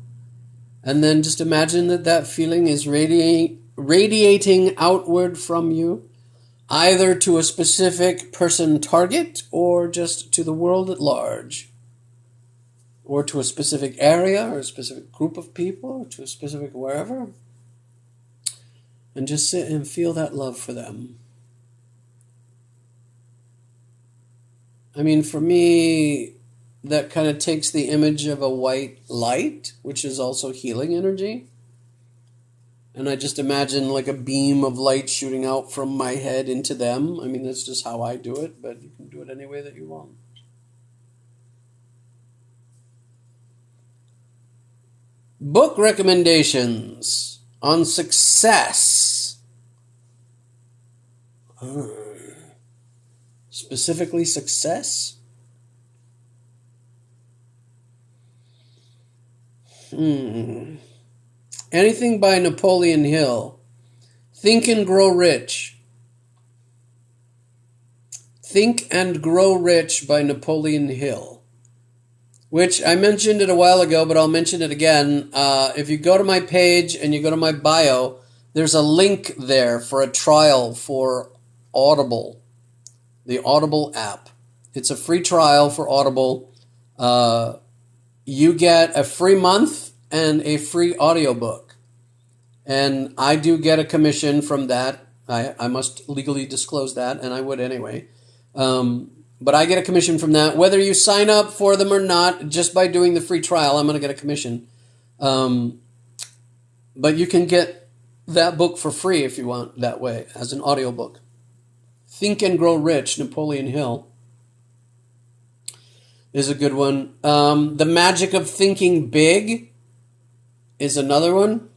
And then just imagine that feeling is radiating outward from you, either to a specific person target or just to the world at large, or to a specific area or a specific group of people or to a specific wherever. And just sit and feel that love for them. I mean, for me, that kind of takes the image of a white light, which is also healing energy. And I just imagine like a beam of light shooting out from my head into them. I mean, that's just how I do it, but you can do it any way that you want. Book recommendations on success. Specifically success? Anything by Napoleon Hill. Think and Grow Rich. Think and Grow Rich by Napoleon Hill. Which I mentioned it a while ago, but I'll mention it again. If you go to my page and you go to my bio, there's a link there for a trial for Audible. The Audible app. It's a free trial for Audible. You get a free month and a free audiobook. And I do get a commission from that. I must legally disclose that, and I would anyway. But I get a commission from that. Whether you sign up for them or not, just by doing the free trial, I'm going to get a commission. But you can get that book for free if you want that way, as an audiobook. Think and Grow Rich, Napoleon Hill, is a good one. The Magic of Thinking Big is another one.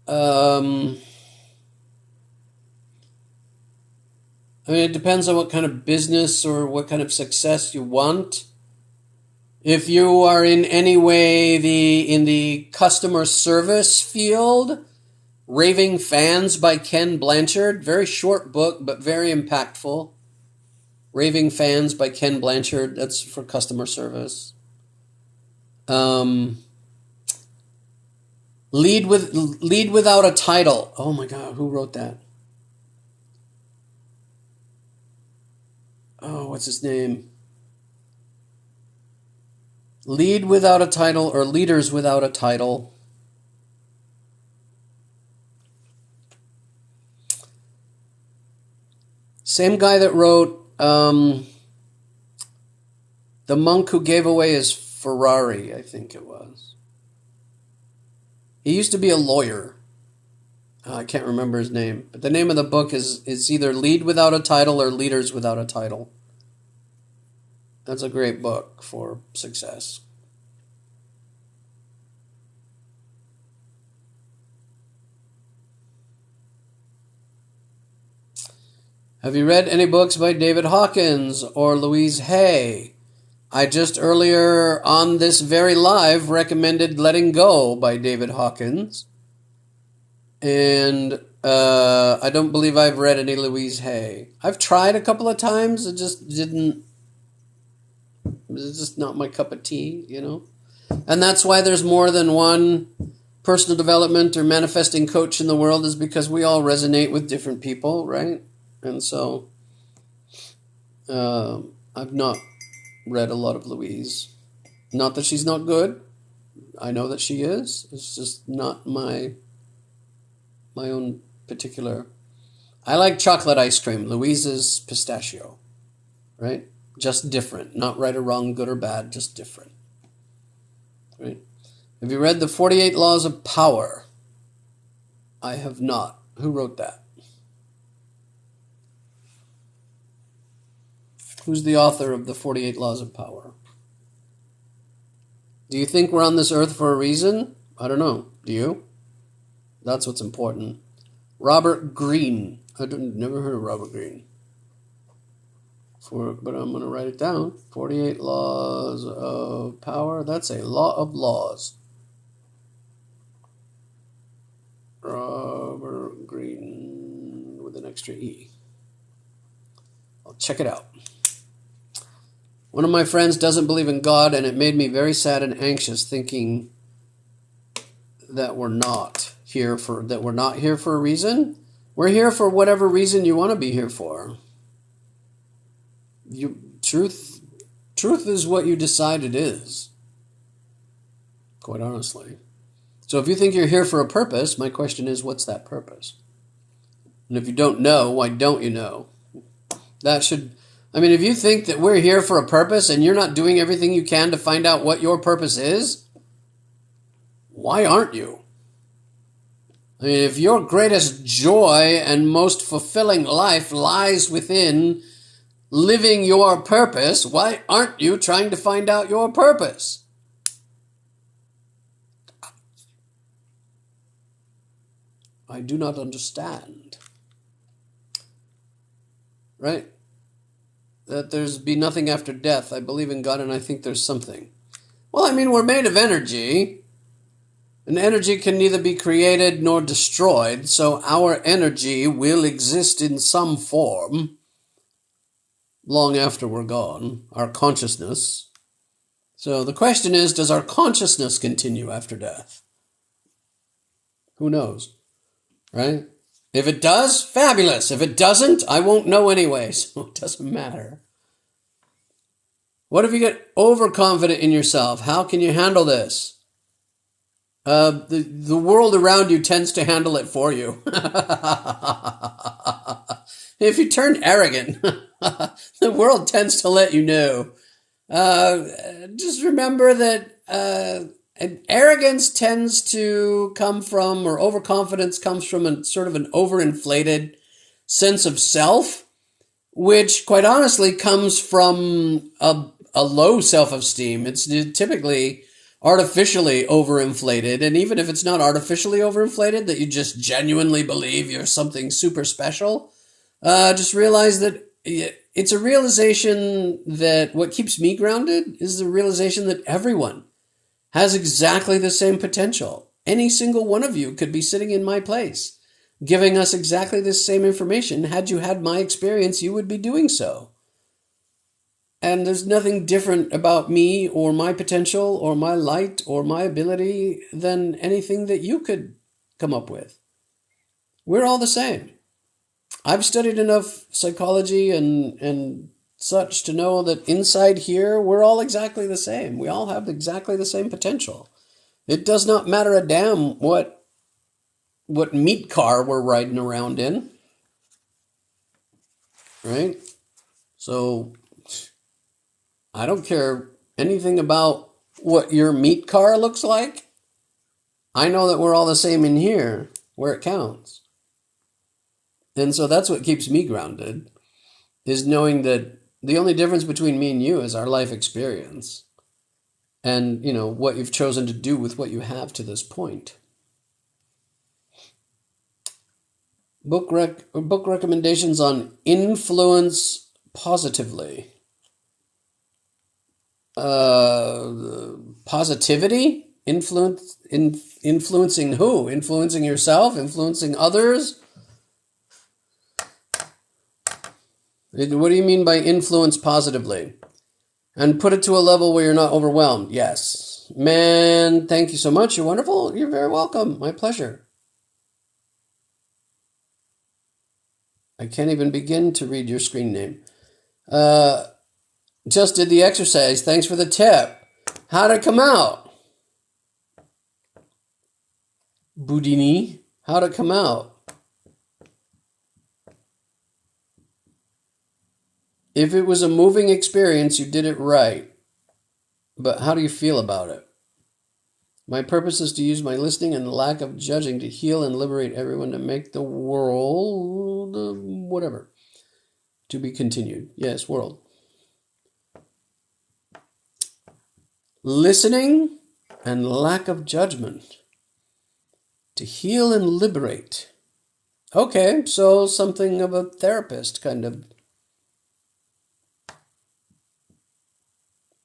I mean, it depends on what kind of business or what kind of success you want. If you are in any way in the customer service field, Raving Fans by Ken Blanchard. Very short book, but very impactful. Raving Fans by Ken Blanchard. That's for customer service. Lead Without a Title. Oh my God, who wrote that? oh, what's his name? Lead Without a Title or Leaders Without a Title. Same guy that wrote The Monk Who Gave Away His Ferrari, I think it was. He used to be a lawyer. I can't remember his name. But the name of the book is either Lead Without a Title or Leaders Without a Title. That's a great book for success. Have you read any books by David Hawkins or Louise Hay? I just earlier on this very live recommended Letting Go by David Hawkins. And I don't believe I've read any Louise Hay. I've tried a couple of times. It just didn't... It's just not my cup of tea, you know? And that's why there's more than one personal development or manifesting coach in the world, is because we all resonate with different people, right? And so I've not read a lot of Louise. Not that she's not good. I know that she is. It's just not my own particular... I like chocolate ice cream. Louise is pistachio, right? Just different. Not right or wrong, good or bad, just different. Right? Have you read The 48 Laws of Power? I have not. Who wrote that? Who's the author of The 48 Laws of Power? Do you think we're on this earth for a reason? I don't know. Do you? That's what's important. Robert Greene. I've never heard of Robert Greene. But I'm going to write it down. 48 Laws of Power. That's a law of laws. Robert Greene with an extra E. I'll check it out. One of my friends doesn't believe in God, and it made me very sad and anxious, thinking that we're not here for a reason. We're here for whatever reason you want to be here for. Truth is what you decide it is. Quite honestly. So if you think you're here for a purpose, my question is, what's that purpose? And if you don't know, why don't you know? If you think that we're here for a purpose and you're not doing everything you can to find out what your purpose is, why aren't you? I mean, if your greatest joy and most fulfilling life lies within living your purpose, why aren't you trying to find out your purpose? I do not understand. Right? That there's be nothing after death. I believe in God and I think there's something. Well, I mean, we're made of energy. And energy can neither be created nor destroyed. So our energy will exist in some form long after we're gone. Our consciousness. So the question is, does our consciousness continue after death? Who knows? Right? If it does, fabulous. If it doesn't, I won't know anyway, so it doesn't matter. What if you get overconfident in yourself? How can you handle this? The world around you tends to handle it for you. If you turn arrogant, the world tends to let you know. Just remember that arrogance tends to come from, or overconfidence comes from a sort of an overinflated sense of self, which quite honestly comes from a low self-esteem. It's typically artificially overinflated, and even if it's not artificially overinflated, that you just genuinely believe you're something super special, just realize that it's a realization that what keeps me grounded is the realization that everyone has exactly the same potential. Any single one of you could be sitting in my place, giving us exactly the same information. Had you had my experience, you would be doing so. And there's nothing different about me or my potential or my light or my ability than anything that you could come up with. We're all the same. I've studied enough psychology and such to know that inside here, we're all exactly the same. We all have exactly the same potential. It does not matter a damn what meat car we're riding around in, right? So I don't care anything about what your meat car looks like. I know that we're all the same in here, where it counts. And so that's what keeps me grounded, is knowing that the only difference between me and you is our life experience. And, what you've chosen to do with what you have to this point. Book recommendations on influence positively. Positivity? Influencing who? Influencing yourself? Influencing others? What do you mean by influence positively? And put it to a level where you're not overwhelmed. Yes. Man, thank you so much. You're wonderful. You're very welcome. My pleasure. I can't even begin to read your screen name. Just did the exercise. Thanks for the tip. How'd it come out? Boudini, how'd it come out? If it was a moving experience, you did it right. But how do you feel about it? My purpose is to use my listening and lack of judging to heal and liberate everyone to make the world, whatever. To be continued. Yes, world. Listening and lack of judgment. To heal and liberate. Okay, so something of a therapist, kind of.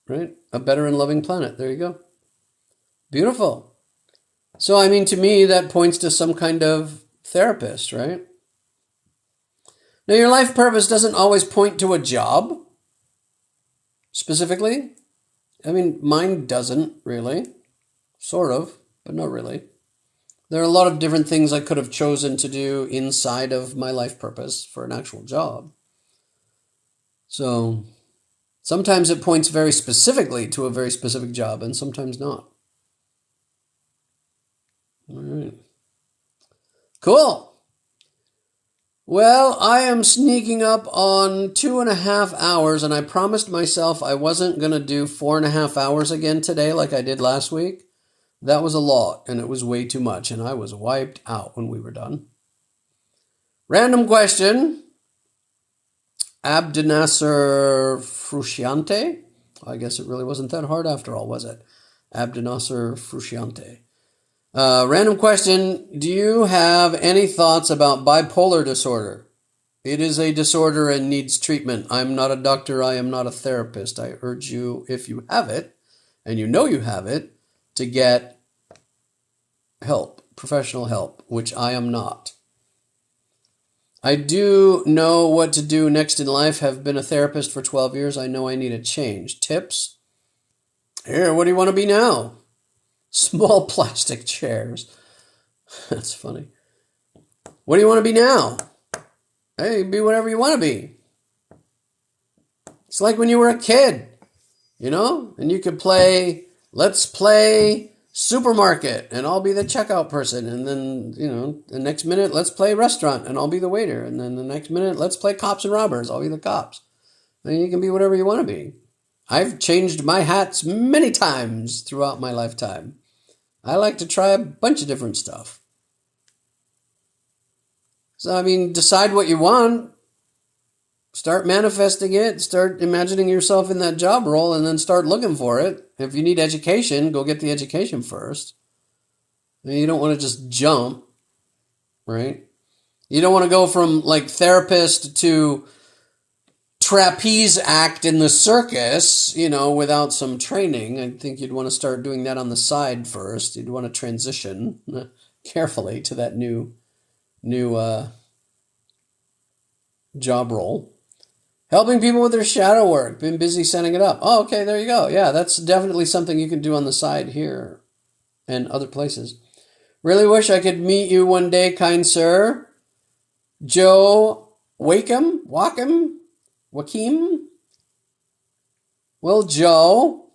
Right? A better and loving planet. There you go. Beautiful. So, to me, that points to some kind of therapist, right? Now, your life purpose doesn't always point to a job, specifically. Mine doesn't, really. Sort of, but not really. There are a lot of different things I could have chosen to do inside of my life purpose for an actual job. So sometimes it points very specifically to a very specific job, and sometimes not. All right. Cool. Well, I am sneaking up on 2.5 hours, and I promised myself I wasn't going to do 4.5 hours again today like I did last week. That was a lot, and it was way too much, and I was wiped out when we were done. Random question. Abdenasser Frusciante? I guess it really wasn't that hard after all, was it? Abdenasser Frusciante. Random question. Do you have any thoughts about bipolar disorder? It is a disorder and needs treatment. I'm not a doctor. I am not a therapist. I urge you, if you have it, and you know you have it, to get help, professional help, which I am not. I do know what to do next in life. Have been a therapist for 12 years. I know I need a change. Tips? Here, what do you want to be now? Small plastic chairs. That's funny. What do you want to be now? Hey, be whatever you want to be. It's like when you were a kid, and you could play, let's play supermarket, and I'll be the checkout person. And then, the next minute, let's play restaurant, and I'll be the waiter. And then the next minute, let's play cops and robbers. I'll be the cops. And you can be whatever you want to be. I've changed my hats many times throughout my lifetime. I like to try a bunch of different stuff. So, decide what you want. Start manifesting it. Start imagining yourself in that job role, and then start looking for it. If you need education, go get the education first. You don't want to just jump, right? You don't want to go from therapist to trapeze act in the circus, without some training. I think you'd want to start doing that on the side first. You'd want to transition carefully to that new job role. Helping people with their shadow work. Been busy setting it up. Oh, okay, there you go. Yeah, that's definitely something you can do on the side here and other places. Really wish I could meet you one day, kind sir. Joe Wakem? Joaquim? Well, Joe,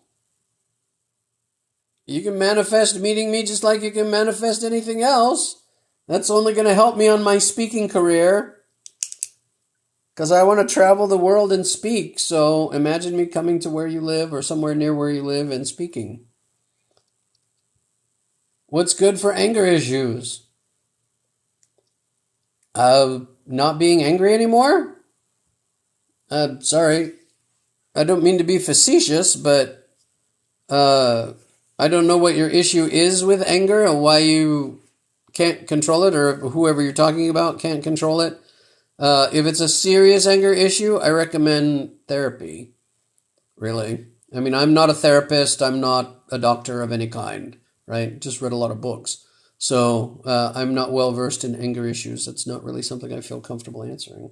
you can manifest meeting me just like you can manifest anything else. That's only going to help me on my speaking career. Because I want to travel the world and speak. So imagine me coming to where you live or somewhere near where you live and speaking. What's good for anger issues? Not being angry anymore? Sorry. I don't mean to be facetious, but I don't know what your issue is with anger and why you can't control it, or whoever you're talking about can't control it. If it's a serious anger issue, I recommend therapy, really. I mean, I'm not a therapist. I'm not a doctor of any kind, right? Just read a lot of books. So I'm not well versed in anger issues. That's not really something I feel comfortable answering.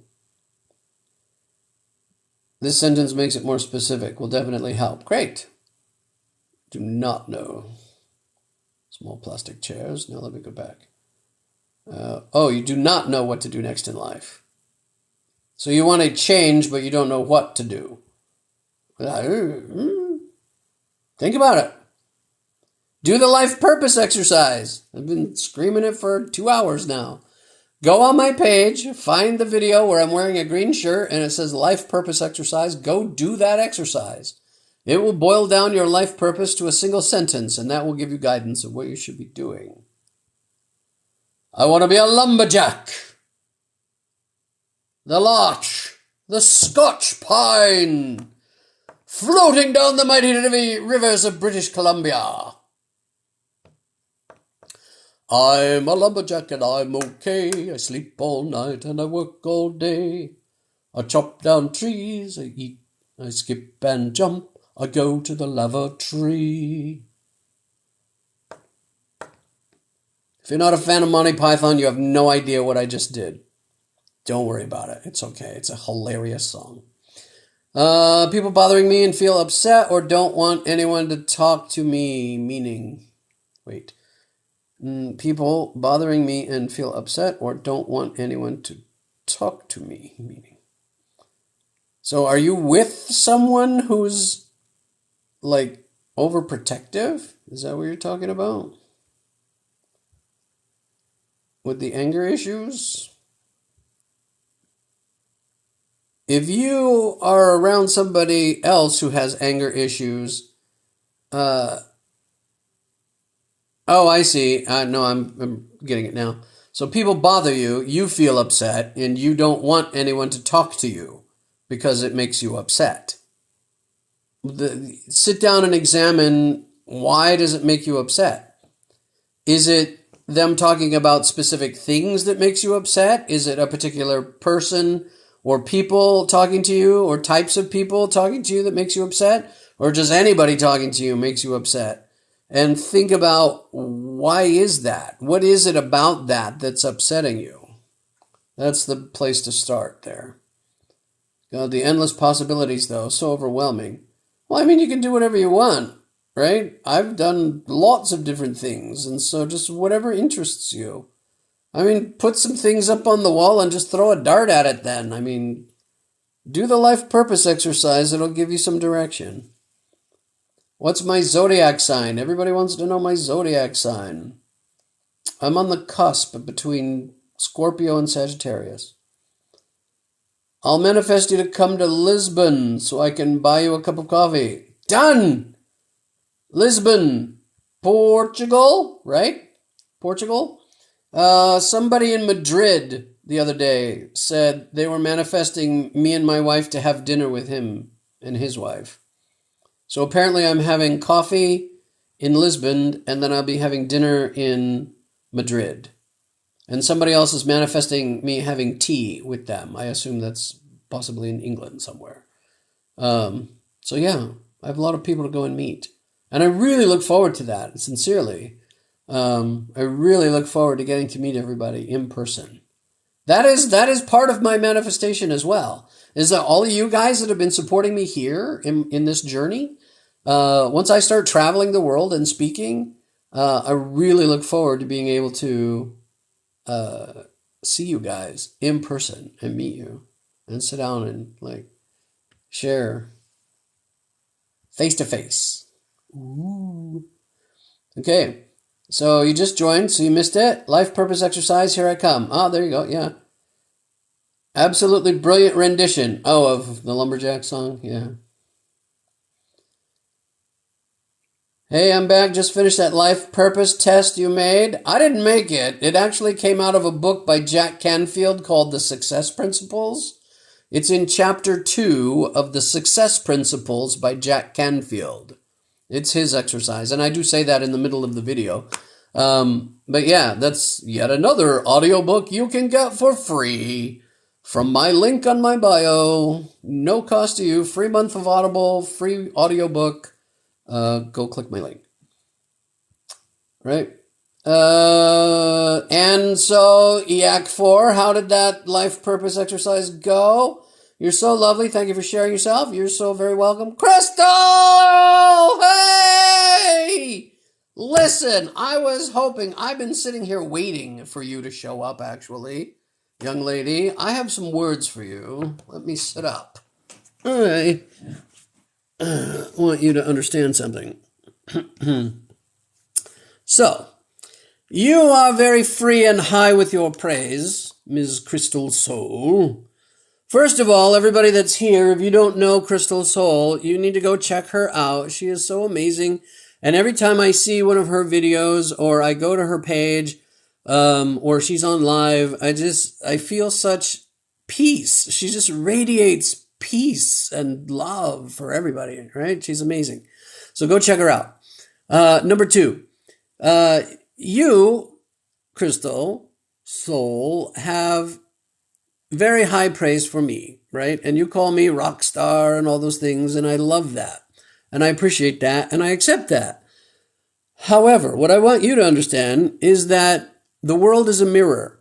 This sentence makes it more specific. Will definitely help. Great. Do not know. Small plastic chairs. Now let me go back. You do not know what to do next in life. So you want to change, but you don't know what to do. Think about it. Do the life purpose exercise. I've been screaming it for 2 hours now. Go on my page, find the video where I'm wearing a green shirt and it says life purpose exercise. Go do that exercise. It will boil down your life purpose to a single sentence, and that will give you guidance of what you should be doing. I want to be a lumberjack. The larch, the Scotch pine, floating down the mighty rivers of British Columbia. I'm a lumberjack and I'm okay. I sleep all night and I work all day. I chop down trees, I eat, I skip and jump. I go to the lava tree. If you're not a fan of Monty Python, you have no idea what I just did. Don't worry about it. It's okay. It's a hilarious song. People bothering me and feel upset or don't want anyone to talk to me, meaning... Wait. People bothering me and feel upset or don't want anyone to talk to me, meaning. So are you with someone who's like overprotective? Is that what you're talking about? With the anger issues? If you are around somebody else who has anger issues, oh, I see. No, I'm getting it now. So people bother you, you feel upset, and you don't want anyone to talk to you because it makes you upset. Sit down and examine, why does it make you upset? Is it them talking about specific things that makes you upset? Is it a particular person or people talking to you or types of people talking to you that makes you upset? Or just anybody talking to you makes you upset? And think about, why is that? What is it about that that's upsetting you? That's the place to start there. God, the endless possibilities, though, so overwhelming. Well, I mean, you can do whatever you want, right? I've done lots of different things, and so just whatever interests you. I mean, put some things up on the wall and just throw a dart at it then. I mean, do the life purpose exercise. It'll give you some direction. What's my zodiac sign? Everybody wants to know my zodiac sign. I'm on the cusp between Scorpio and Sagittarius. I'll manifest you to come to Lisbon so I can buy you a cup of coffee. Done! Lisbon, Portugal, right? Portugal? Somebody in Madrid the other day said they were manifesting me and my wife to have dinner with him and his wife. So apparently I'm having coffee in Lisbon, and then I'll be having dinner in Madrid. And somebody else is manifesting me having tea with them. I assume that's possibly in England somewhere. So yeah, I have a lot of people to go and meet. And I really look forward to that, sincerely. I really look forward to getting to meet everybody in person. That is part of my manifestation as well. Is that all of you guys that have been supporting me here in this journey, once I start traveling the world and speaking, I really look forward to being able to see you guys in person and meet you and sit down and like share face to face. Ooh. Okay, so you just joined, so you missed it. Life purpose exercise, here I come. Ah, there you go, yeah. Absolutely brilliant rendition. Oh, of the Lumberjack song, yeah. Hey, I'm back. Just finished that life purpose test you made. I didn't make it. It actually came out of a book by Jack Canfield called The Success Principles. It's in chapter 2 of The Success Principles by Jack Canfield. It's his exercise, and I do say that in the middle of the video. But yeah, that's yet another audiobook you can get for free from my link on my bio. No cost to you. Free month of Audible, free audiobook. Go click my link. Right? And so, EAC 4, how did that life purpose exercise go? You're so lovely. Thank you for sharing yourself. You're so very welcome. Crystal! Hey! Listen, I was hoping, I've been sitting here waiting for you to show up, actually. Young lady, I have some words for you. Let me sit up. I want you to understand something. So, you are very free and high with your praise, Ms. Crystal Soul. First of all, everybody that's here, if you don't know Crystal Soul, you need to go check her out. She is so amazing. And every time I see one of her videos or I go to her page or she's on live, I feel such peace. She just radiates peace and love for everybody, right? She's amazing. So go check her out. Number 2, you, Crystal Soul, have very high praise for me, right? And you call me rock star and all those things, and I love that. And I appreciate that, and I accept that. However, what I want you to understand is that the world is a mirror.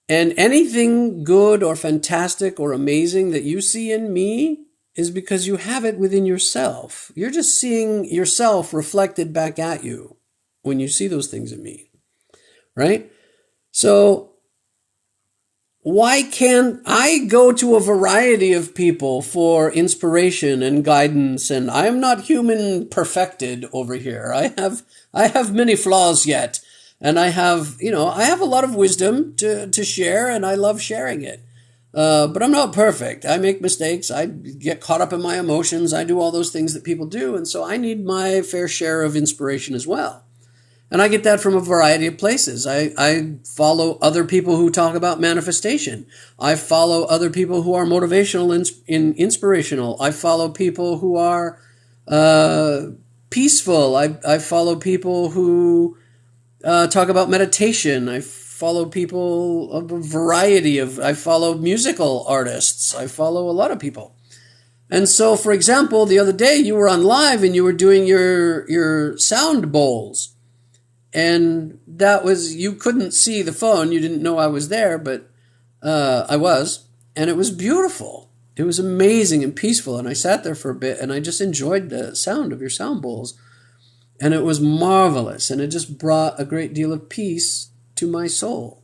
And anything good or fantastic or amazing that you see in me is because you have it within yourself. You're just seeing yourself reflected back at you when you see those things in me, right? So why can't I go to a variety of people for inspiration and guidance? And I am not human perfected over here. I have many flaws yet. And I have a lot of wisdom to share, and I love sharing it. But I'm not perfect. I make mistakes. I get caught up in my emotions. I do all those things that people do. And so I need my fair share of inspiration as well. And I get that from a variety of places. I follow other people who talk about manifestation. I follow other people who are motivational and inspirational. I follow people who are peaceful. I follow people who talk about meditation. I follow people of a variety of, I follow musical artists. I follow a lot of people. And so, for example, the other day you were on live and you were doing your sound bowls. And that was, you couldn't see the phone. You didn't know I was there, but I was. And it was beautiful. It was amazing and peaceful. And I sat there for a bit and I just enjoyed the sound of your sound bowls. And it was marvelous. And it just brought a great deal of peace to my soul.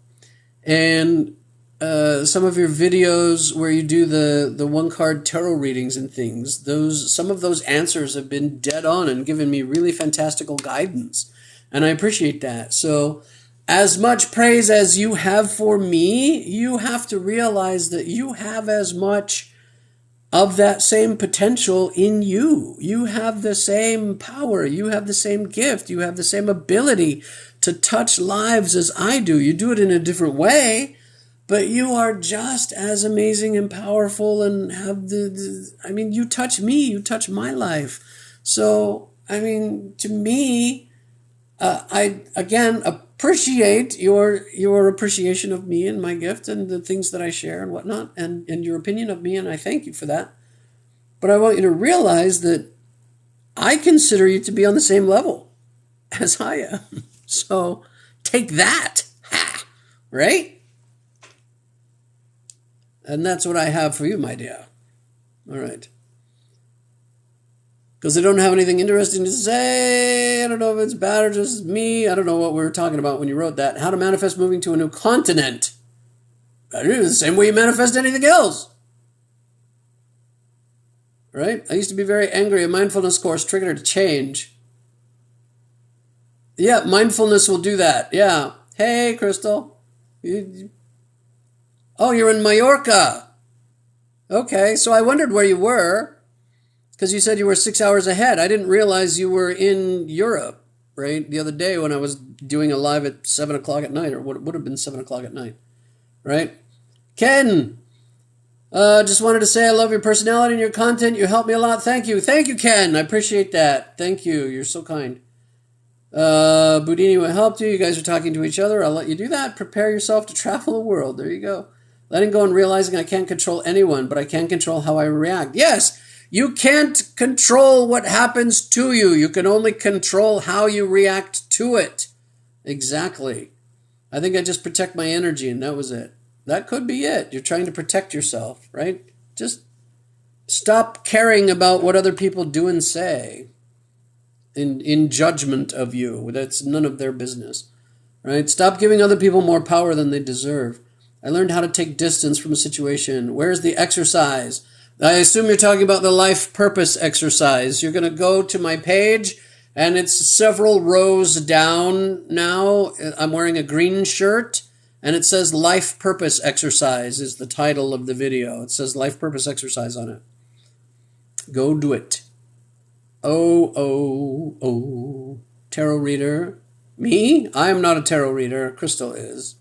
And some of your videos where you do the one-card tarot readings and things, some of those answers have been dead on and given me really fantastical guidance. And I appreciate that. So as much praise as you have for me, you have to realize that you have as much of that same potential in you. You have the same power. You have the same gift. You have the same ability to touch lives as I do. You do it in a different way, but you are just as amazing and powerful and have you touch me, you touch my life. So, to me, I, again, appreciate your appreciation of me and my gift and the things that I share and whatnot and your opinion of me, and I thank you for that. But I want you to realize that I consider you to be on the same level as I am. So take that, right? And that's what I have for you, my dear. All right. Because I don't have anything interesting to say. I don't know if it's bad or just me. I don't know what we were talking about when you wrote that. How to manifest moving to a new continent. I do the same way you manifest anything else. right? I used to be very angry. A mindfulness course triggered a change. Yeah, mindfulness will do that. Yeah. Hey, Crystal. Oh, you're in Mallorca. Okay, so I wondered where you were, because you said you were 6 hours ahead. I didn't realize you were in Europe, right? The other day when I was doing a live at 7 o'clock at night, or what would have been 7 o'clock at night, right? Ken, just wanted to say I love your personality and your content. You help me a lot. Thank you. Thank you, Ken. I appreciate that. Thank you. You're so kind. Boudini will help you. You guys are talking to each other. I'll let you do that. Prepare yourself to travel the world. There you go. Letting go and realizing I can't control anyone, but I can control how I react. Yes, you can't control what happens to you. You can only control how you react to it. Exactly. I think I just protect my energy, and that was it. That could be it. You're trying to protect yourself, right? Just stop caring about what other people do and say in judgment of you. That's none of their business, right? Stop giving other people more power than they deserve. I learned how to take distance from a situation. Where's the exercise? I assume you're talking about the life purpose exercise. You're going to go to my page, and it's several rows down now. I'm wearing a green shirt, and it says life purpose exercise is the title of the video. It says life purpose exercise on it. Go do it. Oh. Tarot reader. Me? I am not a tarot reader. Crystal is.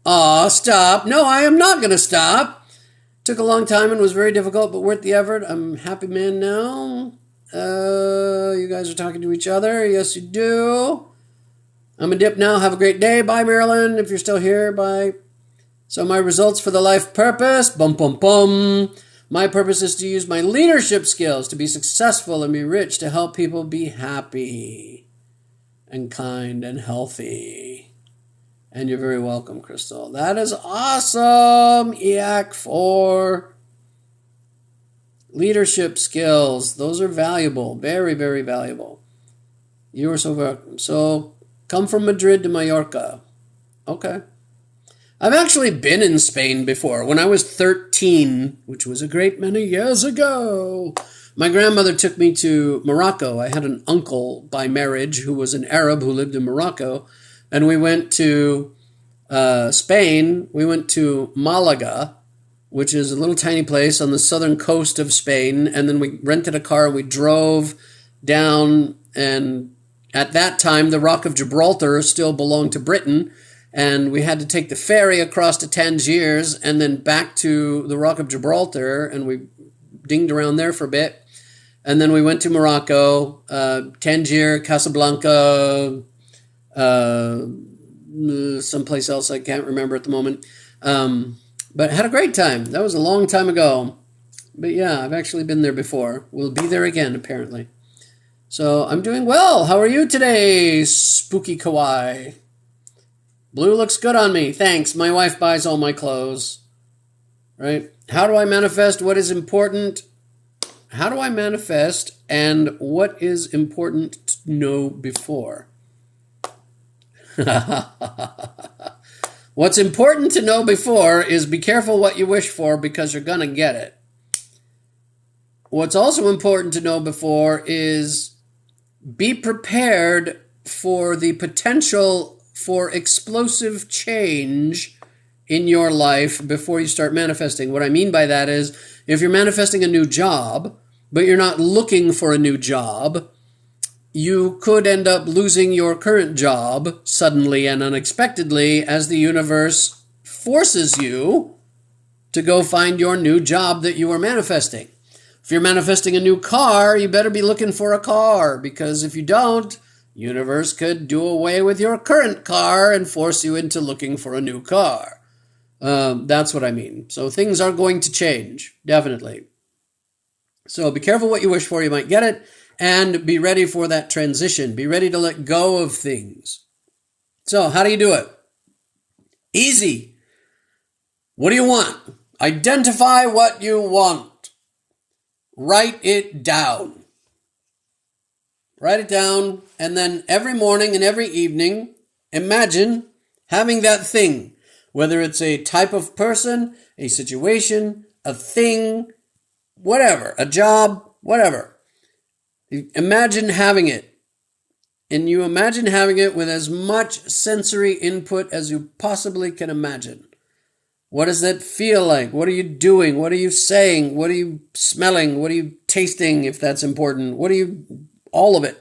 Aw, stop. No, I am not going to stop. Took a long time and was very difficult, but worth the effort. I'm a happy man now. You guys are talking to each other. Yes, you do. I'm a dip now. Have a great day. Bye, Marilyn. If you're still here, bye. So my results for the life purpose. Bum, bum, bum. My purpose is to use my leadership skills to be successful and be rich, to help people be happy and kind and healthy. And you're very welcome, Crystal. That is awesome. EAC 4. Leadership skills. Those are valuable. Very, very valuable. You are so welcome. So come from Madrid to Mallorca. Okay. I've actually been in Spain before. When I was 13, which was a great many years ago, my grandmother took me to Morocco. I had an uncle by marriage who was an Arab who lived in Morocco. And we went to Spain. We went to Malaga, which is a little tiny place on the southern coast of Spain. And then we rented a car and we drove down. And at that time, the Rock of Gibraltar still belonged to Britain. And we had to take the ferry across to Tangiers and then back to the Rock of Gibraltar. And we dinged around there for a bit. And then we went to Morocco, Tangier, Casablanca, someplace else I can't remember at the moment. But had a great time. That was a long time ago. But yeah, I've actually been there before. We'll be there again, apparently. So I'm doing well. How are you today, Spooky Kawaii? Blue looks good on me. Thanks. My wife buys all my clothes. Right? How do I manifest what is important? How do I manifest and what is important to know before? What's important to know before is be careful what you wish for because you're going to get it. What's also important to know before is be prepared for the potential for explosive change in your life before you start manifesting. What I mean by that is if you're manifesting a new job, but you're not looking for a new job, you could end up losing your current job suddenly and unexpectedly as the universe forces you to go find your new job that you are manifesting. If you're manifesting a new car, you better be looking for a car, because if you don't, universe could do away with your current car and force you into looking for a new car. That's what I mean. So things are going to change, definitely. So be careful what you wish for, you might get it. And be ready for that transition. Be ready to let go of things. So, how do you do it? Easy. What do you want? Identify what you want. Write it down. Write it down, and then every morning and every evening, imagine having that thing. Whether it's a type of person, a situation, a thing, whatever, a job, whatever. Imagine having it. And you imagine having it with as much sensory input as you possibly can imagine. What does that feel like? What are you doing? What are you saying? What are you smelling? What are you tasting, if that's important? All of it.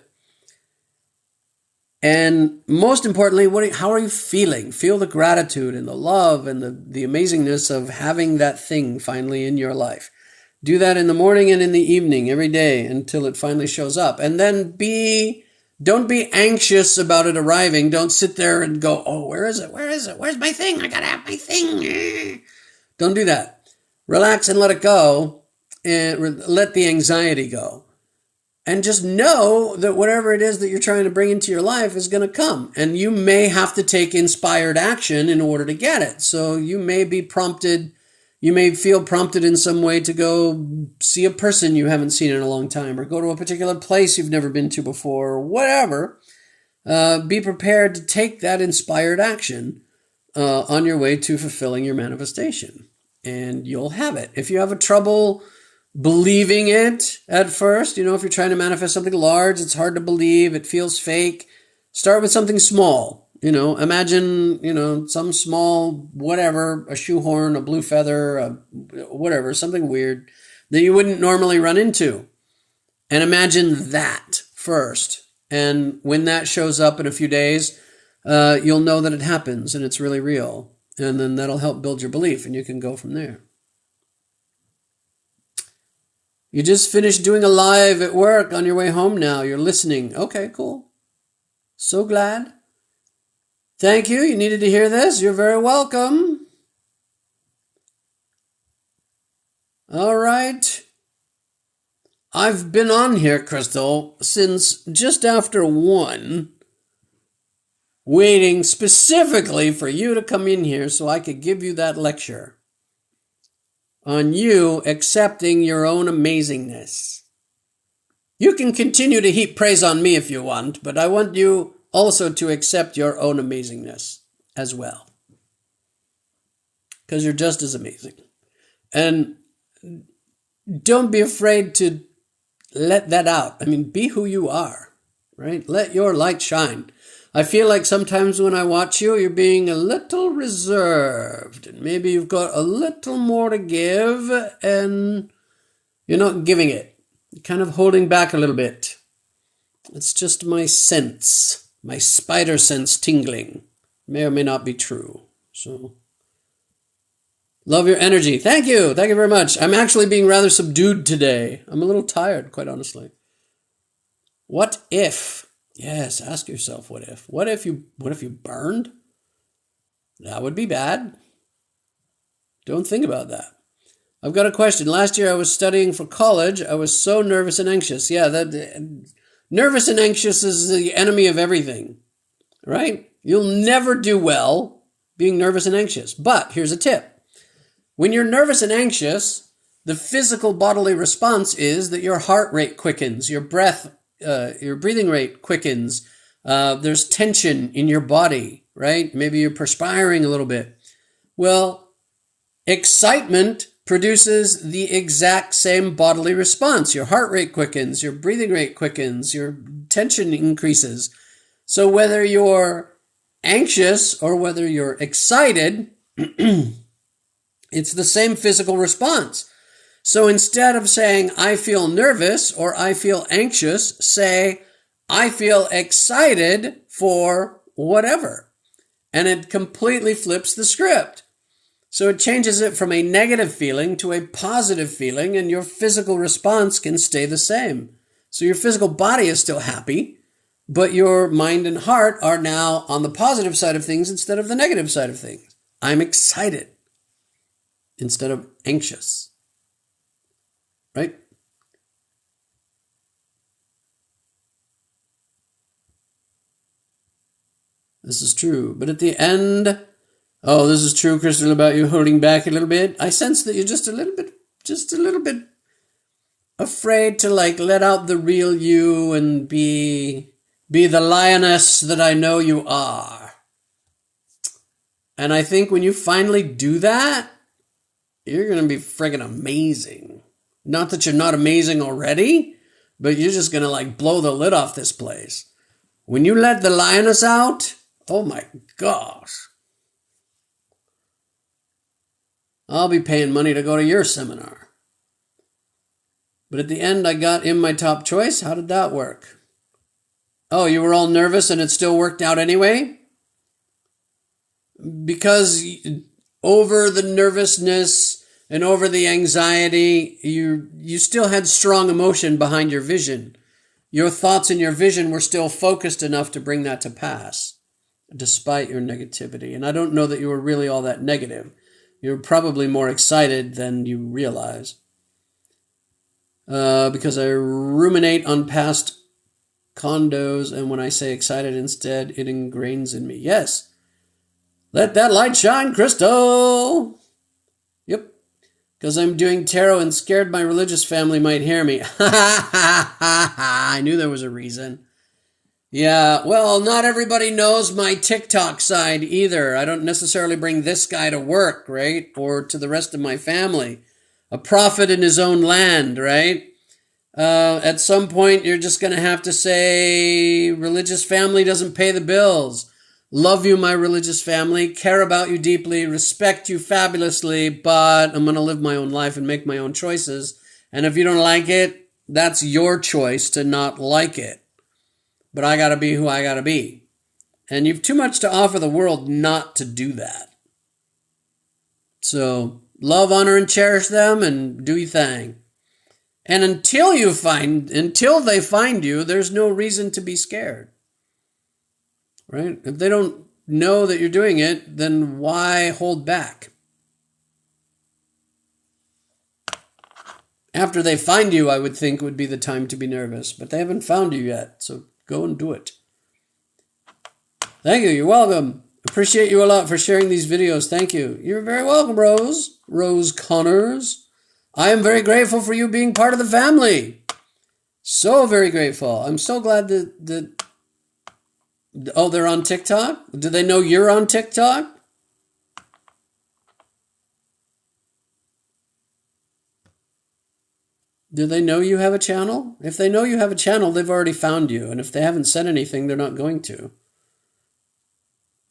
And most importantly, how are you feeling? Feel the gratitude and the love and the amazingness of having that thing finally in your life. Do that in the morning and in the evening every day until it finally shows up. And then don't be anxious about it arriving. Don't sit there and go, oh, where is it? Where is it? Where's my thing? I gotta have my thing. Don't do that. Relax and let it go. And let the anxiety go. And just know that whatever it is that you're trying to bring into your life is going to come. And you may have to take inspired action in order to get it. So you may be prompted, you may feel prompted in some way to go see a person you haven't seen in a long time, or go to a particular place you've never been to before, or whatever. Be prepared to take that inspired action on your way to fulfilling your manifestation. And you'll have it. If you have a trouble believing it at first, if you're trying to manifest something large, it's hard to believe, it feels fake. Start with something small. Imagine, some small, whatever, a shoehorn, a blue feather, whatever, something weird that you wouldn't normally run into. And imagine that first. And when that shows up in a few days, you'll know that it happens and it's really real. And then that'll help build your belief and you can go from there. You just finished doing a live at work on your way home now. You're listening. Okay, cool. So glad. Thank you. You needed to hear this. You're very welcome. All right. I've been on here, Crystal, since just after 1, waiting specifically for you to come in here so I could give you that lecture on you accepting your own amazingness. You can continue to heap praise on me if you want, but I want you also to accept your own amazingness as well. Because you're just as amazing. And don't be afraid to let that out. Be who you are, right? Let your light shine. I feel like sometimes when I watch you, you're being a little reserved. And maybe you've got a little more to give and you're not giving it. You're kind of holding back a little bit. It's just my sense, my spider sense tingling. May or may not be true. So, love your energy. Thank you. Thank you very much. I'm actually being rather subdued today. I'm a little tired, quite honestly. What if? Yes, ask yourself, what if? What if you burned? That would be bad. Don't think about that. I've got a question. Last year I was studying for college. I was so nervous and anxious. Yeah, nervous and anxious is the enemy of everything, right? You'll never do well being nervous and anxious. But here's a tip. When you're nervous and anxious, the physical bodily response is that your heart rate quickens, your breathing rate quickens. There's tension in your body, right? Maybe you're perspiring a little bit. Well, excitement produces the exact same bodily response. Your heart rate quickens, your breathing rate quickens, your tension increases. So whether you're anxious or whether you're excited, it's the same physical response. So instead of saying, I feel nervous or I feel anxious, say, I feel excited for whatever. And it completely flips the script. So it changes it from a negative feeling to a positive feeling, and your physical response can stay the same. So your physical body is still happy, but your mind and heart are now on the positive side of things instead of the negative side of things. I'm excited instead of anxious. Right? This is true. But at the end, this is true, Crystal, about you holding back a little bit. I sense that you're just a little bit afraid to let out the real you and be the lioness that I know you are. And I think when you finally do that, you're going to be friggin' amazing. Not that you're not amazing already, but you're just going to like blow the lid off this place. When you let the lioness out, oh my gosh. I'll be paying money to go to your seminar. But at the end, I got in my top choice. How did that work? Oh, you were all nervous and it still worked out anyway? Because over the nervousness and over the anxiety, you still had strong emotion behind your vision. Your thoughts and your vision were still focused enough to bring that to pass, despite your negativity. And I don't know that you were really all that negative. You were probably more excited than you realize. Because I ruminate on past condos, and when I say excited instead, it ingrains in me. Yes. Let that light shine, Crystal. Yep. Because I'm doing tarot and scared my religious family might hear me. I knew there was a reason. Yeah, well, not everybody knows my TikTok side either. I don't necessarily bring this guy to work, right? Or to the rest of my family. A prophet in his own land, right? At some point, you're just going to have to say, religious family doesn't pay the bills. Love you, my religious family. Care about you deeply. Respect you fabulously. But I'm going to live my own life and make my own choices. And if you don't like it, that's your choice to not like it. But I got to be who I got to be. And you've too much to offer the world not to do that. So love, honor, and cherish them and do your thing. And until they find you, there's no reason to be scared. Right? If they don't know that you're doing it, then why hold back? After they find you, I would think would be the time to be nervous. But they haven't found you yet, so go and do it. Thank you. You're welcome. Appreciate you a lot for sharing these videos. Thank you. You're very welcome, Rose. Rose Connors. I am very grateful for you being part of the family. So very grateful. I'm so glad that oh, they're on TikTok? Do they know you're on TikTok? Do they know you have a channel? If they know you have a channel, they've already found you. And if they haven't said anything, they're not going to.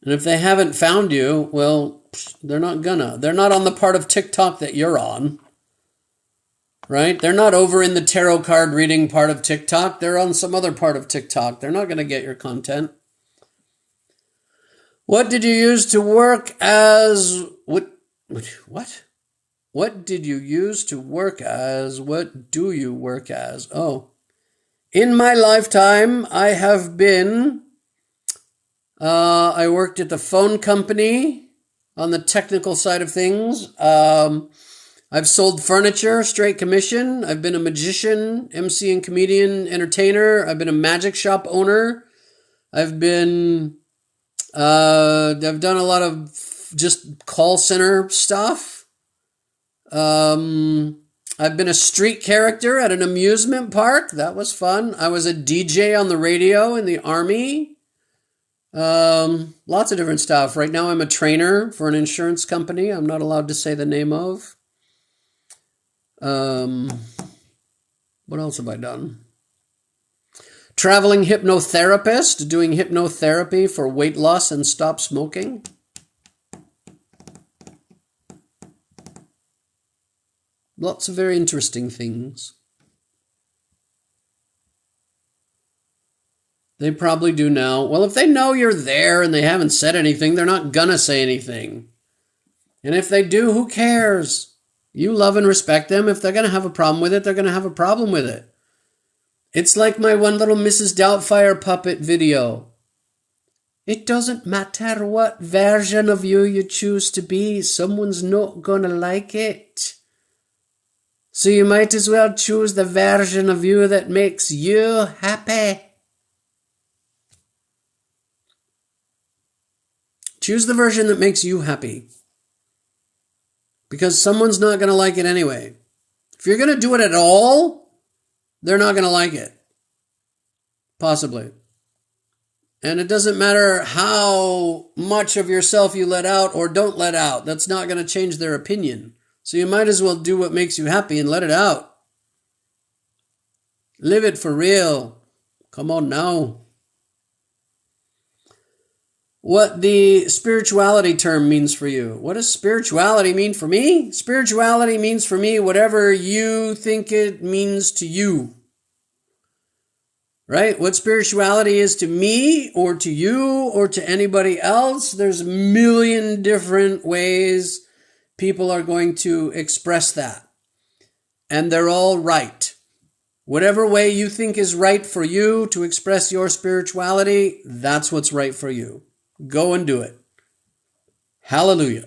And if they haven't found you, well, they're not gonna. They're not on the part of TikTok that you're on. Right? They're not over in the tarot card reading part of TikTok. They're on some other part of TikTok. They're not going to get your content. What did you use to work as... What? What did you use to work as? What do you work as? Oh. In my lifetime, I have been... I worked at the phone company on the technical side of things. I've sold furniture, straight commission. I've been a magician, MC and comedian, entertainer. I've been a magic shop owner. I've done a lot of just call center stuff. I've been a street character at an amusement park. That was fun. I was a DJ on the radio in the Army. Lots of different stuff. Right now I'm a trainer for an insurance company I'm not allowed to say the name of. What else have I done? Traveling hypnotherapist, doing hypnotherapy for weight loss and stop smoking. Lots of very interesting things. They probably do now. Well, if they know you're there and they haven't said anything, they're not gonna say anything. And if they do, who cares? You love and respect them. If they're going to have a problem with it, they're going to have a problem with it. It's like my one little Mrs. Doubtfire puppet video. It doesn't matter what version of you choose to be. Someone's not going to like it. So you might as well choose the version of you that makes you happy. Choose the version that makes you happy. Because someone's not going to like it anyway. If you're going to do it at all, they're not going to like it. Possibly. And it doesn't matter how much of yourself you let out or don't let out. That's not going to change their opinion. So you might as well do what makes you happy and let it out. Live it for real. Come on now. What the spirituality term means for you. What does spirituality mean for me? Spirituality means for me whatever you think it means to you. Right? What spirituality is to me or to you or to anybody else, there's a million different ways people are going to express that. And they're all right. Whatever way you think is right for you to express your spirituality, that's what's right for you. Go and do it. Hallelujah.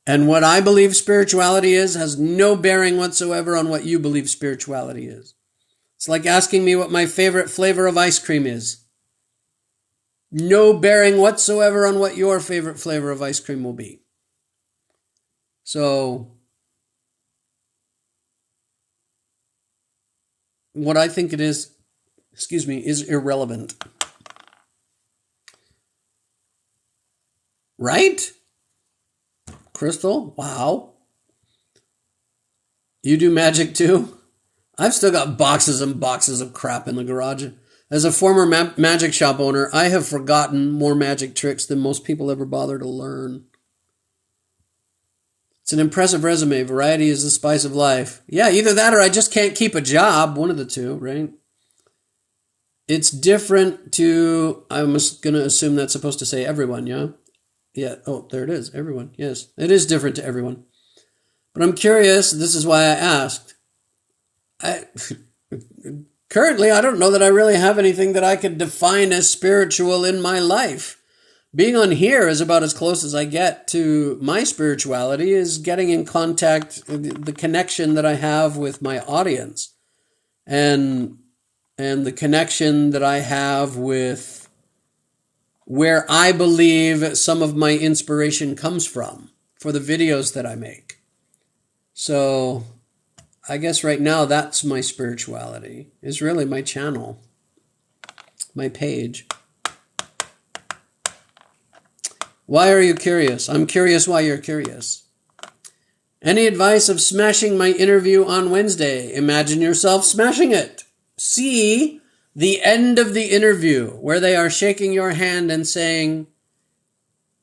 And what I believe spirituality is has no bearing whatsoever on what you believe spirituality is. It's like asking me what my favorite flavor of ice cream is. No bearing whatsoever on what your favorite flavor of ice cream will be. So, what I think it is, is irrelevant. Right? Crystal? Wow. You do magic too? I've still got boxes and boxes of crap in the garage. As a former magic shop owner, I have forgotten more magic tricks than most people ever bother to learn. It's an impressive resume. Variety is the spice of life. Yeah, either that or I just can't keep a job. One of the two, right? It's different to, I'm going to assume that's supposed to say everyone, yeah? Yeah, oh, there it is, everyone. Yes, it is different to everyone. But I'm curious, this is why I asked. Currently, I don't know that I really have anything that I could define as spiritual in my life. Being on here is about as close as I get to my spirituality, is getting in contact, the connection that I have with my audience. And the connection that I have with where I believe some of my inspiration comes from for the videos that I make. So I guess right now that's my spirituality, is really my channel, my page. Why are you curious? I'm curious why you're curious. Any advice of smashing my interview on Wednesday? Imagine yourself smashing it. See the end of the interview where they are shaking your hand and saying,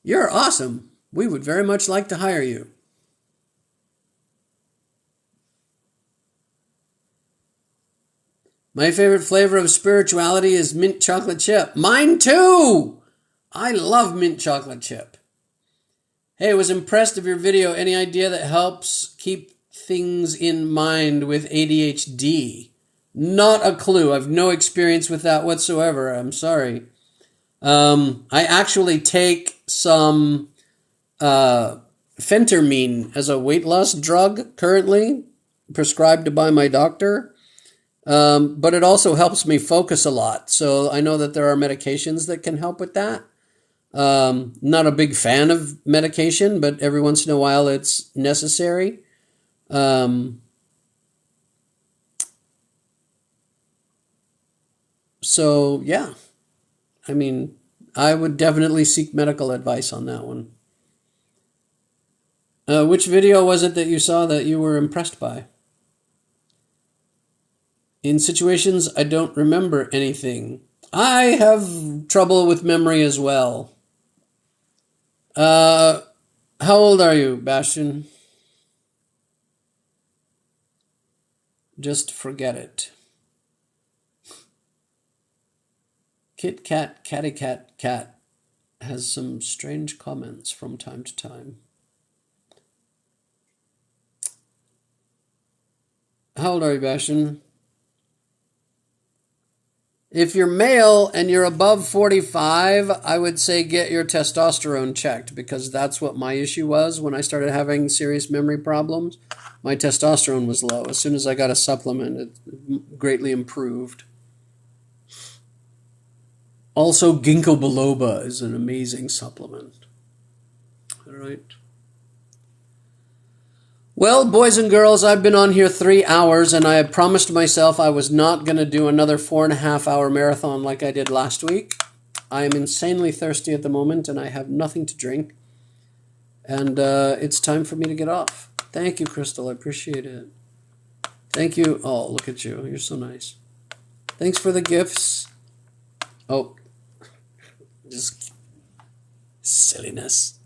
"You're awesome. We would very much like to hire you." My favorite flavor of spirituality is mint chocolate chip. Mine too! I love mint chocolate chip. Hey, was impressed of your video. Any idea that helps keep things in mind with ADHD? Not a clue. I've no experience with that whatsoever. I'm sorry. I actually take some phentermine as a weight loss drug currently, prescribed by my doctor. But it also helps me focus a lot. So I know that there are medications that can help with that. Not a big fan of medication, but every once in a while it's necessary. So, yeah, I mean, I would definitely seek medical advice on that one. Which video was it that you saw that you were impressed by? In situations I don't remember anything. I have trouble with memory as well. How old are you, Bastian? Just forget it. Kit Kat, Catty Cat, Cat has some strange comments from time to time. How old are you, Bastian? If you're male and you're above 45, I would say get your testosterone checked, because that's what my issue was when I started having serious memory problems. My testosterone was low. As soon as I got a supplement, it greatly improved. Also, ginkgo biloba is an amazing supplement. All right. Well, boys and girls, I've been on here 3 hours, and I had promised myself I was not going to do another 4.5-hour marathon like I did last week. I am insanely thirsty at the moment, and I have nothing to drink. And it's time for me to get off. Thank you, Crystal. I appreciate it. Thank you. Oh, look at you. You're so nice. Thanks for the gifts. Oh, just silliness.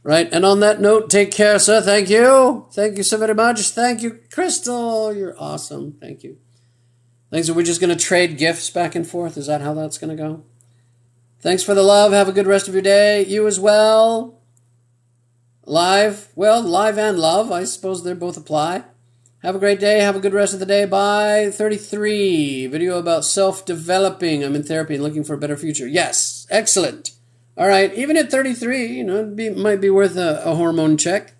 Right, and on that note, take care, sir. Thank you. Thank you so very much. Thank you, Crystal. You're awesome. Thank you. Thanks. Are we just going to trade gifts back and forth? Is that how that's going to go? Thanks for the love. Have a good rest of your day. You as well. Live. Well, live and love. I suppose they both apply. Have a great day. Have a good rest of the day. Bye. 33. Video about self-developing. I'm in therapy and looking for a better future. Yes. Excellent. All right. Even at 33, you know, it might be worth a hormone check.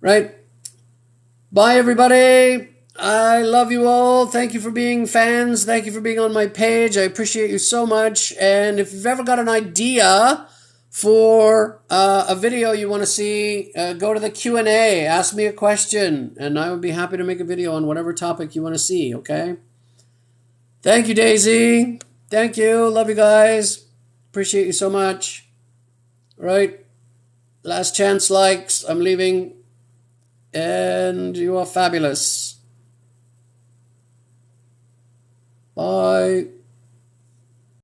Right? Bye, everybody. I love you all. Thank you for being fans. Thank you for being on my page. I appreciate you so much. And if you've ever got an idea for a video you want to see, go to the Q&A. Ask me a question, and I would be happy to make a video on whatever topic you want to see, okay? Thank you, Daisy. Thank you. Love you guys. Appreciate you so much. All right. Last chance likes. I'm leaving. And you are fabulous. Bye.